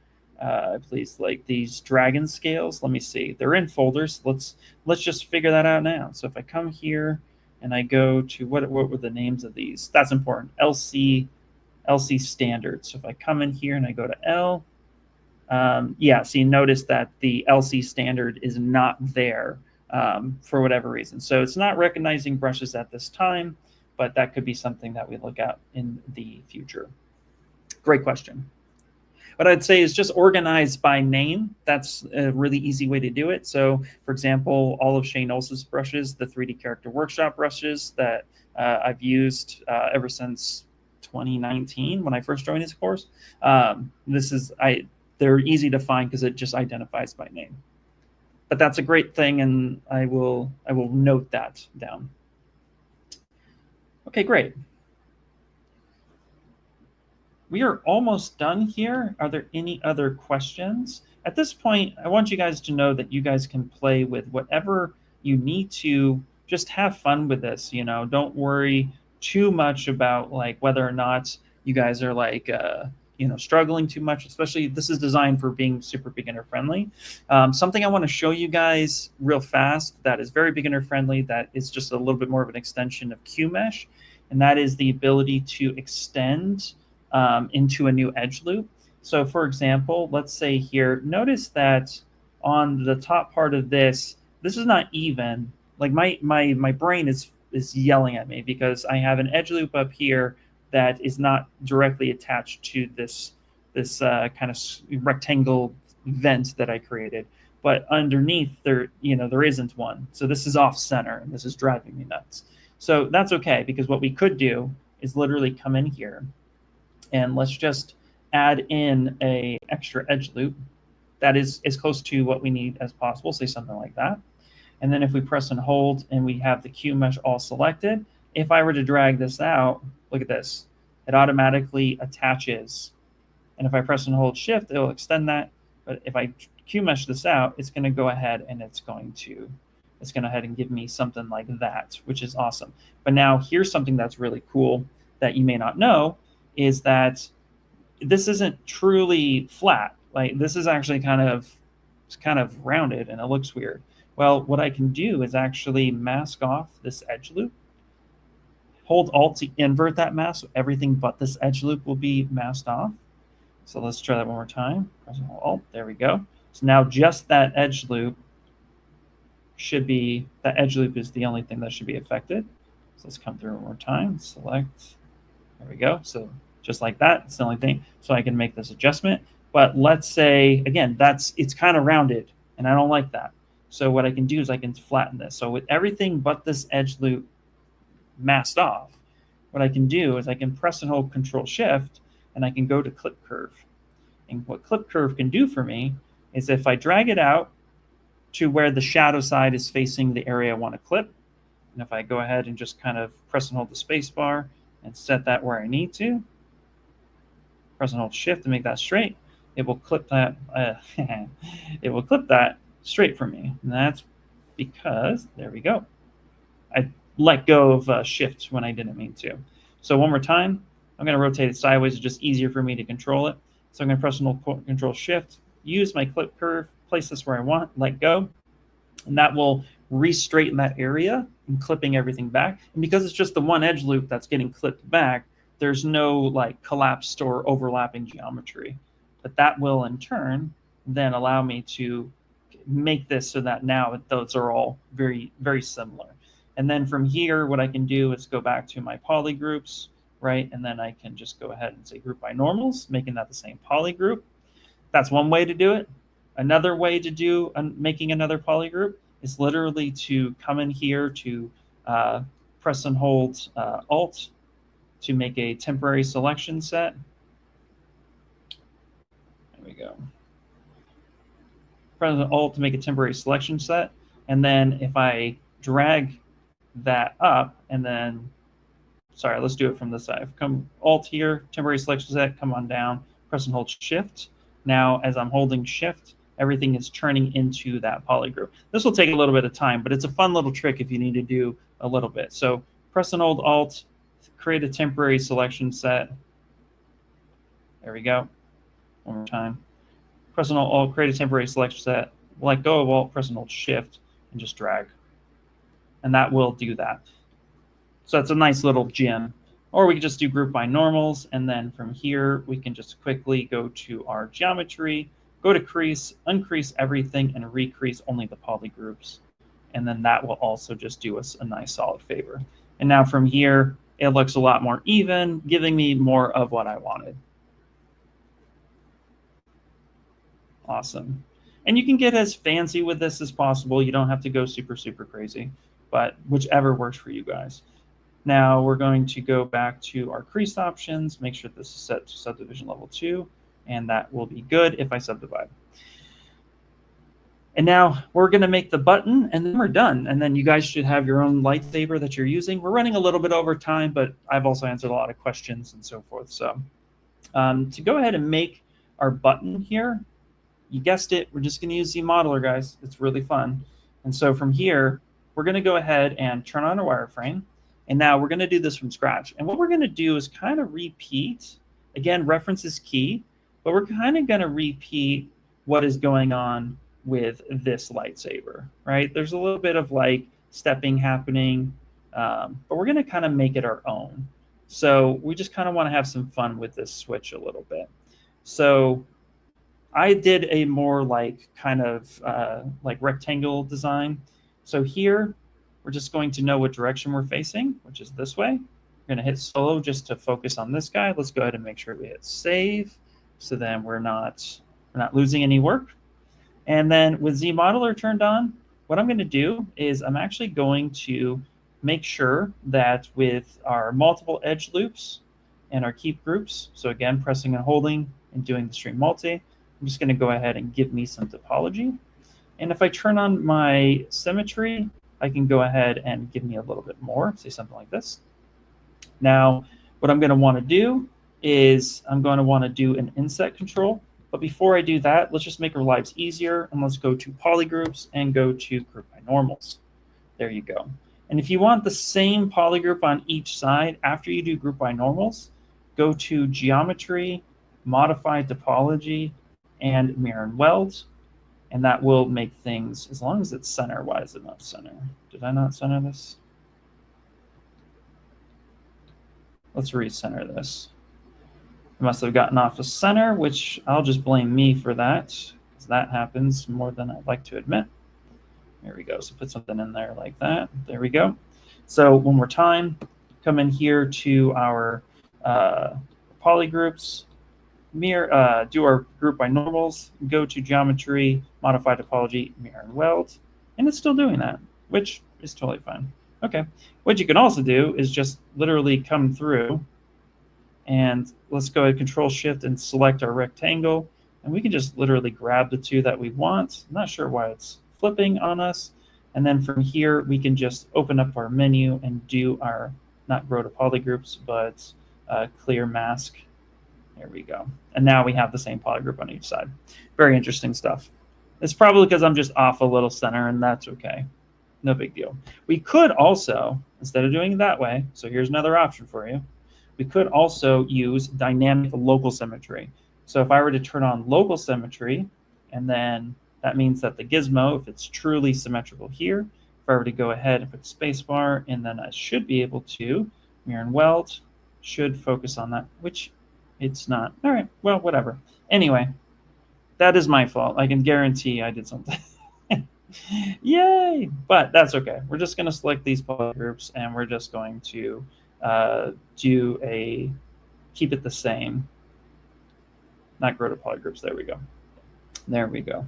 please, like these dragon scales, let me see, they're in folders. Let's just figure that out now. So if I come here and I go to what were the names of these? That's important. LC standard. So if I come in here and I go to L, yeah, so you notice that the LC standard is not there for whatever reason. So it's not recognizing brushes at this time, but that could be something that we look at in the future. Great question. What I'd say is just organize by name. That's a really easy way to do it. So, for example, all of Shane Olson's brushes, the 3D Character Workshop brushes that I've used ever since 2019 when I first joined his course. They're easy to find because it just identifies by name. But that's a great thing, and I will note that down. Okay, great. We are almost done here. Are there any other questions? At this point, I want you guys to know that you guys can play with whatever you need to. Just have fun with this. Don't worry too much about like whether or not you guys are like struggling too much. Especially this is designed for being super beginner friendly. Something I want to show you guys real fast that is very beginner friendly. That is just a little bit more of an extension of QMesh, and that is the ability to extend into a new edge loop. So for example, let's say here, notice that on the top part of this is not even. Like my brain is yelling at me because I have an edge loop up here that is not directly attached to this kind of rectangle vent that I created. But underneath there isn't one. So this is off center, and this is driving me nuts. So that's okay, because what we could do is literally come in here and let's just add in a extra edge loop that is as close to what we need as possible, say something like that. And then if we press and hold and we have the QMesh all selected, if I were to drag this out, look at this, it automatically attaches. And if I press and hold shift, it'll extend that. But if I QMesh this out, it's going to go ahead and it's going to ahead and give me something like that, which is awesome. But now here's something that's really cool that you may not know, is that this isn't truly flat. Like this is actually kind of rounded and it looks weird. Well, what I can do is actually mask off this edge loop. Hold Alt to invert that mask, so everything but this edge loop will be masked off. So let's try that one more time. Press and hold Alt, there we go. So now just that edge loop should be, that edge loop is the only thing that should be affected. So let's come through one more time, select, there we go. So just like that, it's the only thing. So I can make this adjustment. But let's say, again, it's kind of rounded and I don't like that. So what I can do is I can flatten this. So with everything but this edge loop masked off, what I can do is I can press and hold Control Shift and I can go to Clip Curve. And what Clip Curve can do for me is if I drag it out to where the shadow side is facing the area I want to clip, and if I go ahead and just kind of press and hold the space bar and set that where I need to, press and hold Shift to make that straight, it will clip that. It will clip that straight for me, and that's because there we go. I let go of Shift when I didn't mean to. So one more time, I'm going to rotate it sideways. It's just easier for me to control it. So I'm going to press and hold Control Shift, use my clip curve, place this where I want, let go, and that will re-straighten that area and clipping everything back. And because it's just the one edge loop that's getting clipped back, there's no like collapsed or overlapping geometry. But that will in turn then allow me to make this so that now those are all very, very similar. And then from here, what I can do is go back to my polygroups, right? And then I can just go ahead and say group by normals, making that the same polygroup. That's one way to do it. Another way to do making another polygroup is literally to come in here to press and hold Alt to make a temporary selection set. There we go. Press Alt to make a temporary selection set. And then if I drag that up and then, sorry, let's do it from this side. Come Alt here, temporary selection set, come on down, press and hold Shift. Now, as I'm holding Shift, everything is turning into that polygroup. This will take a little bit of time, but it's a fun little trick if you need to do a little bit. So press and hold Alt, create a temporary selection set. There we go. One more time. Press and hold Alt, create a temporary selection set. Let go of Alt, press and hold Shift, and just drag. And that will do that. So that's a nice little gem. Or we can just do group by normals, and then from here, we can just quickly go to our geometry, go to Crease, uncrease everything, and recrease only the polygroups. And then that will also just do us a nice solid favor. And now from here, it looks a lot more even, giving me more of what I wanted. Awesome. And you can get as fancy with this as possible. You don't have to go super, super crazy, but whichever works for you guys. Now we're going to go back to our crease options, make sure this is set to subdivision level 2, and that will be good if I subdivide. And now we're going to make the button, and then we're done. And then you guys should have your own lightsaber that you're using. We're running a little bit over time, but I've also answered a lot of questions and so forth. So to go ahead and make our button here, you guessed it, we're just going to use ZModeler, guys. It's really fun. And so from here, we're going to go ahead and turn on our wireframe. And now we're going to do this from scratch. And what we're going to do is kind of repeat. Again, reference is key, but we're kind of going to repeat what is going on with this lightsaber, right? There's a little bit of like stepping happening, but we're going to kind of make it our own. So we just kind of want to have some fun with this switch a little bit. So I did a more like kind of like rectangle design. So here, we're just going to know what direction we're facing, which is this way. We're going to hit solo just to focus on this guy. Let's go ahead and make sure we hit save, so then we're not losing any work. And then with ZModeler turned on, what I'm going to do is I'm actually going to make sure that with our multiple edge loops, and our keep groups. So again, pressing and holding and doing the stream multi. I'm just going to go ahead and give me some topology. And if I turn on my symmetry, I can go ahead and give me a little bit more, say something like this. Now, what I'm going to want to do is I'm going to want to do an inset control. But before I do that, let's just make our lives easier. And let's go to Polygroups and go to Group by Normals. There you go. And if you want the same polygroup on each side, after you do Group by Normals, go to Geometry, Modify Topology, and Mirror and Weld. And that will make things, as long as it's center. Why is it not center? Did I not center this? Let's recenter this. I must have gotten off the center, which I'll just blame me for that, because that happens more than I'd like to admit. There we go. So put something in there like that. There we go. So one more time, come in here to our polygroups, mirror, do our group by normals, go to geometry, modify topology, mirror and weld, and it's still doing that, which is totally fine. Okay. What you can also do is just literally come through, and let's go ahead, Control Shift, and select our rectangle, and we can just literally grab the two that we want. I'm not sure why it's flipping on us. And then from here, we can just open up our menu and do our, not grow to polygroups, but clear mask. There we go. And now we have the same polygroup on each side. Very interesting stuff. It's probably because I'm just off a little center, and that's okay. No big deal. We could also, instead of doing it that way, so here's another option for you. We could also use dynamic local symmetry. So if I were to turn on local symmetry, and then that means that the gizmo, if it's truly symmetrical here, if I were to go ahead and put the space bar, and then I should be able to mirror and weld, should focus on that, which it's not. All right, well, whatever. Anyway, that is my fault. I can guarantee I did something. Yay! But that's okay. We're just going to select these polygroups, and we're just going to keep it the same. Not grow to polygroups. There we go. There we go.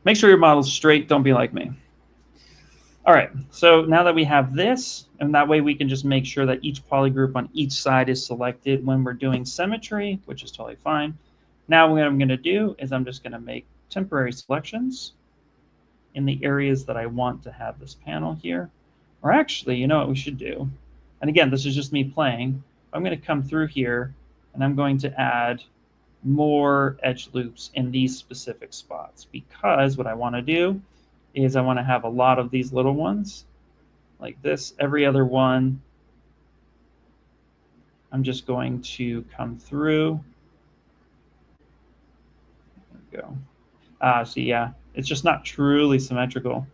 Make sure your model's straight. Don't be like me. All right, so now that we have this, and that way we can just make sure that each polygroup on each side is selected when we're doing symmetry, which is totally fine. Now what I'm going to do is I'm just going to make temporary selections in the areas that I want to have this panel here. Or actually, you know what we should do? And again, this is just me playing. I'm going to come through here, and I'm going to add more edge loops in these specific spots, because what I want to do is I want to have a lot of these little ones like this. Every other one, I'm just going to come through. There we go. So yeah, it's just not truly symmetrical,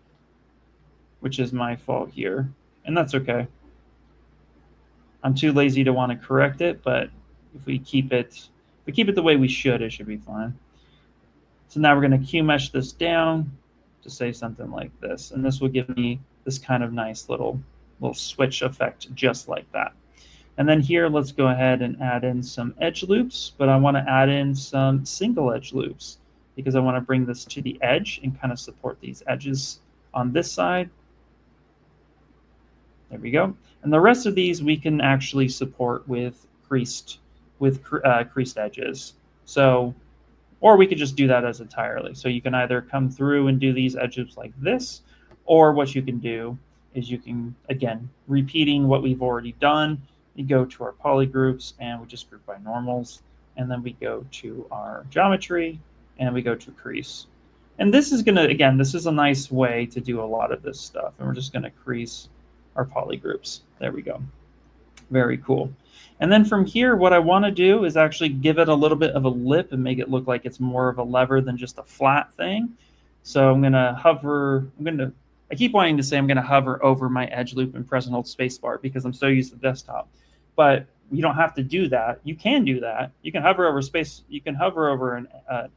which is my fault here, and that's okay. I'm too lazy to want to correct it, but if we keep it the way we should, it should be fine. So now we're going to QMesh this down to say something like this, and this will give me this kind of nice little switch effect just like that. And then here, let's go ahead and add in some edge loops, but I want to add in some single edge loops because I want to bring this to the edge and kind of support these edges on this side. There we go. And the rest of these we can actually support with creased edges. So, or we could just do that as entirely. So you can either come through and do these edges like this, or what you can do is you can, again, repeating what we've already done, you go to our polygroups and we just group by normals, and then we go to our geometry and we go to crease. And this is going to, again, this is a nice way to do a lot of this stuff. And we're just going to crease our polygroups. There we go. Very cool. And then from here, what I want to do is actually give it a little bit of a lip and make it look like it's more of a lever than just a flat thing. So I'm going to hover. I keep wanting to say I'm going to hover over my edge loop and press and hold spacebar because I'm so used to desktop. But you don't have to do that. You can do that. You can hover over space. You can hover over an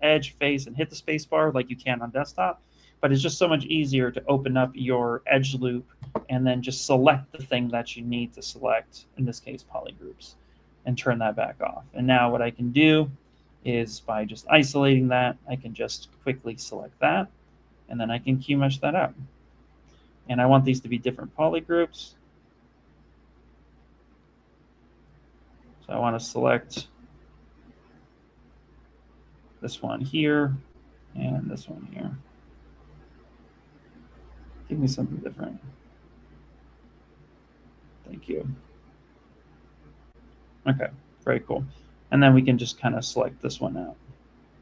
edge face and hit the spacebar like you can on desktop. But it's just so much easier to open up your edge loop and then just select the thing that you need to select, in this case, polygroups, and turn that back off. And now what I can do is by just isolating that, I can just quickly select that, and then I can QMesh that out. And I want these to be different polygroups. So So I want to select this one here and this one here. Give me something different. Thank you. Okay, very cool. And then we can just kind of select this one out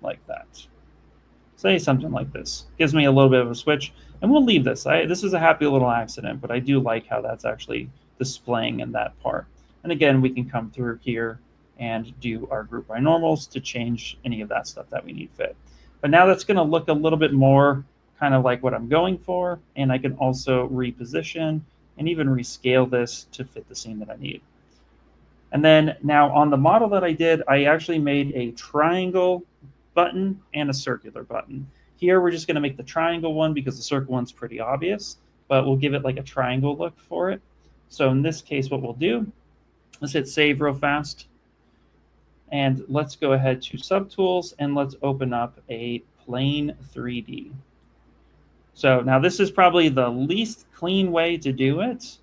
like that. Say something like this. Gives me a little bit of a switch. And we'll leave this. This is a happy little accident, but I do like how that's actually displaying in that part. And again, we can come through here and do our group by normals to change any of that stuff that we need fit. But now that's going to look a little bit more kind of like what I'm going for. And I can also reposition and even rescale this to fit the scene that I need. And then now on the model that I did, I actually made a triangle button and a circular button. Here we're just going to make the triangle one because the circle one's pretty obvious, but we'll give it like a triangle look for it. So in this case, what we'll do, let's hit save real fast. And let's go ahead to Subtools and let's open up a plane 3D. So now this is probably the least clean way to do it,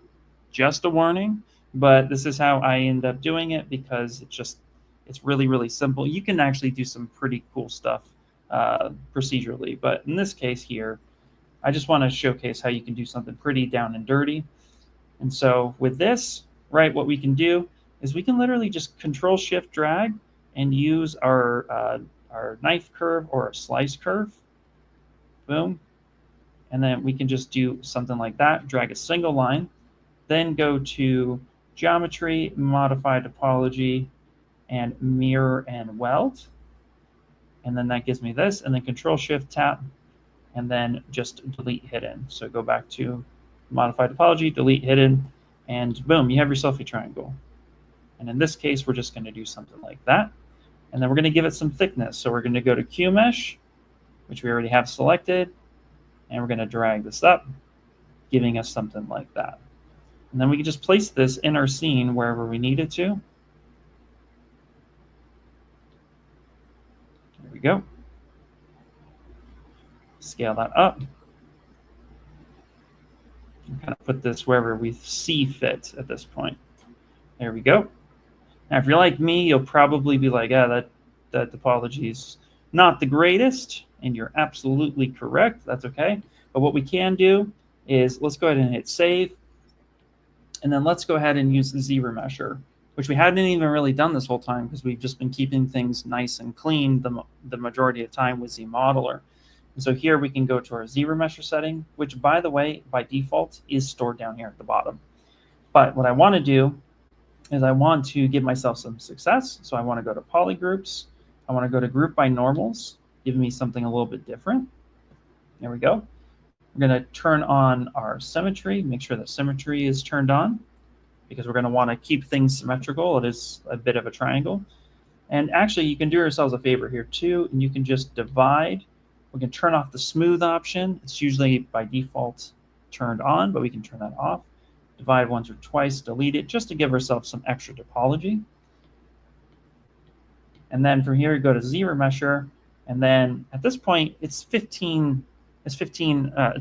just a warning, but this is how I end up doing it because it's really, really simple. You can actually do some pretty cool stuff procedurally, but in this case here, I just want to showcase how you can do something pretty down and dirty. And so with this, right, what we can do is we can literally just Control-Shift-Drag and use our knife curve or a slice curve. Boom. And then we can just do something like that, drag a single line, then go to Geometry, Modify Topology, and Mirror and Weld. And then that gives me this, and then Control-Shift-Tap, and then just delete hidden. So go back to Modify Topology, delete hidden, and boom, you have yourself a triangle. And in this case, we're just going to do something like that. And then we're going to give it some thickness. So we're going to go to QMesh, which we already have selected, and we're going to drag this up, giving us something like that. And then we can just place this in our scene wherever we need it to. There we go. Scale that up. And kind of put this wherever we see fit at this point. There we go. Now, if you're like me, you'll probably be like, that topology is not the greatest, and you're absolutely correct. That's okay. But what we can do is let's go ahead and hit save, and then let's go ahead and use the ZRemesher, which we hadn't even really done this whole time because we've just been keeping things nice and clean the majority of time with ZModeler. And so here we can go to our ZRemesher setting, which, by the way, by default is stored down here at the bottom. But what I want to do is I want to give myself some success. So I want to go to Polygroups. I want to go to Group by Normals, give me something a little bit different. There we go. We're going to turn on our symmetry, make sure that symmetry is turned on because we're going to want to keep things symmetrical. It is a bit of a triangle. And actually, you can do yourselves a favor here too, and you can just divide. We can turn off the smooth option. It's usually by default turned on, but we can turn that off. Divide once or twice, delete it, just to give ourselves some extra topology. And then from here, go to ZRemesher, and then at this point, it's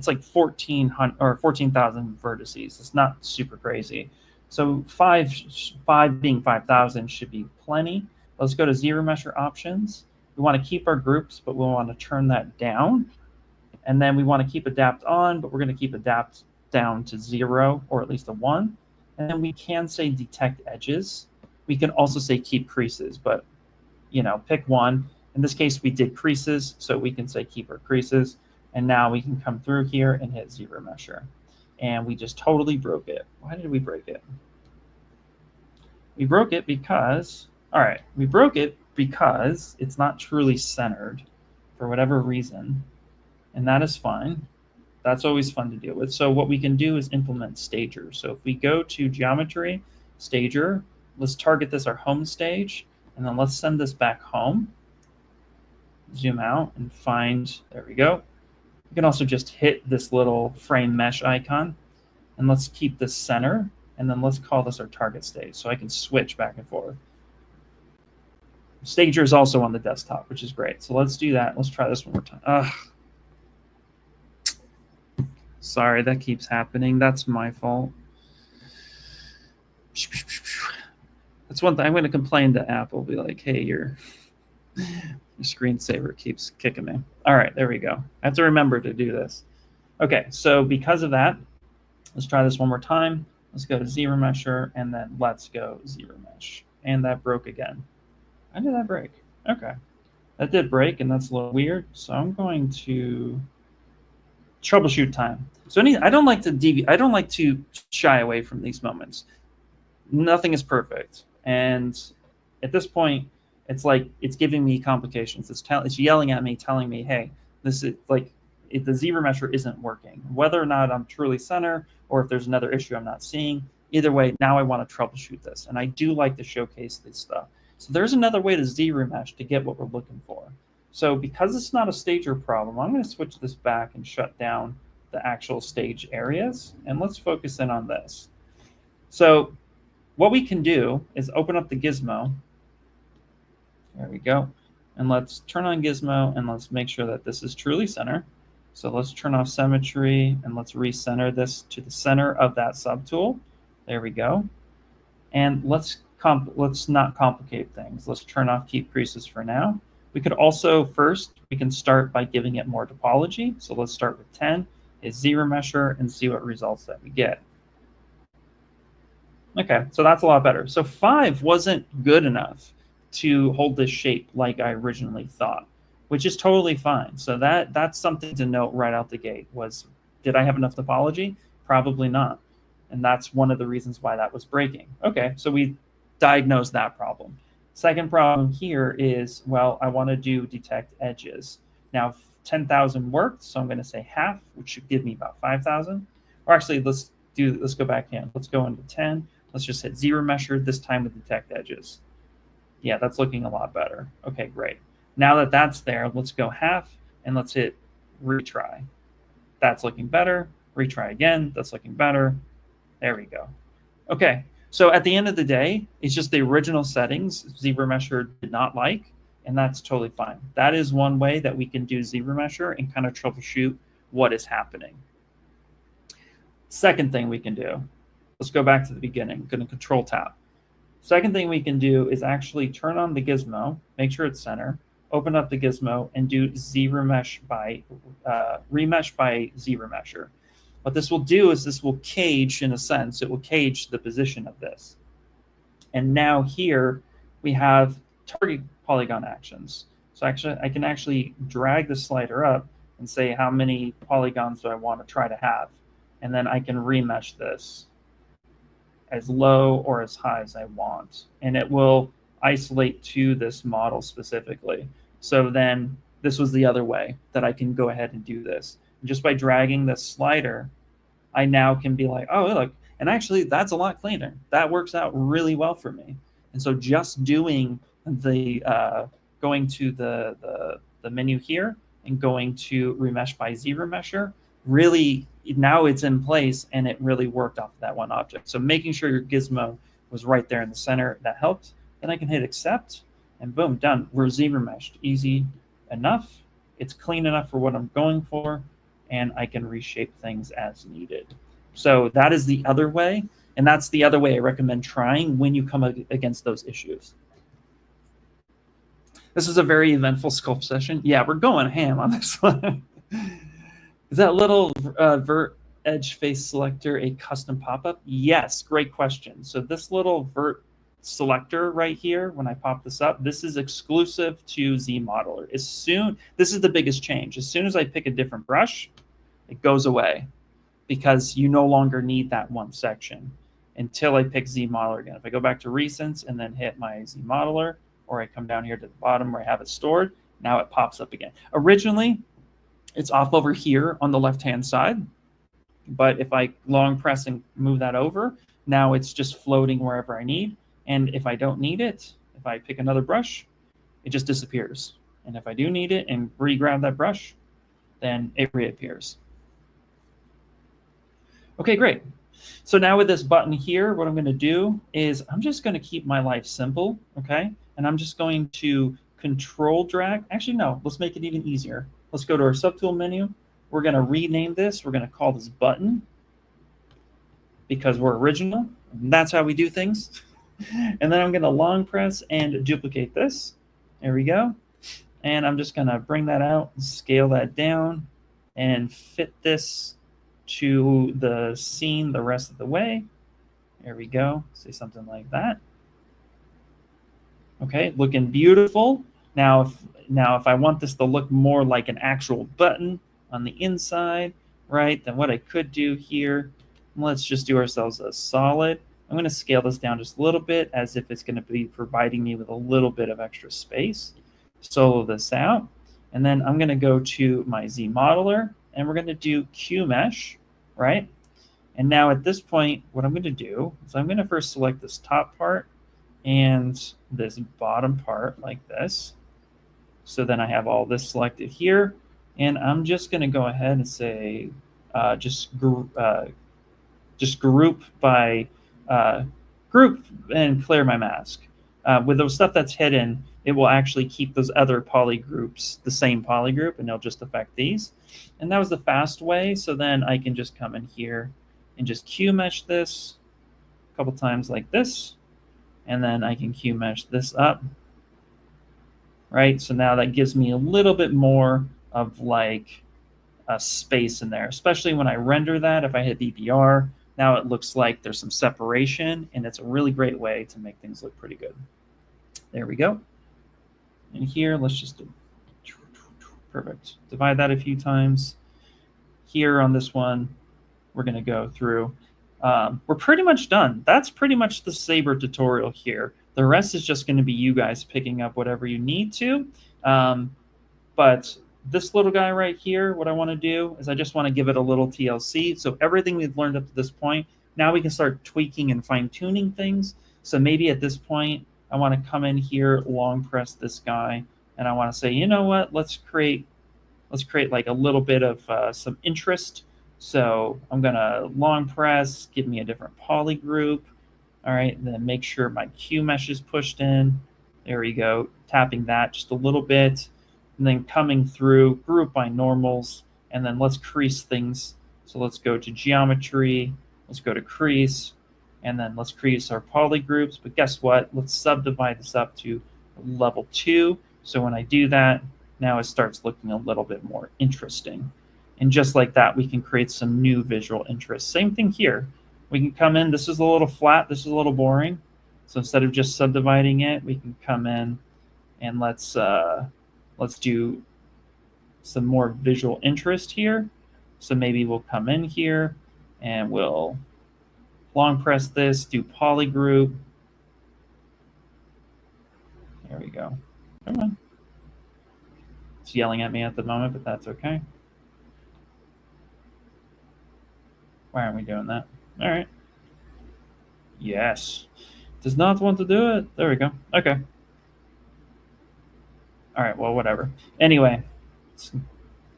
like 14,000 or 14,000 vertices. It's not super crazy. So five being 5,000 should be plenty. Let's go to ZRemesher options. We want to keep our groups, but we want to turn that down. And then we want to keep adapt on, but we're going to keep adapt down to 0 or at least a 1. And then we can say detect edges. We can also say keep creases, but pick one. In this case, we did creases, so we can say keep our creases. And now we can come through here and hit ZRemesher. And we just totally broke it. Why did we break it? We broke it because, it's not truly centered for whatever reason. And that is fine. That's always fun to deal with. So what we can do is implement stager. So if we go to geometry, stager, let's target this our home stage, and then let's send this back home. Zoom out and find, there we go. You can also just hit this little frame mesh icon, and let's keep this center, and then let's call this our target stage so I can switch back and forth. Stager is also on the desktop, which is great. So let's do that. Let's try this one more time. Sorry, that keeps happening. That's my fault. That's one thing I'm going to complain to Apple. Be like, hey, your screensaver keeps kicking me. All right, there we go. I have to remember to do this. Okay, so because of that, let's try this one more time. Let's go to ZRemesher, and then let's go ZRemesh. And that broke again. How did that break? Okay, that did break, and that's a little weird. So I'm going to troubleshoot time. So I don't like to deviate. I don't like to shy away from these moments. Nothing is perfect, and at this point, it's like it's giving me complications. It's yelling at me, telling me, "Hey, this is like the ZRemesher isn't working." Whether or not I'm truly center, or if there's another issue I'm not seeing, either way, now I want to troubleshoot this, and I do like to showcase this stuff. So there's another way to ZRemesh to get what we're looking for. So because it's not a stager problem, I'm going to switch this back and shut down the actual stage areas, and let's focus in on this. So what we can do is open up the Gizmo. There we go. And let's turn on Gizmo, and let's make sure that this is truly center. So let's turn off symmetry, and let's recenter this to the center of that subtool. There we go. And let's not complicate things. Let's turn off keep creases for now. We could also we can start by giving it more topology. So let's start with 10, is ZRemesher, and see what results that we get. Okay, so that's a lot better. So 5 wasn't good enough to hold this shape like I originally thought, which is totally fine. So that's something to note right out the gate was, did I have enough topology? Probably not. And that's one of the reasons why that was breaking. Okay, so we diagnosed that problem. Second problem here is, well, I want to do detect edges. Now 10,000 worked, so I'm going to say half, which should give me about 5,000. Or actually, let's go back in. Let's go into 10. Let's just hit ZRemesher, this time with detect edges. Yeah, that's looking a lot better. Okay, great. Now that that's there, let's go half, and let's hit retry. That's looking better. Retry again. That's looking better. There we go. Okay, so at the end of the day, it's just the original settings ZRemesher did not like, and that's totally fine. That is one way that we can do ZRemesher and kind of troubleshoot what is happening. Second thing we can do, let's go back to the beginning. I'm going to Control Tab. Second thing we can do is actually turn on the Gizmo, make sure it's center, open up the Gizmo, and do Remesh by ZRemesher. What this will do is this will cage, in a sense, it will cage the position of this. And now here we have target polygon actions. So actually, I can actually drag the slider up and say how many polygons do I want to try to have. And then I can remesh this as low or as high as I want. And it will isolate to this model specifically. So then this was the other way that I can go ahead and do this. And just by dragging this slider, I now can be like, oh, look, and actually that's a lot cleaner. That works out really well for me. And so just doing the, going to the menu here and going to Remesh by ZRemesher, really, now it's in place and it really worked off of that one object. So making sure your Gizmo was right there in the center, that helped. Then I can hit accept and boom, done. We're ZRemeshed. Easy enough. It's clean enough for what I'm going for, and I can reshape things as needed. So that is the other way, and that's the other way I recommend trying when you come against those issues. This is a very eventful sculpt session. Yeah, we're going ham on this one. Is that little vert edge face selector a custom pop-up? Yes, great question. So this little vert selector right here, when I pop this up, this is exclusive to ZModeler. This is the biggest change. As soon as I pick a different brush, it goes away because you no longer need that one section until I pick ZModeler again. If I go back to recents and then hit my ZModeler, or I come down here to the bottom where I have it stored, now it pops up again. Originally, it's off over here on the left-hand side, but if I long press and move that over, now it's just floating wherever I need. And if I don't need it, if I pick another brush, it just disappears. And if I do need it and re-grab that brush, then it reappears. Okay, great. So now with this button here, what I'm going to do is I'm just going to keep my life simple, okay? And I'm just going to control drag. Actually, no, let's make it even easier. Let's go to our Subtool menu. We're going to rename this. We're going to call this button because we're original. And that's how we do things. And then I'm going to long press and duplicate this. There we go. And I'm just going to bring that out, scale that down, and fit this to the scene the rest of the way. There we go. Say something like that. Okay, looking beautiful. Now if I want this to look more like an actual button on the inside, right, then what I could do here, let's just do ourselves a solid. I'm going to scale this down just a little bit as if it's going to be providing me with a little bit of extra space. Solo this out. And then I'm going to go to my ZModeler, and we're going to do QMesh, right? And now at this point, what I'm going to do is I'm going to first select this top part and this bottom part like this. So then I have all this selected here. And I'm just going to go ahead and say just group by group and clear my mask. With the stuff that's hidden, it will actually keep those other polygroups the same polygroup, and it'll just affect these. And that was the fast way. So then I can just come in here and just QMesh this a couple times like this. And then I can QMesh this up. Right? So now that gives me a little bit more of like a space in there, especially when I render that. If I hit DPR, now it looks like there's some separation, and it's a really great way to make things look pretty good. There we go. And here, let's just do, perfect. Divide that a few times. Here on this one, we're going to go through. We're pretty much done. That's pretty much the Saber tutorial here. The rest is just going to be you guys picking up whatever you need to. But this little guy right here, what I want to do is I just want to give it a little TLC. So everything we've learned up to this point, now we can start tweaking and fine-tuning things. So maybe at this point, I want to come in here, long press this guy, and I want to say, you know what, let's create like a little bit of some interest. So I'm going to long press, give me a different poly group. All right, and then make sure my QMesh is pushed in. There we go, tapping that just a little bit. And then coming through group by normals, and then let's crease things. So let's go to geometry, let's go to crease, and then let's crease our poly groups. But guess what? Let's subdivide this up to level 2. So when I do that, now it starts looking a little bit more interesting. And just like that, we can create some new visual interest. Same thing here. We can come in, this is a little flat, this is a little boring. So instead of just subdividing it, we can come in and let's do some more visual interest here. So maybe we'll come in here and we'll long press this, do polygroup. There we go. Come on. It's yelling at me at the moment, but that's okay. Why aren't we doing that? All right. Yes. Does not want to do it. There we go. Okay. All right, well, whatever. Anyway, it's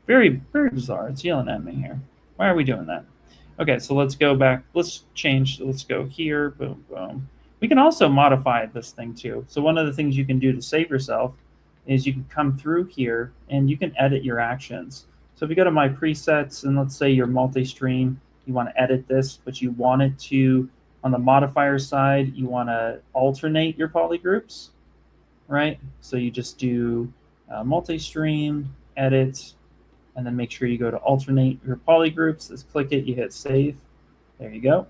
very, very bizarre. It's yelling at me here. Why are we doing that? Okay, so let's go back. Let's change. Let's go here. Boom, boom. We can also modify this thing too. So one of the things you can do to save yourself is you can come through here and you can edit your actions. So if you go to my presets and let's say you're multi-stream, you want to edit this, but you want it to, on the modifier side, you want to alternate your polygroups. Right? So you just do multi-stream, edit, and then make sure you go to alternate your polygroups. Just click it, you hit save. There you go.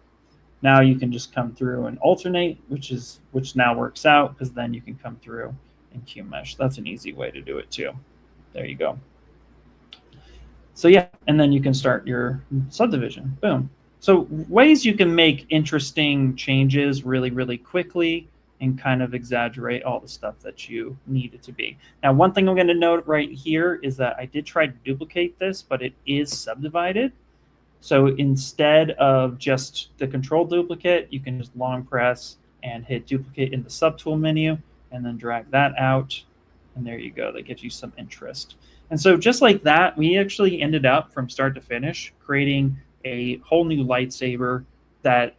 Now you can just come through and alternate, which now works out because then you can come through and QMesh. That's an easy way to do it too. There you go. So yeah, and then you can start your subdivision. Boom. So ways you can make interesting changes really, really quickly and kind of exaggerate all the stuff that you need it to be. Now, one thing I'm going to note right here is that I did try to duplicate this, but it is subdivided. So instead of just the control duplicate, you can just long press and hit duplicate in the subtool menu and then drag that out. And there you go. That gives you some interest. And so just like that, we actually ended up from start to finish creating a whole new lightsaber that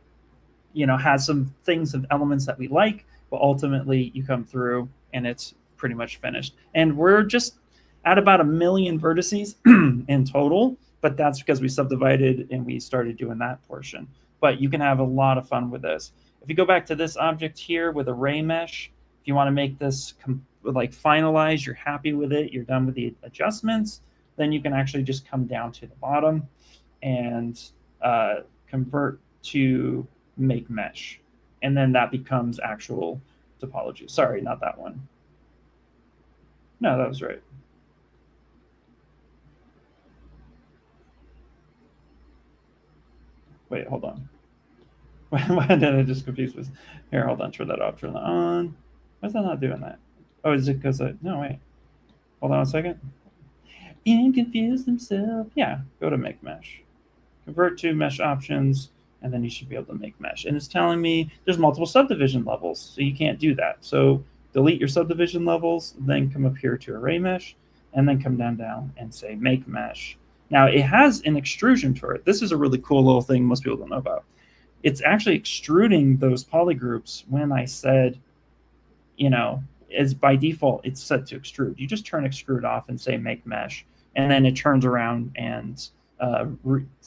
has some things and elements that we like, but ultimately you come through and it's pretty much finished. And we're just at about 1 million vertices in total, but that's because we subdivided and we started doing that portion. But you can have a lot of fun with this. If you go back to this object here with a Remesh, if you want to make this like finalize, you're happy with it, you're done with the adjustments, then you can actually just come down to the bottom and convert to make mesh. And then that becomes actual topology. Sorry, not that one. No, that was right. Wait, hold on. Why did I just confuse this? Here, hold on, turn that off, turn that on. Why is that not doing that? Oh, is it because no, wait. Hold on a second. And confuse themselves. Yeah, go to make mesh. Convert to mesh options, and then you should be able to make mesh. And it's telling me there's multiple subdivision levels, so you can't do that. So delete your subdivision levels, then come up here to array mesh, and then come down and say make mesh. Now it has an extrusion for it. This is a really cool little thing most people don't know about. It's actually extruding those polygroups when I said, you know, as by default, it's set to extrude. You just turn extrude off and say make mesh, and then it turns around and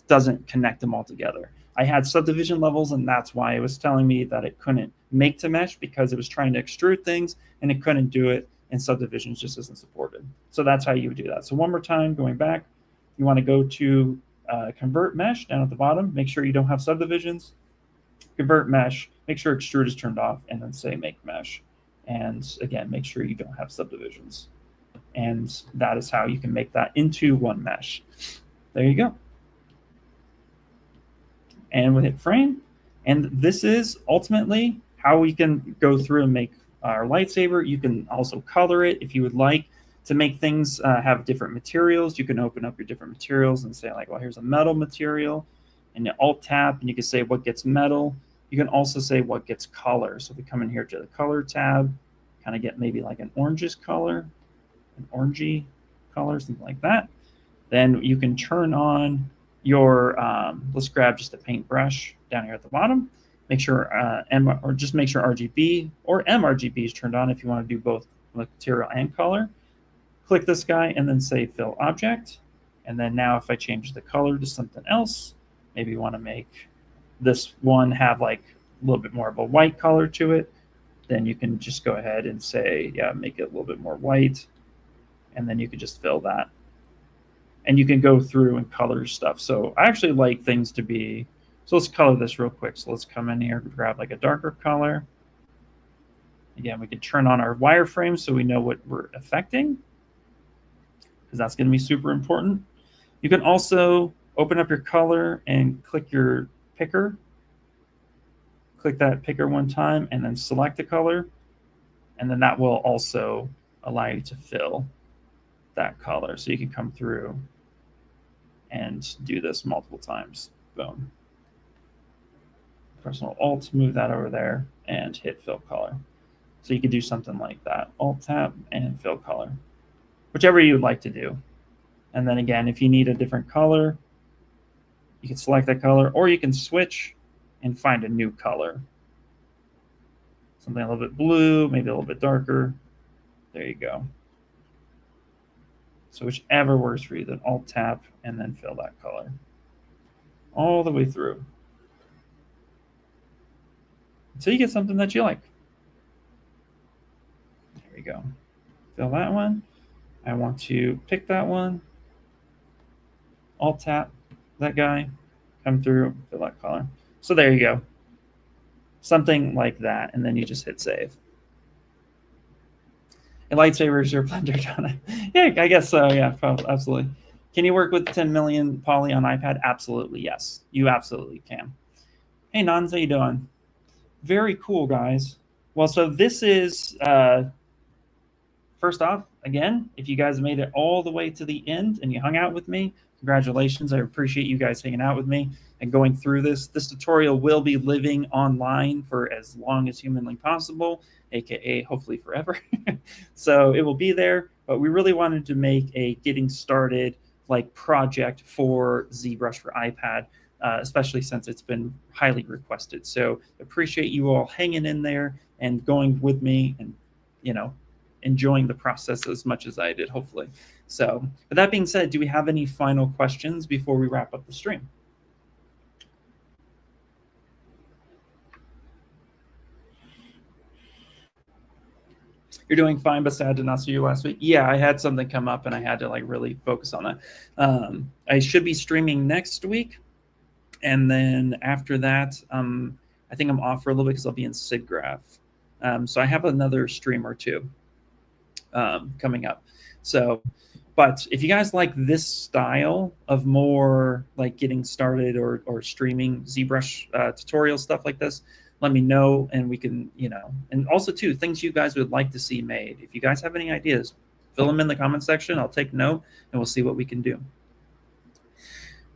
doesn't connect them all together. I had subdivision levels, and that's why it was telling me that it couldn't make to mesh, because it was trying to extrude things and it couldn't do it, and subdivisions just isn't supported. So that's how you would do that. So one more time, going back, you want to go to convert mesh down at the bottom, make sure you don't have subdivisions, convert mesh, make sure extrude is turned off, and then say make mesh. And again, make sure you don't have subdivisions. And that is how you can make that into one mesh. There you go. And we'll hit frame. And this is ultimately how we can go through and make our lightsaber. You can also color it if you would like to make things have different materials. You can open up your different materials and say like, well, here's a metal material, and you alt tab and you can say what gets metal. You can also say what gets color. So if we come in here to the color tab, kind of get maybe like an orangish color, an orangey color, something like that. Then you can turn on your, let's grab just a paintbrush down here at the bottom. Make sure just make sure RGB or mRGB is turned on if you want to do both material and color. Click this guy and then say fill object. And then now if I change the color to something else, maybe you want to make this one have like a little bit more of a white color to it, then you can just go ahead and say, yeah, make it a little bit more white. And then you can just fill that. And you can go through and color stuff. So I actually like things to be, so let's color this real quick. So let's come in here, grab like a darker color. Again, we can turn on our wireframe so we know what we're affecting, because that's going to be super important. You can also open up your color and click your picker. Click that picker one time and then select the color. And then that will also allow you to fill that color. So you can come through and do this multiple times. Boom. Press Alt, move that over there, and hit fill color. So you could do something like that. Alt tab and fill color, whichever you'd like to do. And then again, if you need a different color, you can select that color, or you can switch and find a new color. Something a little bit blue, maybe a little bit darker. There you go. So whichever works for you, then Alt tab and then fill that color all the way through until you get something that you like. There we go. Fill that one. I want to pick that one. Alt tap that guy, come through, fill that color. So there you go. Something like that, and then you just hit save. A lightsaber is your blender, John. Yeah, I guess so. Yeah, probably, absolutely. Can you work with 10 million poly on iPad? Absolutely, yes. You absolutely can. Hey, Nans, how you doing? Very cool, guys. Well, so this is, first off, again, if you guys made it all the way to the end and you hung out with me, congratulations. I appreciate you guys hanging out with me and going through this. This tutorial will be living online for as long as humanly possible, aka hopefully forever. So it will be there, but we really wanted to make a getting started like project for ZBrush for iPad, especially since it's been highly requested. So appreciate you all hanging in there and going with me and, you know, enjoying the process as much as I did, hopefully. So with that being said, do we have any final questions before we wrap up the stream? You're doing fine, but sad to not see you last week. Yeah, I had something come up and I had to like really focus on that. I should be streaming next week. And then after that, I think I'm off for a little bit because I'll be in SIGGRAPH. So I have another stream or two coming up. So, but if you guys like this style of more like getting started or streaming ZBrush tutorial stuff like this, let me know and we can, you know, and also too, things you guys would like to see made. If you guys have any ideas, fill them in the comment section. I'll take note and we'll see what we can do.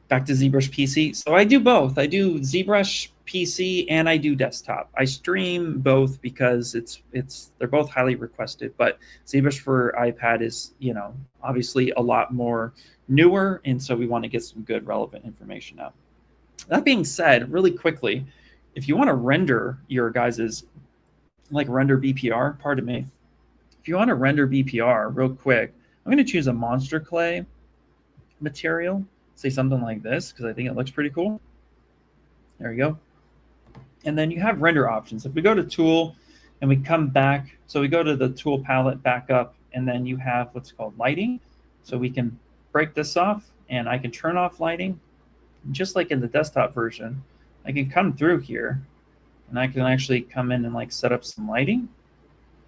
Back to ZBrush PC. So I do both. I do ZBrush PC and I do desktop. I stream both because they're both highly requested, but ZBrush for iPad is, you know, obviously a lot more newer, and so we want to get some good relevant information out. That being said, really quickly, if you want to render your guys's like render BPR, pardon me. If you want to render BPR real quick, I'm going to choose a monster clay material. Say something like this because I think it looks pretty cool. There you go. And then you have render options. If we go to tool and we come back, so we go to the tool palette, back up, and then you have what's called lighting. So we can break this off and I can turn off lighting. Just like in the desktop version, I can come through here and I can actually come in and like set up some lighting.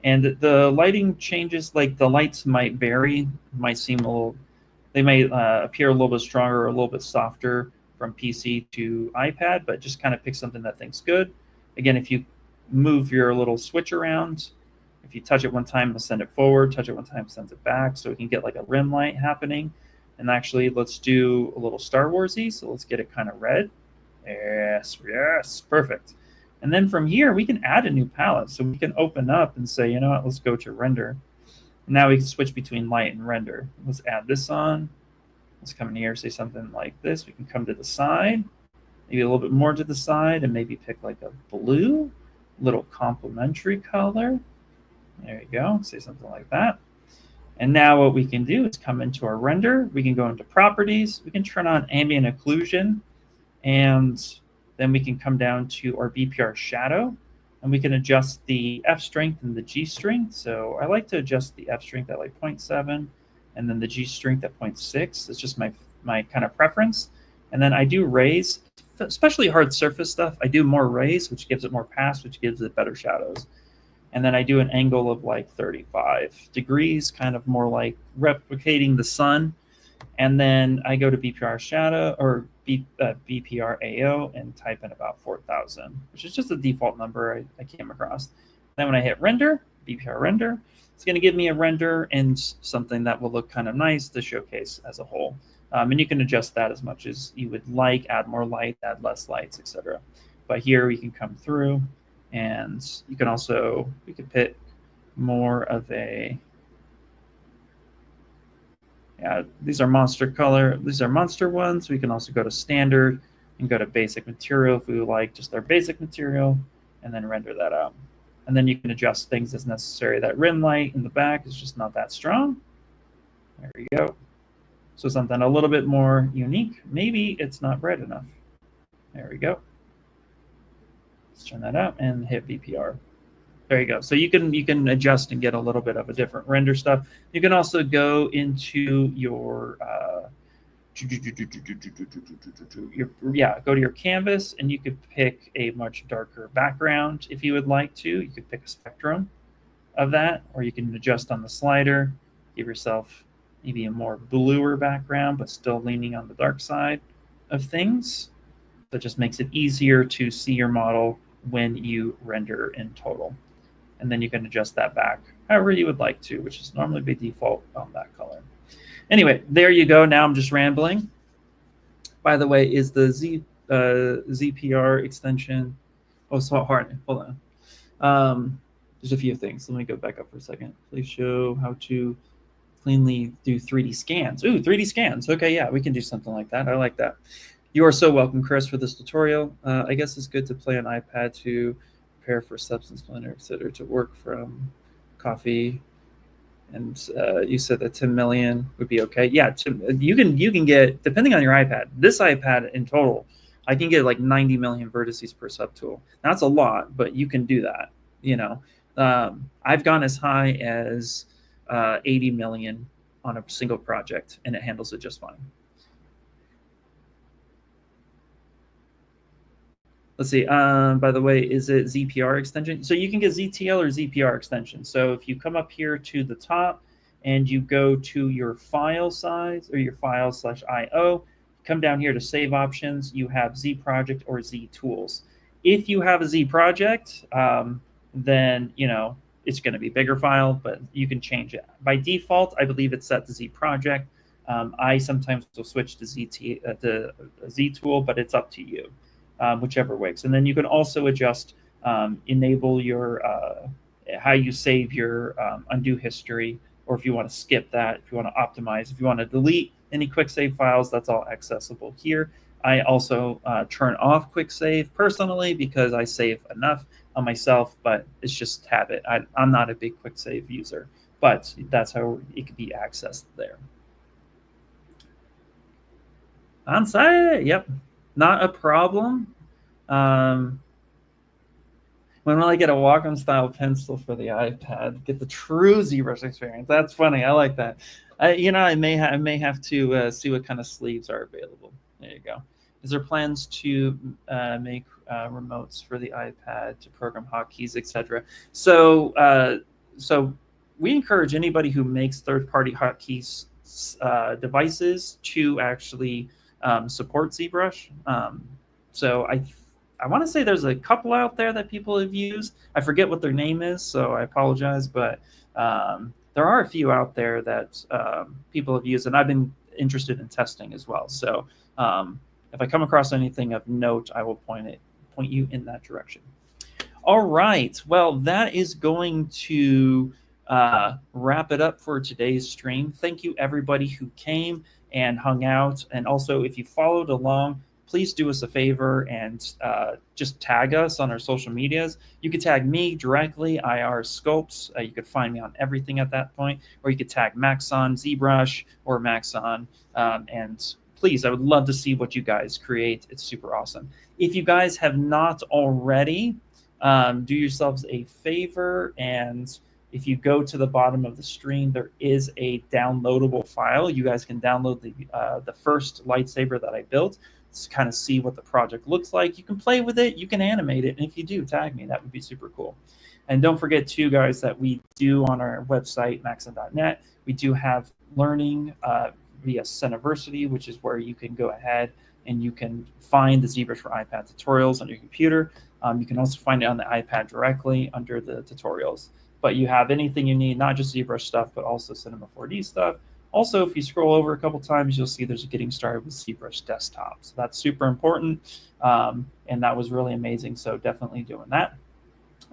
And the lighting changes, like the lights might vary, might seem a little, they may appear a little bit stronger or a little bit softer from PC to iPad, but just kind of pick something that thinks good. Again, if you move your little switch around, if you touch it one time, it'll send it forward, touch it one time, sends it back, so we can get like a rim light happening. And actually, let's do a little Star Wars-y, so let's get it kind of red. Yes, yes, perfect. And then from here, we can add a new palette. So we can open up and say, you know what, let's go to render. Now we can switch between light and render. Let's add this on. Let's come in here, say something like this. We can come to the side, maybe a little bit more to the side, and maybe pick like a blue, little complementary color. There you go, say something like that. And now what we can do is come into our render. We can go into properties. We can turn on ambient occlusion. And then we can come down to our BPR shadow. And we can adjust the F strength and the G strength. So I like to adjust the F strength at like 0.7 and then the G strength at 0.6. It's just my kind of preference. And then I do raise, especially hard surface stuff. I do more raise, which gives it more pass, which gives it better shadows. And then I do an angle of like 35 degrees, kind of more like replicating the sun. And then I go to BPR shadow or BPR AO and type in about 4,000, which is just a default number I came across. Then when I hit render, BPR render, it's going to give me a render and something that will look kind of nice to showcase as a whole. And you can adjust that as much as you would like, add more light, add less lights, etc. But here we can come through, and you can also, we could pick more of a, yeah, these are monster color. These are monster ones. We can also go to standard and go to basic material if we would like just our basic material, and then render that out. And then you can adjust things as necessary. That rim light in the back is just not that strong. There we go. So something a little bit more unique. Maybe it's not bright enough. There we go. Let's turn that out and hit BPR. There you go. So you can adjust and get a little bit of a different render stuff. You can also go into your go to your canvas, and you could pick a much darker background if you would like to. You could pick a spectrum of that, or you can adjust on the slider, give yourself maybe a more bluer background, but still leaning on the dark side of things. That just makes it easier to see your model when you render in total. And then you can adjust that back however you would like to, which is normally by default on that color. Anyway, there you go. Now I'm just rambling. By the way, is the ZPR extension? Oh, so hard. Hold on. There's a few things. Let me go back up for a second. Please show how to cleanly do 3D scans. Ooh, 3D scans. Okay, yeah, we can do something like that. I like that. You are so welcome, Chris, for this tutorial. I guess it's good to play on iPad to prepare for Substance Blender, etc. to work from coffee. And you said that 10 million would be okay. Yeah, you can get, depending on your iPad, this iPad in total, I can get like 90 million vertices per subtool. Now, that's a lot, but you can do that, you know. I've gone as high as 80 million on a single project, and it handles it just fine. Let's see. By the way, is it ZPR extension? So you can get ZTL or ZPR extension. So if you come up here to the top and you go to your file size or your file/IO, come down here to save options, you have Z project or Z tools. If you have a Z project, then it's going to be bigger file, but you can change it. By default, I believe it's set to Z project. I sometimes will switch to Z tool, but it's up to you. Whichever works. And then you can also adjust, enable your how you save your undo history, or if you want to skip that, if you want to optimize, if you want to delete any quick save files, that's all accessible here. I also turn off quick save personally because I save enough on myself, but it's just habit. I'm not a big quick save user, but that's how it can be accessed there. On site, yep. Not a problem. When will I get a Wacom Style pencil for the iPad? Get the true ZBrush experience. That's funny. I like that. I may have to see what kind of sleeves are available. There you go. Is there plans to make remotes for the iPad to program hotkeys, etc.? So we encourage anybody who makes third-party hotkeys devices to actually support ZBrush. So I want to say there's a couple out there that people have used. I forget what their name is, so I apologize, but there are a few out there that people have used, and I've been interested in testing as well. So if I come across anything of note, I will point you in that direction. All right, well, that is going to wrap it up for today's stream. Thank you, everybody who came and hung out. And also, if you followed along, please do us a favor and just tag us on our social medias. You could tag me directly, IR Scopes. You could find me on everything at that point, or you could tag Maxon, ZBrush, or Maxon. And please, I would love to see what you guys create. It's super awesome. If you guys have not already, do yourselves a favor, and if you go to the bottom of the stream, there is a downloadable file. You guys can download the first lightsaber that I built to kind of see what the project looks like. You can play with it, you can animate it, and if you do, tag me. That would be super cool. And don't forget, too, guys, that we do on our website, maxon.net, we do have learning via Centiversity, which is where you can go ahead and you can find the ZBrush for iPad tutorials on your computer. You can also find it on the iPad directly under the tutorials. But you have anything you need, not just ZBrush stuff, but also Cinema 4D stuff. Also, if you scroll over a couple times, you'll see there's a Getting Started with ZBrush Desktop. So that's super important, and that was really amazing. So definitely doing that.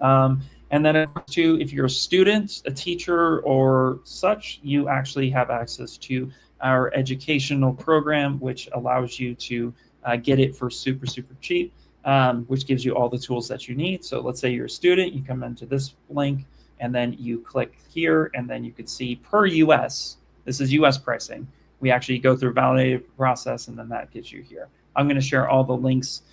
And then, too, if you're a student, a teacher, or such, you actually have access to our educational program, which allows you to get it for super, super cheap, which gives you all the tools that you need. So let's say you're a student, you come into this link, and then you click here, and then you could see per US, this is US pricing. We actually go through a validated process, and then that gets you here. I'm going to share all the links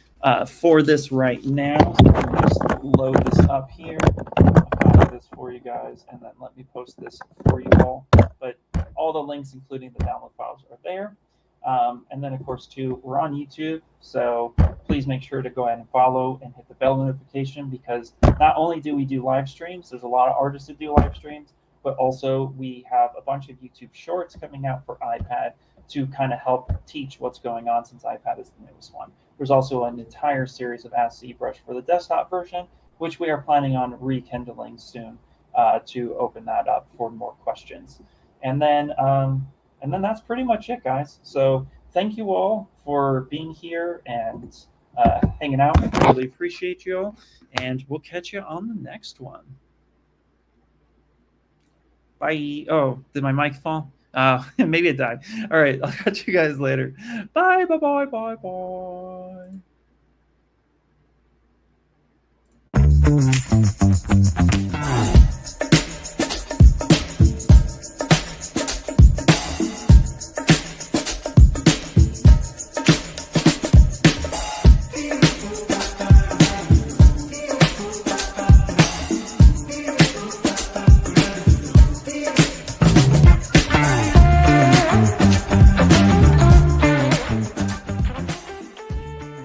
for this right now. Let me just load this up here. I'll copy this for you guys, and then let me post this for you all. But all the links, including the download files, are there. And then, of course, too, we're on YouTube, so please make sure to go ahead and follow and hit the bell notification, because not only do we do live streams, there's a lot of artists that do live streams, but also we have a bunch of YouTube shorts coming out for iPad to kind of help teach what's going on, since iPad is the newest one. There's also an entire series of Ask ZBrush for the desktop version, which we are planning on rekindling soon to open that up for more questions. And then that's pretty much it, guys. So thank you all for being here and hanging out. I really appreciate you all, and we'll catch you on the next one. Bye. Oh, did my mic fall? Maybe it died. All right, I'll catch you guys later. Bye, bye, bye, bye, bye.